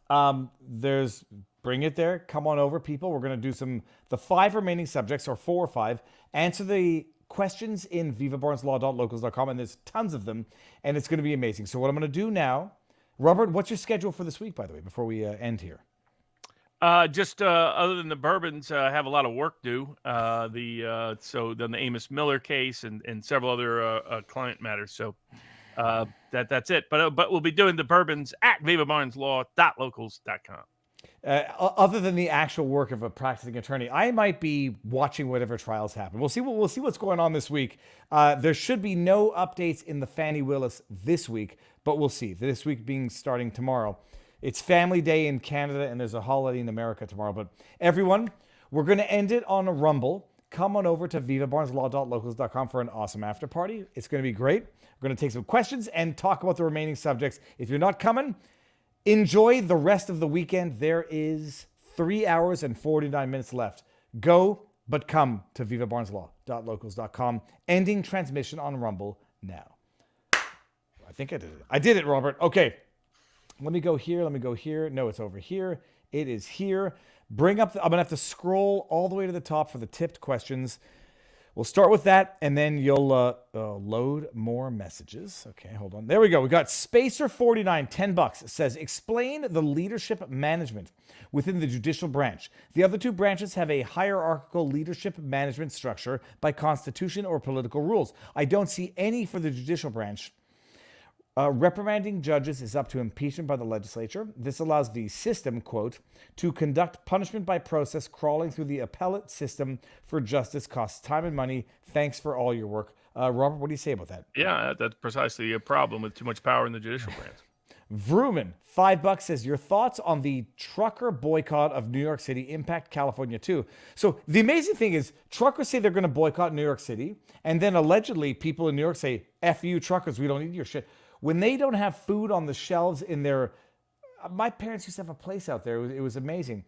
Bring it there. Come on over, people. We're going to do the 5 remaining subjects, or 4 or 5. Answer the questions in vivabarneslaw.locals.com, and there's tons of them, and it's going to be amazing. So what I'm going to do now, Robert, what's your schedule for this week, by the way, before we end here? Just other than the bourbons, have a lot of work due. So then the Amos Miller case and several other client matters. So that's it. But we'll be doing the bourbons at vivabarneslaw.locals.com. Other than the actual work of a practicing attorney, I might be watching whatever trials happen. We'll see what's going on this week. There should be no updates in the Fani Willis this week, but we'll see. This week being starting tomorrow. It's Family Day in Canada, and there's a holiday in America tomorrow. But everyone, we're going to end it on a rumble. Come on over to vivabarneslaw.locals.com for an awesome after party. It's going to be great. We're going to take some questions and talk about the remaining subjects. If you're not coming, enjoy the rest of the weekend. There is 3 hours and 49 minutes left. Go, but come to vivabarneslaw.locals.com. Ending transmission on Rumble now. I think I did it. I did it, Robert. Okay. Let me go here. No, it's over here. It is here. I'm going to have to scroll all the way to the top for the tipped questions. We'll start with that, and then you'll load more messages. Okay, hold on. There we go. We got Spacer49, $10. It says, explain the leadership management within the judicial branch. The other two branches have a hierarchical leadership management structure by constitution or political rules. I don't see any for the judicial branch. Reprimanding judges is up to impeachment by the legislature. This allows the system, quote, to conduct punishment by process. Crawling through the appellate system for justice costs time and money. Thanks for all your work. Robert, what do you say about that? Yeah, that's precisely a problem with too much power in the judicial branch. Vrooman, $5 says, your thoughts on the trucker boycott of New York City impact California too. So the amazing thing is truckers say they're going to boycott New York City, and then allegedly people in New York say, F you truckers, we don't need your shit. When they don't have food on the shelves in their... My parents used to have a place out there. It was amazing.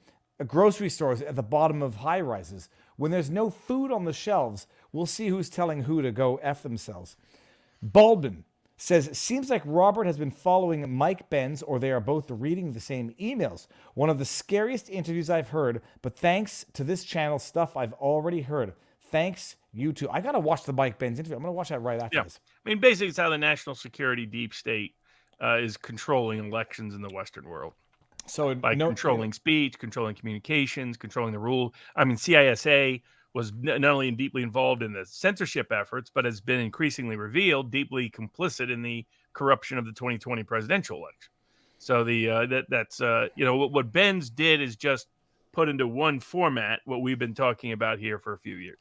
Grocery stores at the bottom of high-rises. When there's no food on the shelves, we'll see who's telling who to go F themselves. Baldwin says, seems like Robert has been following Mike Benz, or they are both reading the same emails. One of the scariest interviews I've heard, but thanks to this channel, stuff I've already heard. Thanks, you too. I got to watch the Mike Benz interview. I'm going to watch that right after this. I mean, basically, it's how the national security deep state is controlling elections in the Western world. So by controlling speech, controlling communications, controlling the rule. I mean, CISA was not only deeply involved in the censorship efforts, but has been increasingly revealed deeply complicit in the corruption of the 2020 presidential election. So what Benz did is just put into one format what we've been talking about here for a few years.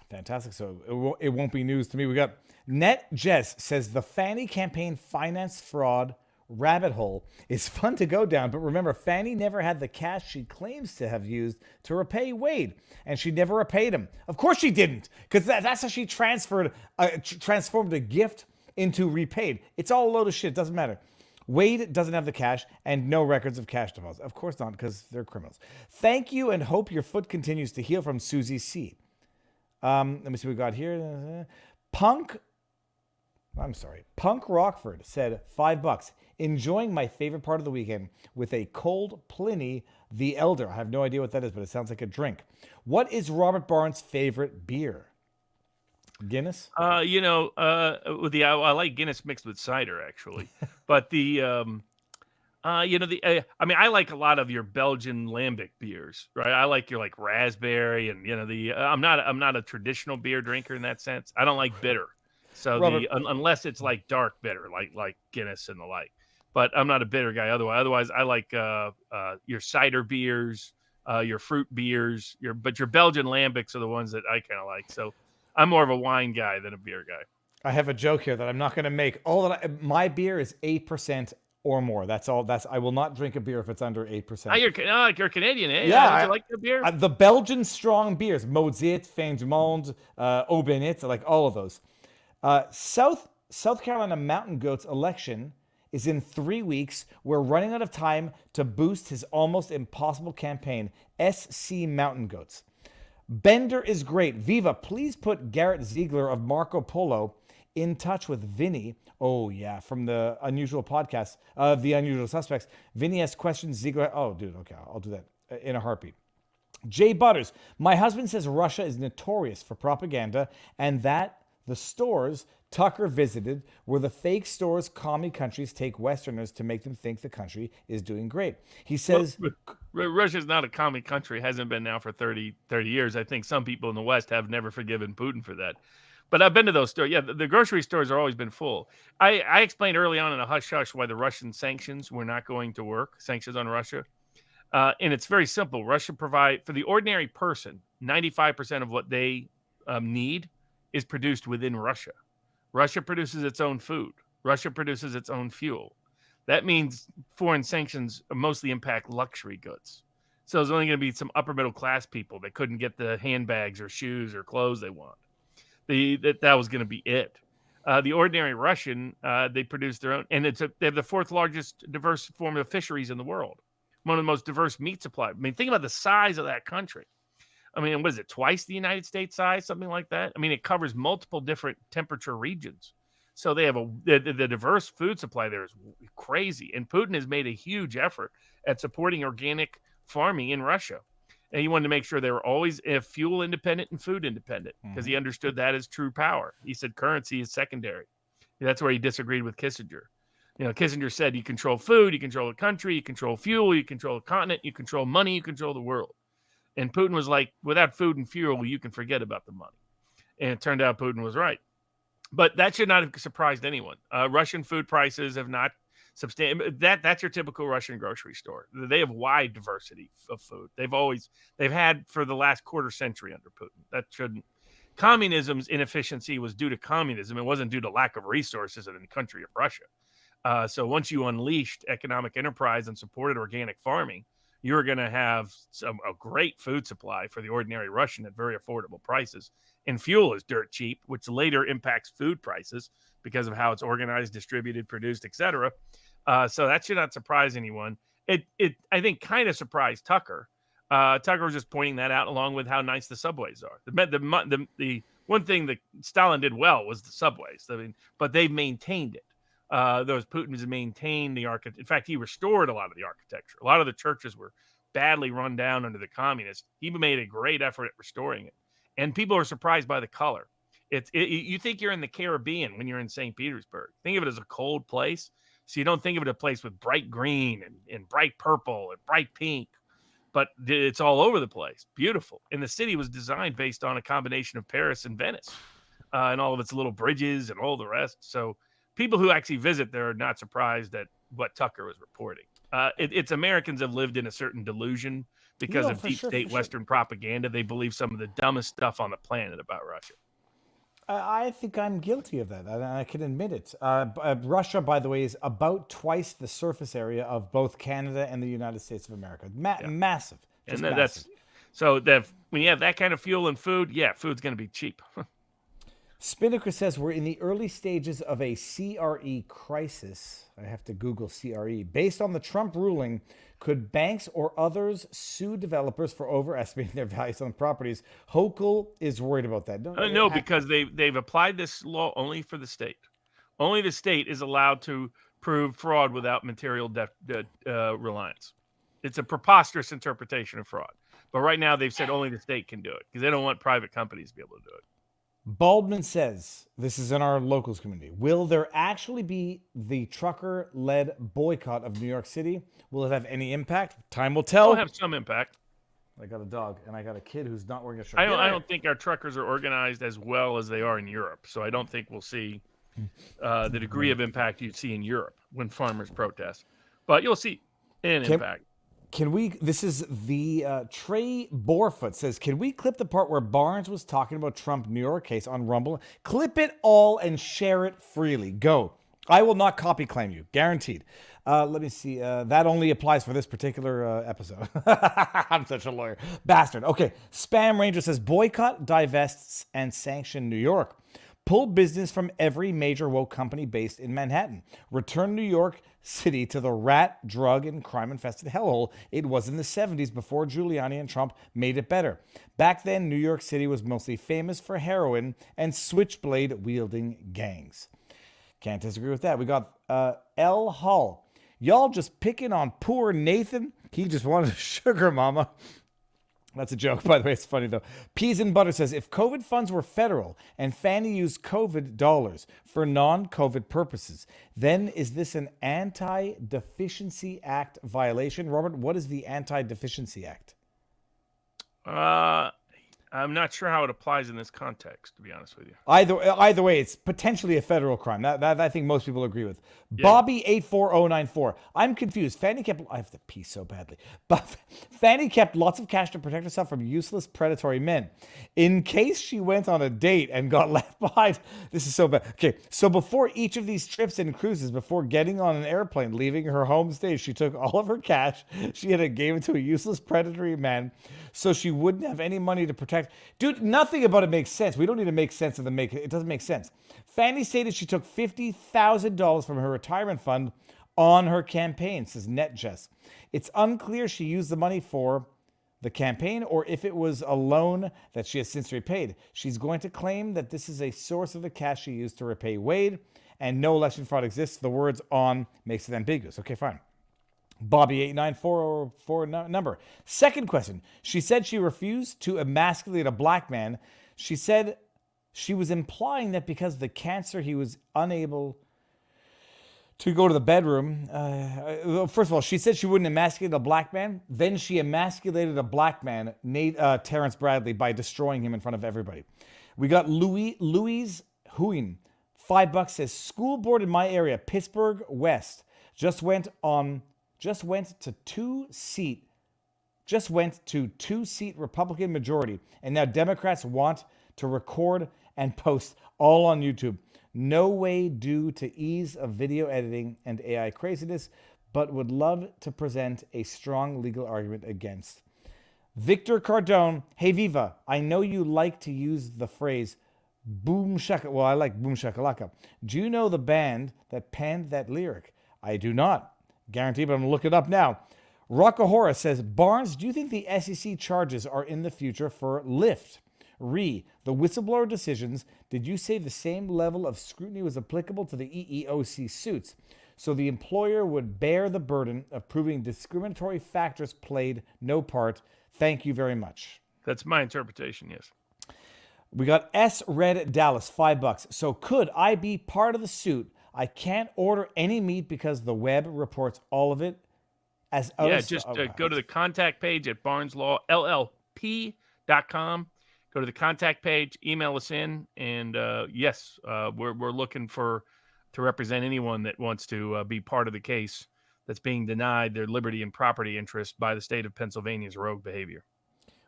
Fantastic. So it won't be news to me. We got Net Jess says the Fani campaign finance fraud rabbit hole is fun to go down, but remember, Fani never had the cash she claims to have used to repay Wade, and she never repaid him. Of course she didn't, because that's how she transformed a gift into repaid. It's all a load of shit. Doesn't matter. Wade doesn't have the cash and no records of cash deposits. Of course not, because they're criminals. Thank you and hope your foot continues to heal from Susie C. Let me see what we got here. Punk Rockford said $5. Enjoying my favorite part of the weekend with a cold Pliny the Elder. I have no idea what that is, but it sounds like a drink. What is Robert Barnes' favorite beer? Guinness? I like Guinness mixed with cider, actually. But I like a lot of your Belgian lambic beers, right? I like your like raspberry and I'm not a traditional beer drinker in that sense. I don't like bitter. So Robert, unless it's like dark bitter, like Guinness and the like. But I'm not a bitter guy otherwise. I like your cider beers, your fruit beers, your Belgian lambics are the ones that I kind of like. So I'm more of a wine guy than a beer guy. I have a joke here that I'm not going to make. My beer is 8% or more. That's all. I will not drink a beer if it's under 8%. You're Canadian, eh? Yeah, Do you like the beer? The Belgian strong beers, Mozit, Fin du Monde, Aubinette, I like all of those. South Carolina Mountain Goats election is in 3 weeks. We're running out of time to boost his almost impossible campaign, SC Mountain Goats. Bender is great. Viva, please put Garrett Ziegler of Marco Polo in touch with Vinny. Oh, yeah, from the Unusual podcast, The Unusual Suspects. Vinny has questions. Ziegler. Oh, dude, okay, I'll do that in a heartbeat. Jay Butters, my husband says Russia is notorious for propaganda and that the stores Tucker visited were the fake stores commie countries take Westerners to make them think the country is doing great. He says... Russia's not a commie country. Hasn't been now for 30 years. I think some people in the West have never forgiven Putin for that. But I've been to those stores. Yeah, the grocery stores are always been full. I explained early on in a hush-hush why the Russian sanctions were not going to work, sanctions on Russia. And it's very simple. Russia provide for the ordinary person, 95% of what they need is produced within Russia. Russia produces its own food. Russia produces its own fuel. That means foreign sanctions mostly impact luxury goods. So there's only going to be some upper middle class people that couldn't get the handbags or shoes or clothes they want. That was going to be it. The ordinary Russian, they produce their own, and they have the fourth largest diverse form of fisheries in the world. One of the most diverse meat supply. I mean, think about the size of that country. I mean, what is it, twice the United States size, something like that? I mean, it covers multiple different temperature regions. So they have the diverse food supply there is crazy. And Putin has made a huge effort at supporting organic farming in Russia. And he wanted to make sure they were always fuel independent and food independent because he understood that as true power. He said currency is secondary. That's where he disagreed with Kissinger. Kissinger said you control food, you control a country, you control fuel, you control a continent, you control money, you control the world. And Putin was like, without food and fuel, you can forget about the money. And it turned out Putin was right. But that should not have surprised anyone. Russian food prices have not that's your typical Russian grocery store. They have wide diversity of food. They've had for the last quarter century under Putin. That shouldn't. Communism's inefficiency was due to communism. It wasn't due to lack of resources in the country of Russia. So once you unleashed economic enterprise and supported organic farming, you were going to have a great food supply for the ordinary Russian at very affordable prices. And fuel is dirt cheap, which later impacts food prices because of how it's organized, distributed, produced, etc. So that should not surprise anyone. It I think kind of surprised Tucker. Tucker was just pointing that out along with how nice the subways are. The one thing that Stalin did well was the subways. I mean, but they've maintained it. Putin has maintained the architecture. In fact, he restored a lot of the architecture. A lot of the churches were badly run down under the communists. He made a great effort at restoring it. And people are surprised by the color. You think you're in the Caribbean when you're in St. Petersburg. Think of it as a cold place. So you don't think of it as a place with bright green and bright purple and bright pink. But it's all over the place. Beautiful. And the city was designed based on a combination of Paris and Venice and all of its little bridges and all the rest. So people who actually visit there are not surprised at what Tucker was reporting. It's Americans have lived in a certain delusion because No, of for deep sure, state for sure. Western propaganda. They believe some of the dumbest stuff on the planet about Russia. I think I'm guilty of that, and I can admit it. Russia, by the way, is about twice the surface area of both Canada and the United States of America. Massive. Just And massive. that's so that when you have that kind of fuel and food, yeah, food's going to be cheap. Spinnaker says we're in the early stages of a CRE crisis. I have to Google CRE. Based on the Trump ruling, could banks or others sue developers for overestimating their values on properties? Hochul is worried about that. No, because they've applied this law only for the state. Only the state is allowed to prove fraud without material reliance. It's a preposterous interpretation of fraud. But right now they've said only the state can do it because they don't want private companies to be able to do it. Baldwin says, this is in our locals community, will there actually be the trucker-led boycott of New York City? Will it have any impact? Time will tell. It'll have some impact. I got a dog, and I got a kid who's not wearing a shirt. I don't think our truckers are organized as well as they are in Europe. So I don't think we'll see the degree of impact you'd see in Europe when farmers protest. But you'll see an impact. Can we, this is the Trey Borefoot says, can we clip the part where Barnes was talking about Trump New York case on Rumble? Clip it all and share it freely. Go. I will not copy claim you. Guaranteed. Let me see. That only applies for this particular episode. I'm such a lawyer. Bastard. Okay. Spam Ranger says, boycott, divests, and sanction New York. Pull business from every major woke company based in Manhattan. Return New York City to the rat, drug, and crime-infested hellhole it was in the 70s before Giuliani and Trump made it better. Back then, New York City was mostly famous for heroin and switchblade-wielding gangs. Can't disagree with that. We got L. Hull. Y'all just picking on poor Nathan? He just wanted a sugar mama. That's a joke, by the way. It's funny, though. Peas and Butter says, if COVID funds were federal and Fani used COVID dollars for non-COVID purposes, then is this an Anti-Deficiency Act violation? Robert, what is the Anti-Deficiency Act? I'm not sure how it applies in this context, to be honest with you. Either way, it's potentially a federal crime. That I think most people agree with. Yeah. Bobby84094. I'm confused. Fannie kept... I have to pee so badly. But Fannie kept lots of cash to protect herself from useless predatory men. In case she went on a date and got left behind... This is so bad. Okay, so before each of these trips and cruises, before getting on an airplane, leaving her home state, she took all of her cash. She had it gave it to a useless predatory man so she wouldn't have any money to protect. Dude, nothing about it makes sense. We don't need to make sense of it doesn't make sense. Fannie stated she took $50,000 from her retirement fund on her campaign, says NetJess. It's unclear she used the money for the campaign or if it was a loan that she has since repaid. She's going to claim that this is a source of the cash she used to repay Wade and no election fraud exists. The words on makes it ambiguous. Okay, fine. Bobby894 number. Second question. She said she refused to emasculate a black man. She said she was implying that because of the cancer, he was unable to go to the bedroom. First of all, she said she wouldn't emasculate a black man. Then she emasculated a black man, Terrence Bradley, by destroying him in front of everybody. We got Louise Huyn. $5 says, school board in my area, Pittsburgh West, just went to two-seat Republican majority, and now Democrats want to record and post all on YouTube. No way due to ease of video editing and AI craziness, but would love to present a strong legal argument against. Victor Cardone, hey Viva, I know you like to use the phrase boom shaka. Well, I like boom shakalaka. Do you know the band that penned that lyric? I do not. Guaranteed, but I'm going to look it up now. Rockahora says, Barnes, do you think the SEC charges are in the future for Lyft? The whistleblower decisions, did you say the same level of scrutiny was applicable to the EEOC suits? So the employer would bear the burden of proving discriminatory factors played no part. Thank you very much. That's my interpretation, yes. We got S. Red Dallas, $5. So could I be part of the suit? I can't order any meat because the web reports all of it as just go to the contact page at barneslawllp.com. Go to the contact page, email us in, and yes, we're looking to represent anyone that wants to be part of the case that's being denied their liberty and property interest by the state of Pennsylvania's rogue behavior.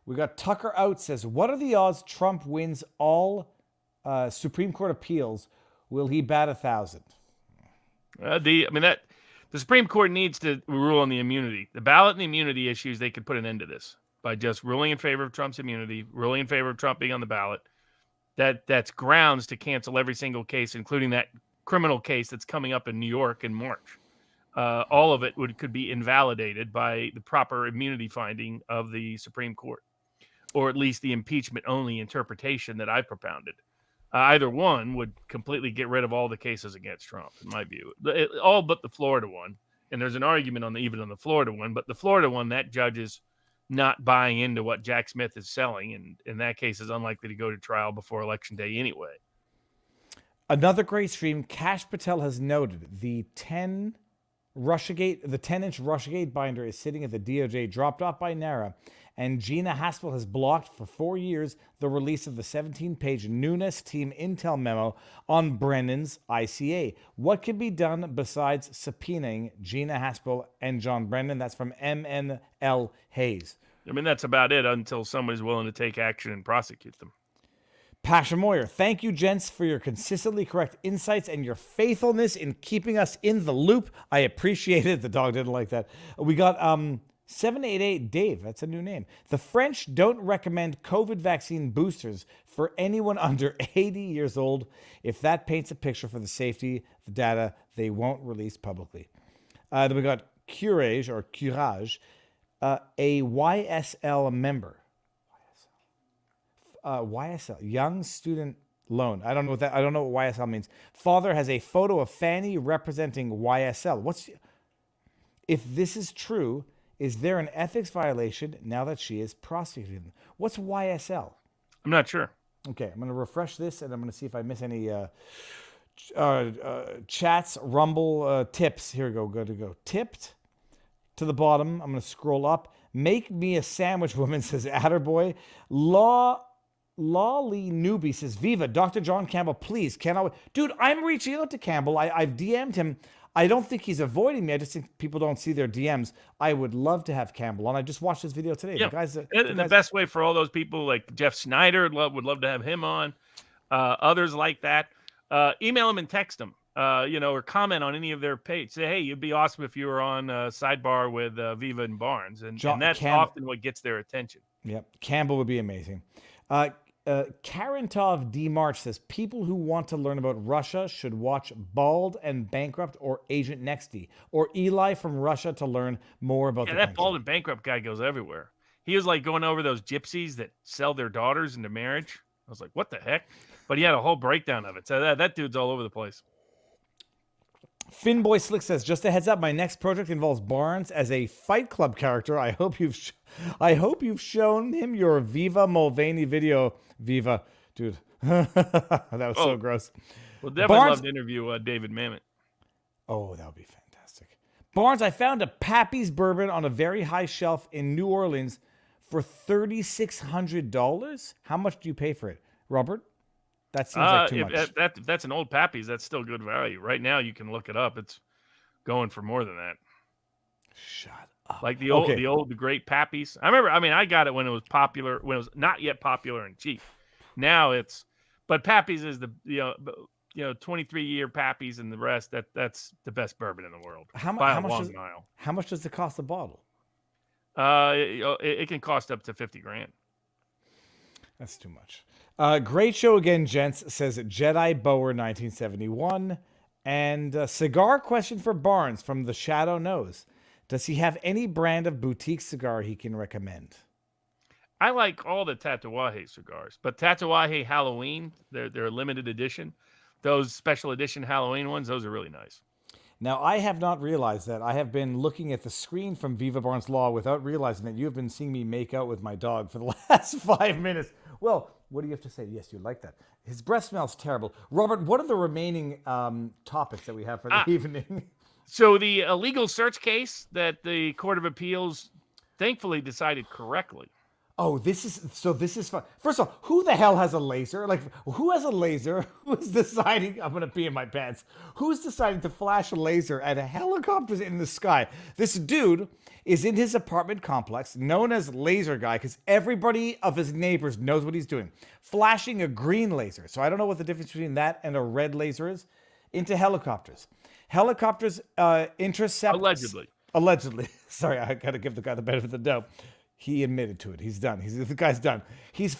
We got Tucker Out says, what are the odds Trump wins all Supreme Court appeals? Will he bat 1,000? The Supreme Court needs to rule on the immunity. The ballot and the immunity issues, they could put an end to this by just ruling in favor of Trump's immunity, ruling in favor of Trump being on the ballot. That's grounds to cancel every single case, including that criminal case that's coming up in New York in March. All of it could be invalidated by the proper immunity finding of the Supreme Court, or at least the impeachment-only interpretation that I've propounded. Either one would completely get rid of all the cases against Trump, in my view. All but the Florida one. And there's an argument even on the Florida one. But the Florida one, that judge is not buying into what Jack Smith is selling. And in that case is unlikely to go to trial before Election Day anyway. Another great stream. Kash Patel has noted the 10-inch Russiagate binder is sitting at the DOJ, dropped off by NARA. And Gina Haspel has blocked for 4 years the release of the 17-page Nunes team intel memo on Brennan's ICA. What can be done besides subpoenaing Gina Haspel and John Brennan? That's from MNL Hayes. I mean, that's about it until somebody's willing to take action and prosecute them. Pasha Moyer, thank you, gents, for your consistently correct insights and your faithfulness in keeping us in the loop. I appreciate it. The dog didn't like that. We got 788 Dave, that's a new name. The French don't recommend COVID vaccine boosters for anyone under 80 years old. If that paints a picture for the safety, the data they won't release publicly. Then we got Courage, a YSL member. YSL, Young Student Loan. I don't know what YSL means. Father has a photo of Fani representing YSL. If this is true, is there an ethics violation now that she is prosecuted? What's YSL? I'm not sure. Okay, I'm going to refresh this, and I'm going to see if I miss any chats, Rumble, tips. Here we go. Good to go. Tipped to the bottom. I'm going to scroll up. Make me a sandwich, woman, says Atterboy. Lolly Newbie says, Viva, Dr. John Campbell, please. Dude, I'm reaching out to Campbell. I've DM'd him. I don't think he's avoiding me. I just think people don't see their DMs. I would love to have Campbell on. I just watched this video today. Yeah. The best way for all those people like Jeff Snyder would love to have him on. Others like that. Email them and text them, or comment on any of their page. Say, hey, it'd be awesome if you were on Sidebar with Viva and Barnes. And that's often what gets their attention. Yep. Campbell would be amazing. Karentov D. March says, people who want to learn about Russia should watch Bald and Bankrupt or Agent Nexty or Eli from Russia to learn more about the that country. Bald and Bankrupt guy goes everywhere. He was like going over those gypsies that sell their daughters into marriage. I was like, what the heck? But he had a whole breakdown of it. So that dude's all over the place. Finboy Slick says, just a heads up, my next project involves Barnes as a Fight Club character. I hope you've shown him your Viva Mulvaney video. Viva, dude. That was so gross. Well, definitely love to interview David Mamet. Oh, that would be fantastic. Barnes, I found a Pappy's bourbon on a very high shelf in New Orleans for $3,600. How much do you pay for it, Robert? That seems like too much. If that's an old Pappy's, that's still good value. Right now, you can look it up. It's going for more than that. Shut up. Like the great Pappy's. I remember. I mean, I got it when it was popular, when it was not yet popular and cheap. Now but Pappy's is the 23-year Pappy's and the rest. That's the best bourbon in the world by a long mile. How much does it cost a bottle? It can cost up to $50,000. That's too much. Great show again, gents, says Jedi Bower 1971. And cigar question for Barnes from the Shadow Knows. Does he have any brand of boutique cigar he can recommend? I like all the Tatuaje cigars, but Tatuaje Halloween, they're a limited edition. Those special edition Halloween ones, those are really nice. Now, I have not realized that. I have been looking at the screen from Viva Barnes Law without realizing that you have been seeing me make out with my dog for the last 5 minutes. Well, what do you have to say? Yes, you like that. His breath smells terrible. Robert, what are the remaining topics that we have for the evening? So the illegal search case that the Court of Appeals thankfully decided correctly. Oh, this is fun. First of all, who the hell has a laser? Like, who has a laser? Who's deciding? I'm gonna pee in my pants. Who's deciding to flash a laser at helicopters in the sky? This dude is in his apartment complex, known as Laser Guy, because everybody of his neighbors knows what he's doing. Flashing a green laser. So I don't know what the difference between that and a red laser is. Into helicopters. Helicopters intercept. Allegedly. Sorry, I gotta give the guy the benefit of the doubt. He admitted to it. He's done. The guy's done. He's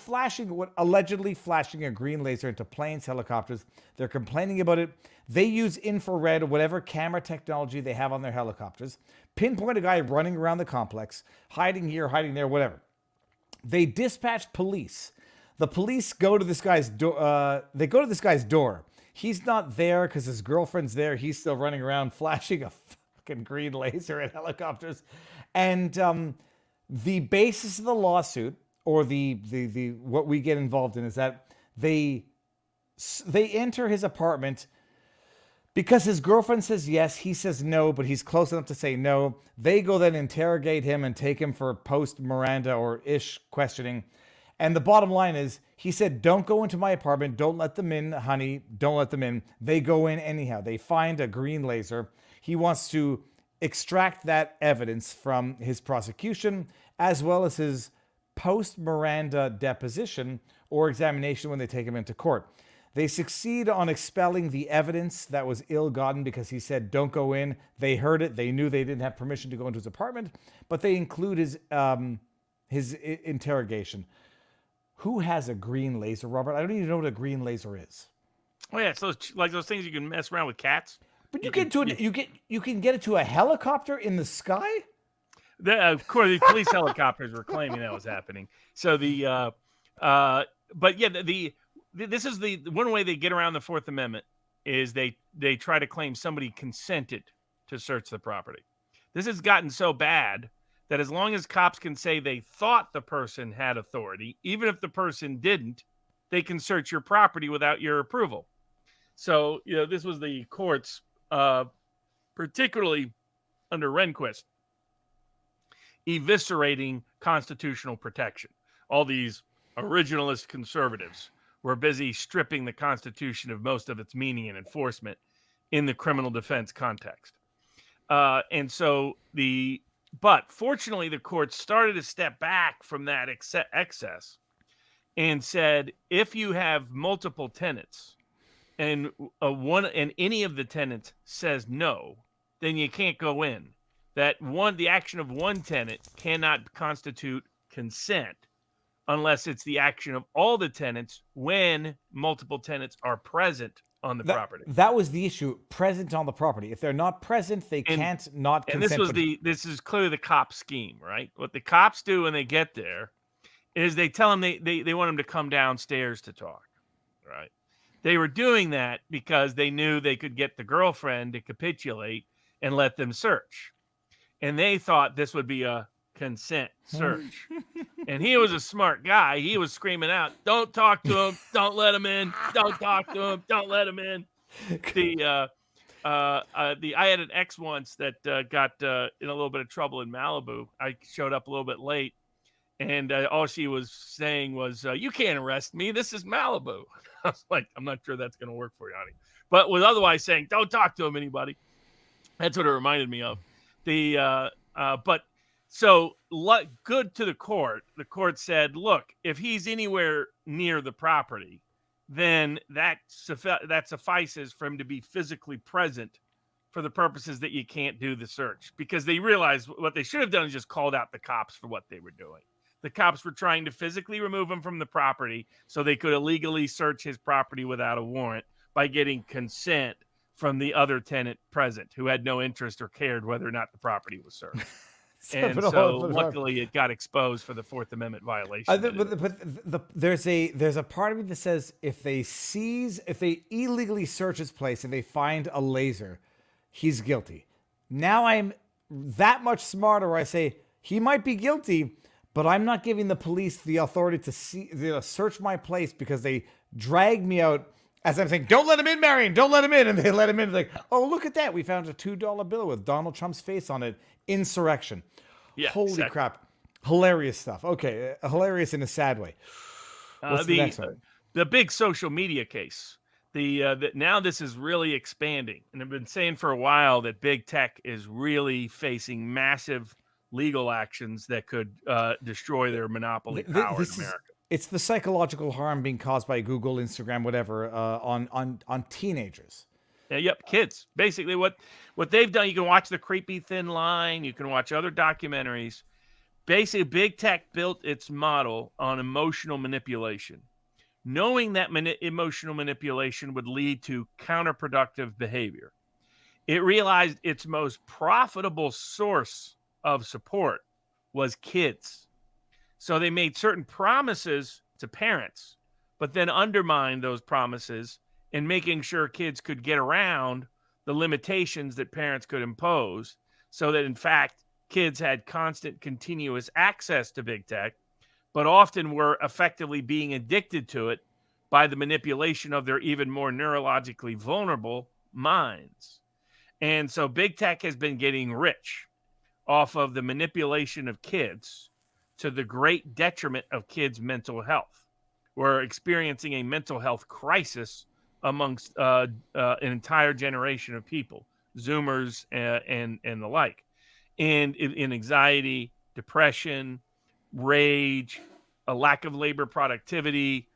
allegedly flashing a green laser into planes, helicopters. They're complaining about it. They use infrared or whatever camera technology they have on their helicopters. Pinpoint a guy running around the complex, hiding here, hiding there, whatever. They dispatched police. The police go to this guy's door. They go to this guy's door. He's not there because his girlfriend's there. He's still running around flashing a fucking green laser at helicopters. And the basis of the lawsuit, or the what we get involved in, is that they enter his apartment because his girlfriend says yes, he says no, but he's close enough to say no. They go then interrogate him and take him for post Miranda or ish questioning. And the bottom line is, he said, don't go into my apartment. Don't let them in, honey. Don't let them in. They go in anyhow. They find a green laser. He wants to extract that evidence from his prosecution, as well as his post-Miranda deposition or examination when they take him into court. They succeed on expelling the evidence that was ill-gotten because he said, don't go in. They heard it. They knew they didn't have permission to go into his apartment, but they include his interrogation. Who has a green laser, Robert? I don't even know what a green laser is. Oh yeah, it's those things you can mess around with cats. But you can get it to a helicopter in the sky? Of course, the police helicopters were claiming that was happening. So but yeah, this is the one way they get around the Fourth Amendment is they try to claim somebody consented to search the property. This has gotten so bad that as long as cops can say they thought the person had authority, even if the person didn't, they can search your property without your approval. So, this was the courts, particularly under Rehnquist, eviscerating constitutional protection. All these originalist conservatives were busy stripping the Constitution of most of its meaning and enforcement in the criminal defense context. But fortunately, the court started to step back from that excess and said, if you have multiple tenants and any of the tenants says no, then you can't go in. The action of one tenant cannot constitute consent unless it's the action of all the tenants when multiple tenants are present on the property. That was the issue, present on the property. If they're not present, they can't not consent. And this is clearly the cop scheme, right? What the cops do when they get there is they tell them they want them to come downstairs to talk, right? They were doing that because they knew they could get the girlfriend to capitulate and let them search. And they thought this would be a consent search. And he was a smart guy. He was screaming out, don't talk to him. Don't let him in. Don't talk to him. Don't let him in. I had an ex once that got in a little bit of trouble in Malibu. I showed up a little bit late, and all she was saying was, you can't arrest me. This is Malibu. I was like, I'm not sure that's going to work for you, honey. But was otherwise saying, don't talk to him, anybody. That's what it reminded me of. So good to the court. The court said, look, if he's anywhere near the property, then that suffices for him to be physically present for the purposes that you can't do the search. Because they realized what they should have done is just called out the cops for what they were doing. The cops were trying to physically remove him from the property so they could illegally search his property without a warrant by getting consent from the other tenant present who had no interest or cared whether or not the property was searched. And so luckily it got exposed for the Fourth Amendment violation. There's a part of me that says if they illegally search his place and they find a laser, he's guilty. Now I'm that much smarter where I say he might be guilty, but I'm not giving the police the authority to search my place because they dragged me out as I'm saying, don't let him in, Marion, don't let him in. And they let him in. Like, oh, look at that. We found a $2 bill with Donald Trump's face on it. Insurrection. Yeah, Holy crap. Hilarious stuff. Okay, hilarious in a sad way. What's the next one? The big social media case. Now this is really expanding, and I've been saying for a while that big tech is really facing massive legal actions that could destroy their monopoly power in America. It's the psychological harm being caused by Google, Instagram, whatever, on teenagers. Yep, kids. Basically, what they've done. You can watch The Creepy Thin Line. You can watch other documentaries. Basically, big tech built its model on emotional manipulation, knowing that emotional manipulation would lead to counterproductive behavior. It realized its most profitable source of support was kids. So they made certain promises to parents, but then undermined those promises in making sure kids could get around the limitations that parents could impose, so that, in fact, kids had constant, continuous access to big tech, but often were effectively being addicted to it by the manipulation of their even more neurologically vulnerable minds. And so big tech has been getting rich off of the manipulation of kids to the great detriment of kids' mental health. We're experiencing a mental health crisis amongst an entire generation of people, Zoomers and the like. And in anxiety, depression, rage, a lack of labor productivity,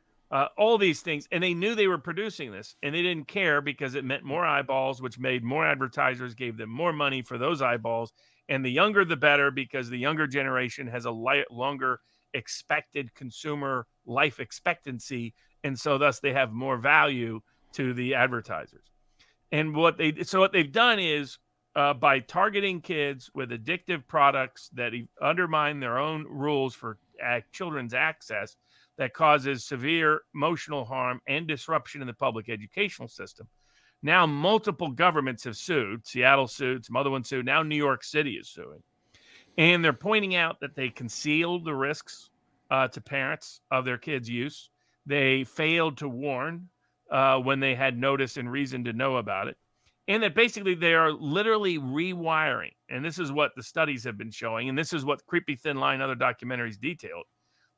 all these things. And they knew they were producing this, and they didn't care because it meant more eyeballs, which made more advertisers, gave them more money for those eyeballs. And the younger, the better, because the younger generation has a longer expected consumer life expectancy. And so thus they have more value to the advertisers. And what they've done is, by targeting kids with addictive products that undermine their own rules for children's access, that causes severe emotional harm and disruption in the public educational system. Now, multiple governments have sued. Seattle sued, some other ones sued. Now, New York City is suing. And they're pointing out that they concealed the risks to parents of their kids' use. They failed to warn when they had notice and reason to know about it. And that basically they are literally rewiring. And this is what the studies have been showing. And this is what Creepy Thin Line, other documentaries detailed.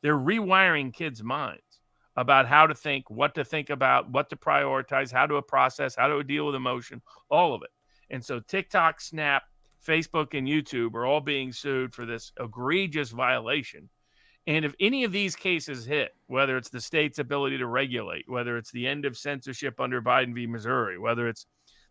They're rewiring kids' minds about how to think, what to think about, what to prioritize, how to process, how to deal with emotion, all of it. And so TikTok, Snap, Facebook, and YouTube are all being sued for this egregious violation. And if any of these cases hit, whether it's the state's ability to regulate, whether it's the end of censorship under Biden v. Missouri, whether it's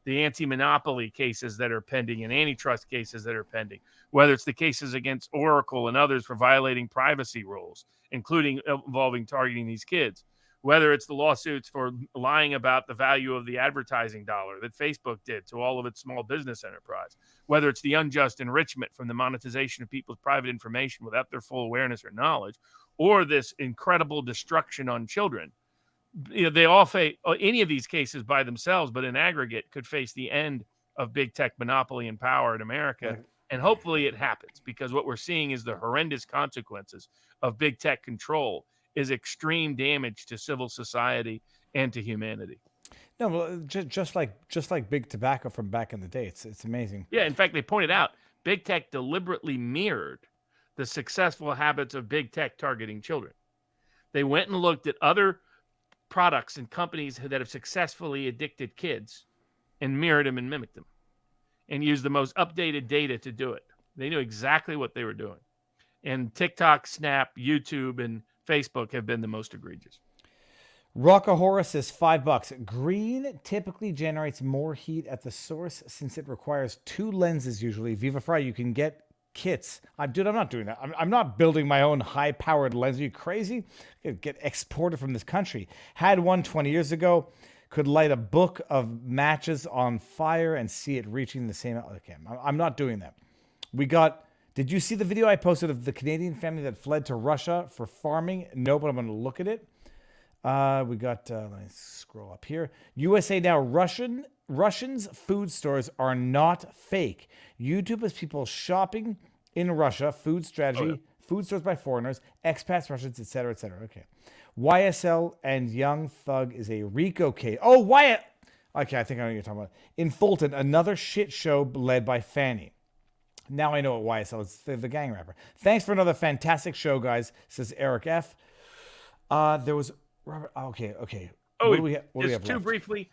the anti-monopoly cases that are pending and antitrust cases that are pending, whether it's the cases against Oracle and others for violating privacy rules, including involving targeting these kids, whether it's the lawsuits for lying about the value of the advertising dollar that Facebook did to all of its small business enterprise, whether it's the unjust enrichment from the monetization of people's private information without their full awareness or knowledge, or this incredible destruction on children. They all face any of these cases by themselves, but in aggregate could face the end of big tech monopoly and power in America. Right. And hopefully it happens, because what we're seeing is the horrendous consequences of big tech control is extreme damage to civil society and to humanity. No, well, just like big tobacco from back in the day. It's amazing. Yeah, in fact, they pointed out big tech deliberately mirrored the successful habits of big tech targeting children. They went and looked at other products and companies that have successfully addicted kids and mirrored them and mimicked them and used the most updated data to do it. They knew exactly what they were doing. And TikTok, Snap, YouTube, and Facebook have been the most egregious. Rockahora says $5. Green typically generates more heat at the source since it requires 2 lenses usually. Viva Fry, you can get kits. Dude, I'm not doing that. I'm not building my own high-powered lens. Are you crazy? Get exported from this country. Had one 20 years ago. Could light a book of matches on fire and see it reaching the same... Okay, I'm not doing that. Did you see the video I posted of the Canadian family that fled to Russia for farming? No, but I'm going to look at it. Let me scroll up here. USA Now, Russians' food stores are not fake. YouTube has people shopping in Russia, food strategy, food stores by foreigners, expats, Russians, etc., etc. Okay. YSL and Young Thug is a RICO case. Oh, Okay, I think I know what you're talking about. In Fulton, another shit show led by Fani. Now I know what YSL is, the gang rapper. Thanks for another fantastic show, guys, says Eric F. There was Robert. Okay. Oh, what do we have two left? briefly.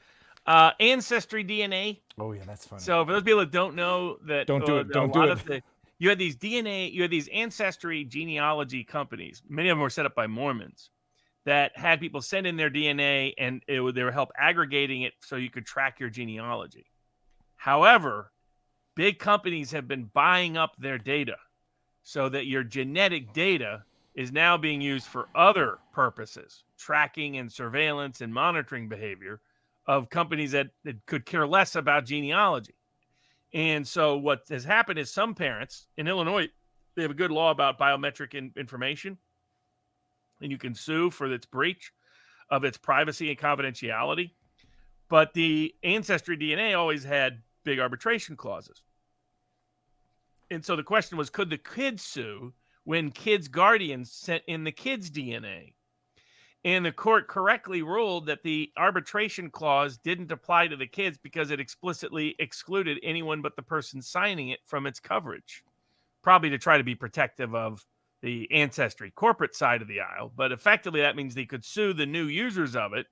Ancestry DNA. Oh yeah, that's funny. So for those people that don't know that, Don't do it. Don't do it. You had these ancestry genealogy companies. Many of them were set up by Mormons that had people send in their DNA, and they would help aggregating it so you could track your genealogy. However, big companies have been buying up their data so that your genetic data is now being used for other purposes, tracking and surveillance and monitoring behavior of companies that could care less about genealogy. And so what has happened is some parents in Illinois, they have a good law about biometric information, and you can sue for its breach of its privacy and confidentiality. But the Ancestry DNA always had big arbitration clauses. And so the question was, could the kids sue when kids' guardians sent in the kids' DNA? And the court correctly ruled that the arbitration clause didn't apply to the kids because it explicitly excluded anyone but the person signing it from its coverage, probably to try to be protective of the Ancestry corporate side of the aisle. But effectively, that means they could sue the new users of it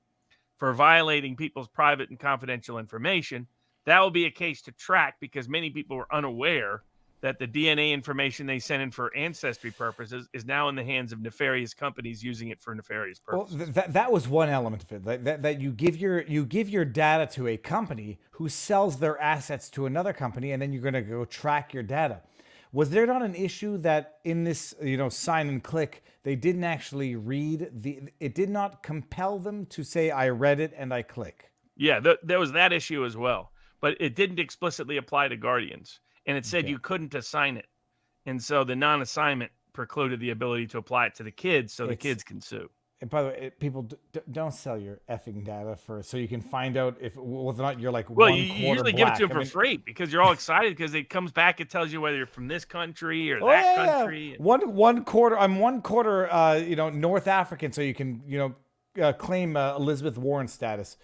for violating people's private and confidential information. That will be a case to track because many people were unaware that the DNA information they sent in for ancestry purposes is now in the hands of nefarious companies using it for nefarious purposes. Well, that was one element of it. That you give your data to a company who sells their assets to another company, and then you're going to go track your data. Was there not an issue that in this, sign and click, they didn't actually read it did not compel them to say, I read it and I click? Yeah, there was that issue as well, but it didn't explicitly apply to guardians. And it said you couldn't assign it. And so the non-assignment precluded the ability to apply it to the kids so the kids can sue. And by the way, people don't sell your effing data so you can find out whether or not you're like well, one you quarter usually give it black. to them for free because you're all excited because it comes back. It tells you whether you're from this country or that country. One quarter. I'm one quarter, North African, so you can, claim Elizabeth Warren status.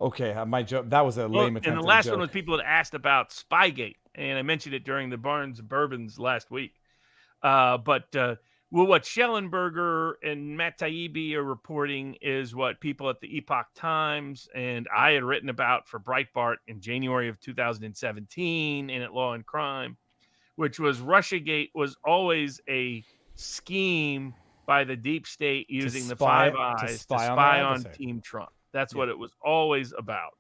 Okay, my joke. That was a lame attempt. And the last one was people that asked about Spygate, and I mentioned it during the Barnes and Bourbons last week. But what Schellenberger and Matt Taibbi are reporting is what people at the Epoch Times and I had written about for Breitbart in January of 2017 and at Law and Crime, which was Russiagate was always a scheme by the deep state using the Five Eyes to spy on Team Trump. That's what it was always about.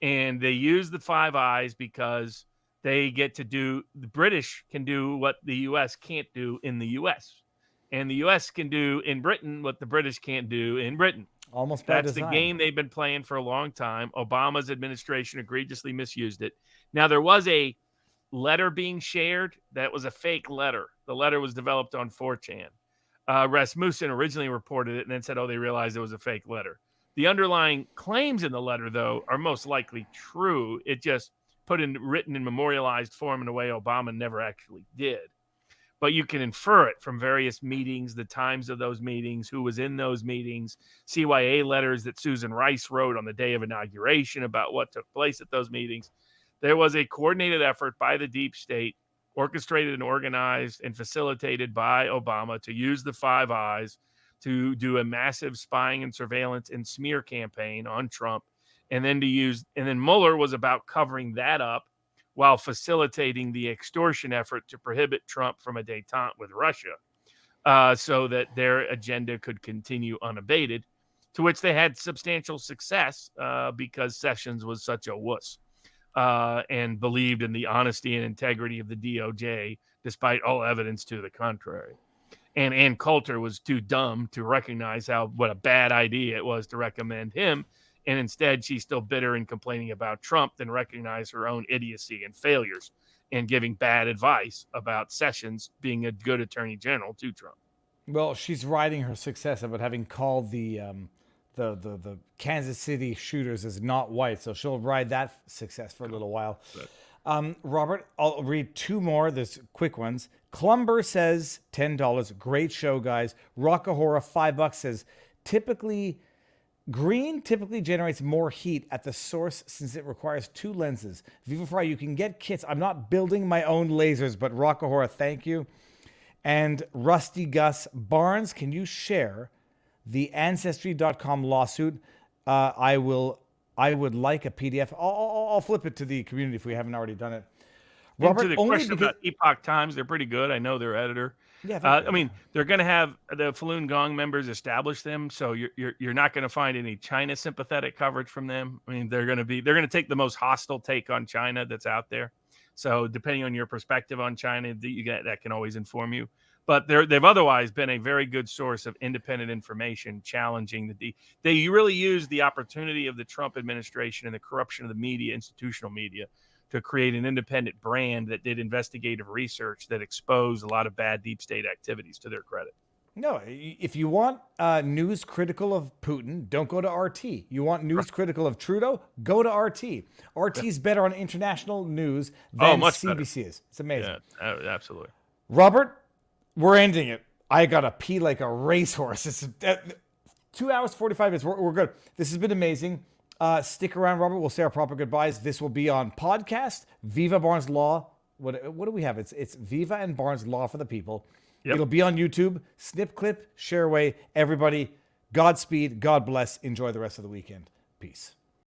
And they use the Five Eyes because they get to do, the British can do what the U.S. can't do in the U.S. And the U.S. can do in Britain what the British can't do in Britain. Almost by That's design. the game they've been playing for a long time. Obama's administration egregiously misused it. Now, there was a letter being shared that was a fake letter. The letter was developed on 4chan. Rasmussen originally reported it and then said, they realized it was a fake letter. The underlying claims in the letter, though, are most likely true. It just written in memorialized form in a way Obama never actually did. But you can infer it from various meetings, the times of those meetings, who was in those meetings, CYA letters that Susan Rice wrote on the day of inauguration about what took place at those meetings. There was a coordinated effort by the deep state, orchestrated and organized and facilitated by Obama to use the Five Eyes to do a massive spying and surveillance and smear campaign on Trump. And then Mueller was about covering that up while facilitating the extortion effort to prohibit Trump from a détente with Russia so that their agenda could continue unabated, to which they had substantial success because Sessions was such a wuss and believed in the honesty and integrity of the DOJ, despite all evidence to the contrary. And Ann Coulter was too dumb to recognize what a bad idea it was to recommend him. And instead, she's still bitter and complaining about Trump than recognize her own idiocy and failures and giving bad advice about Sessions being a good attorney general to Trump. Well, she's riding her success about having called the Kansas City shooters as not white. So she'll ride that success for a little while. Robert, I'll read two more. There's quick ones. Clumber says $10. Great show, guys. Rockahora $5 says typically Green typically generates more heat at the source since it requires 2 lenses. Viva Fry, you can get kits. I'm not building my own lasers, but Rockahora, thank you. And Rusty Gus Barnes, can you share the Ancestry.com lawsuit? I would like a PDF. I'll flip it to the community if we haven't already done it. Robert, to the question about Epoch Times, they're pretty good. I know their editor. Yeah, I mean, they're going to have the Falun Gong members establish them, so you're not going to find any China sympathetic coverage from them. I mean, they're going to take the most hostile take on China that's out there. So depending on your perspective on China, that can always inform you. But they've otherwise been a very good source of independent information challenging they really use the opportunity of the Trump administration and the corruption of the media, institutional media, to create an independent brand that did investigative research that exposed a lot of bad deep state activities, to their credit. No, if you want news critical of Putin, don't go to RT. You want news critical of Trudeau, go to RT. RT's better on international news than CBC is. It's amazing. Yeah, absolutely. Robert, we're ending it. I got to pee like a racehorse. It's 2 hours, 45 minutes. We're good. This has been amazing. Stick around, Robert. We'll say our proper goodbyes. This will be on podcast. Viva Barnes Law. What do we have? It's Viva and Barnes Law for the people. Yep. It'll be on YouTube. Snip, clip, share away. Everybody, Godspeed. God bless. Enjoy the rest of the weekend. Peace.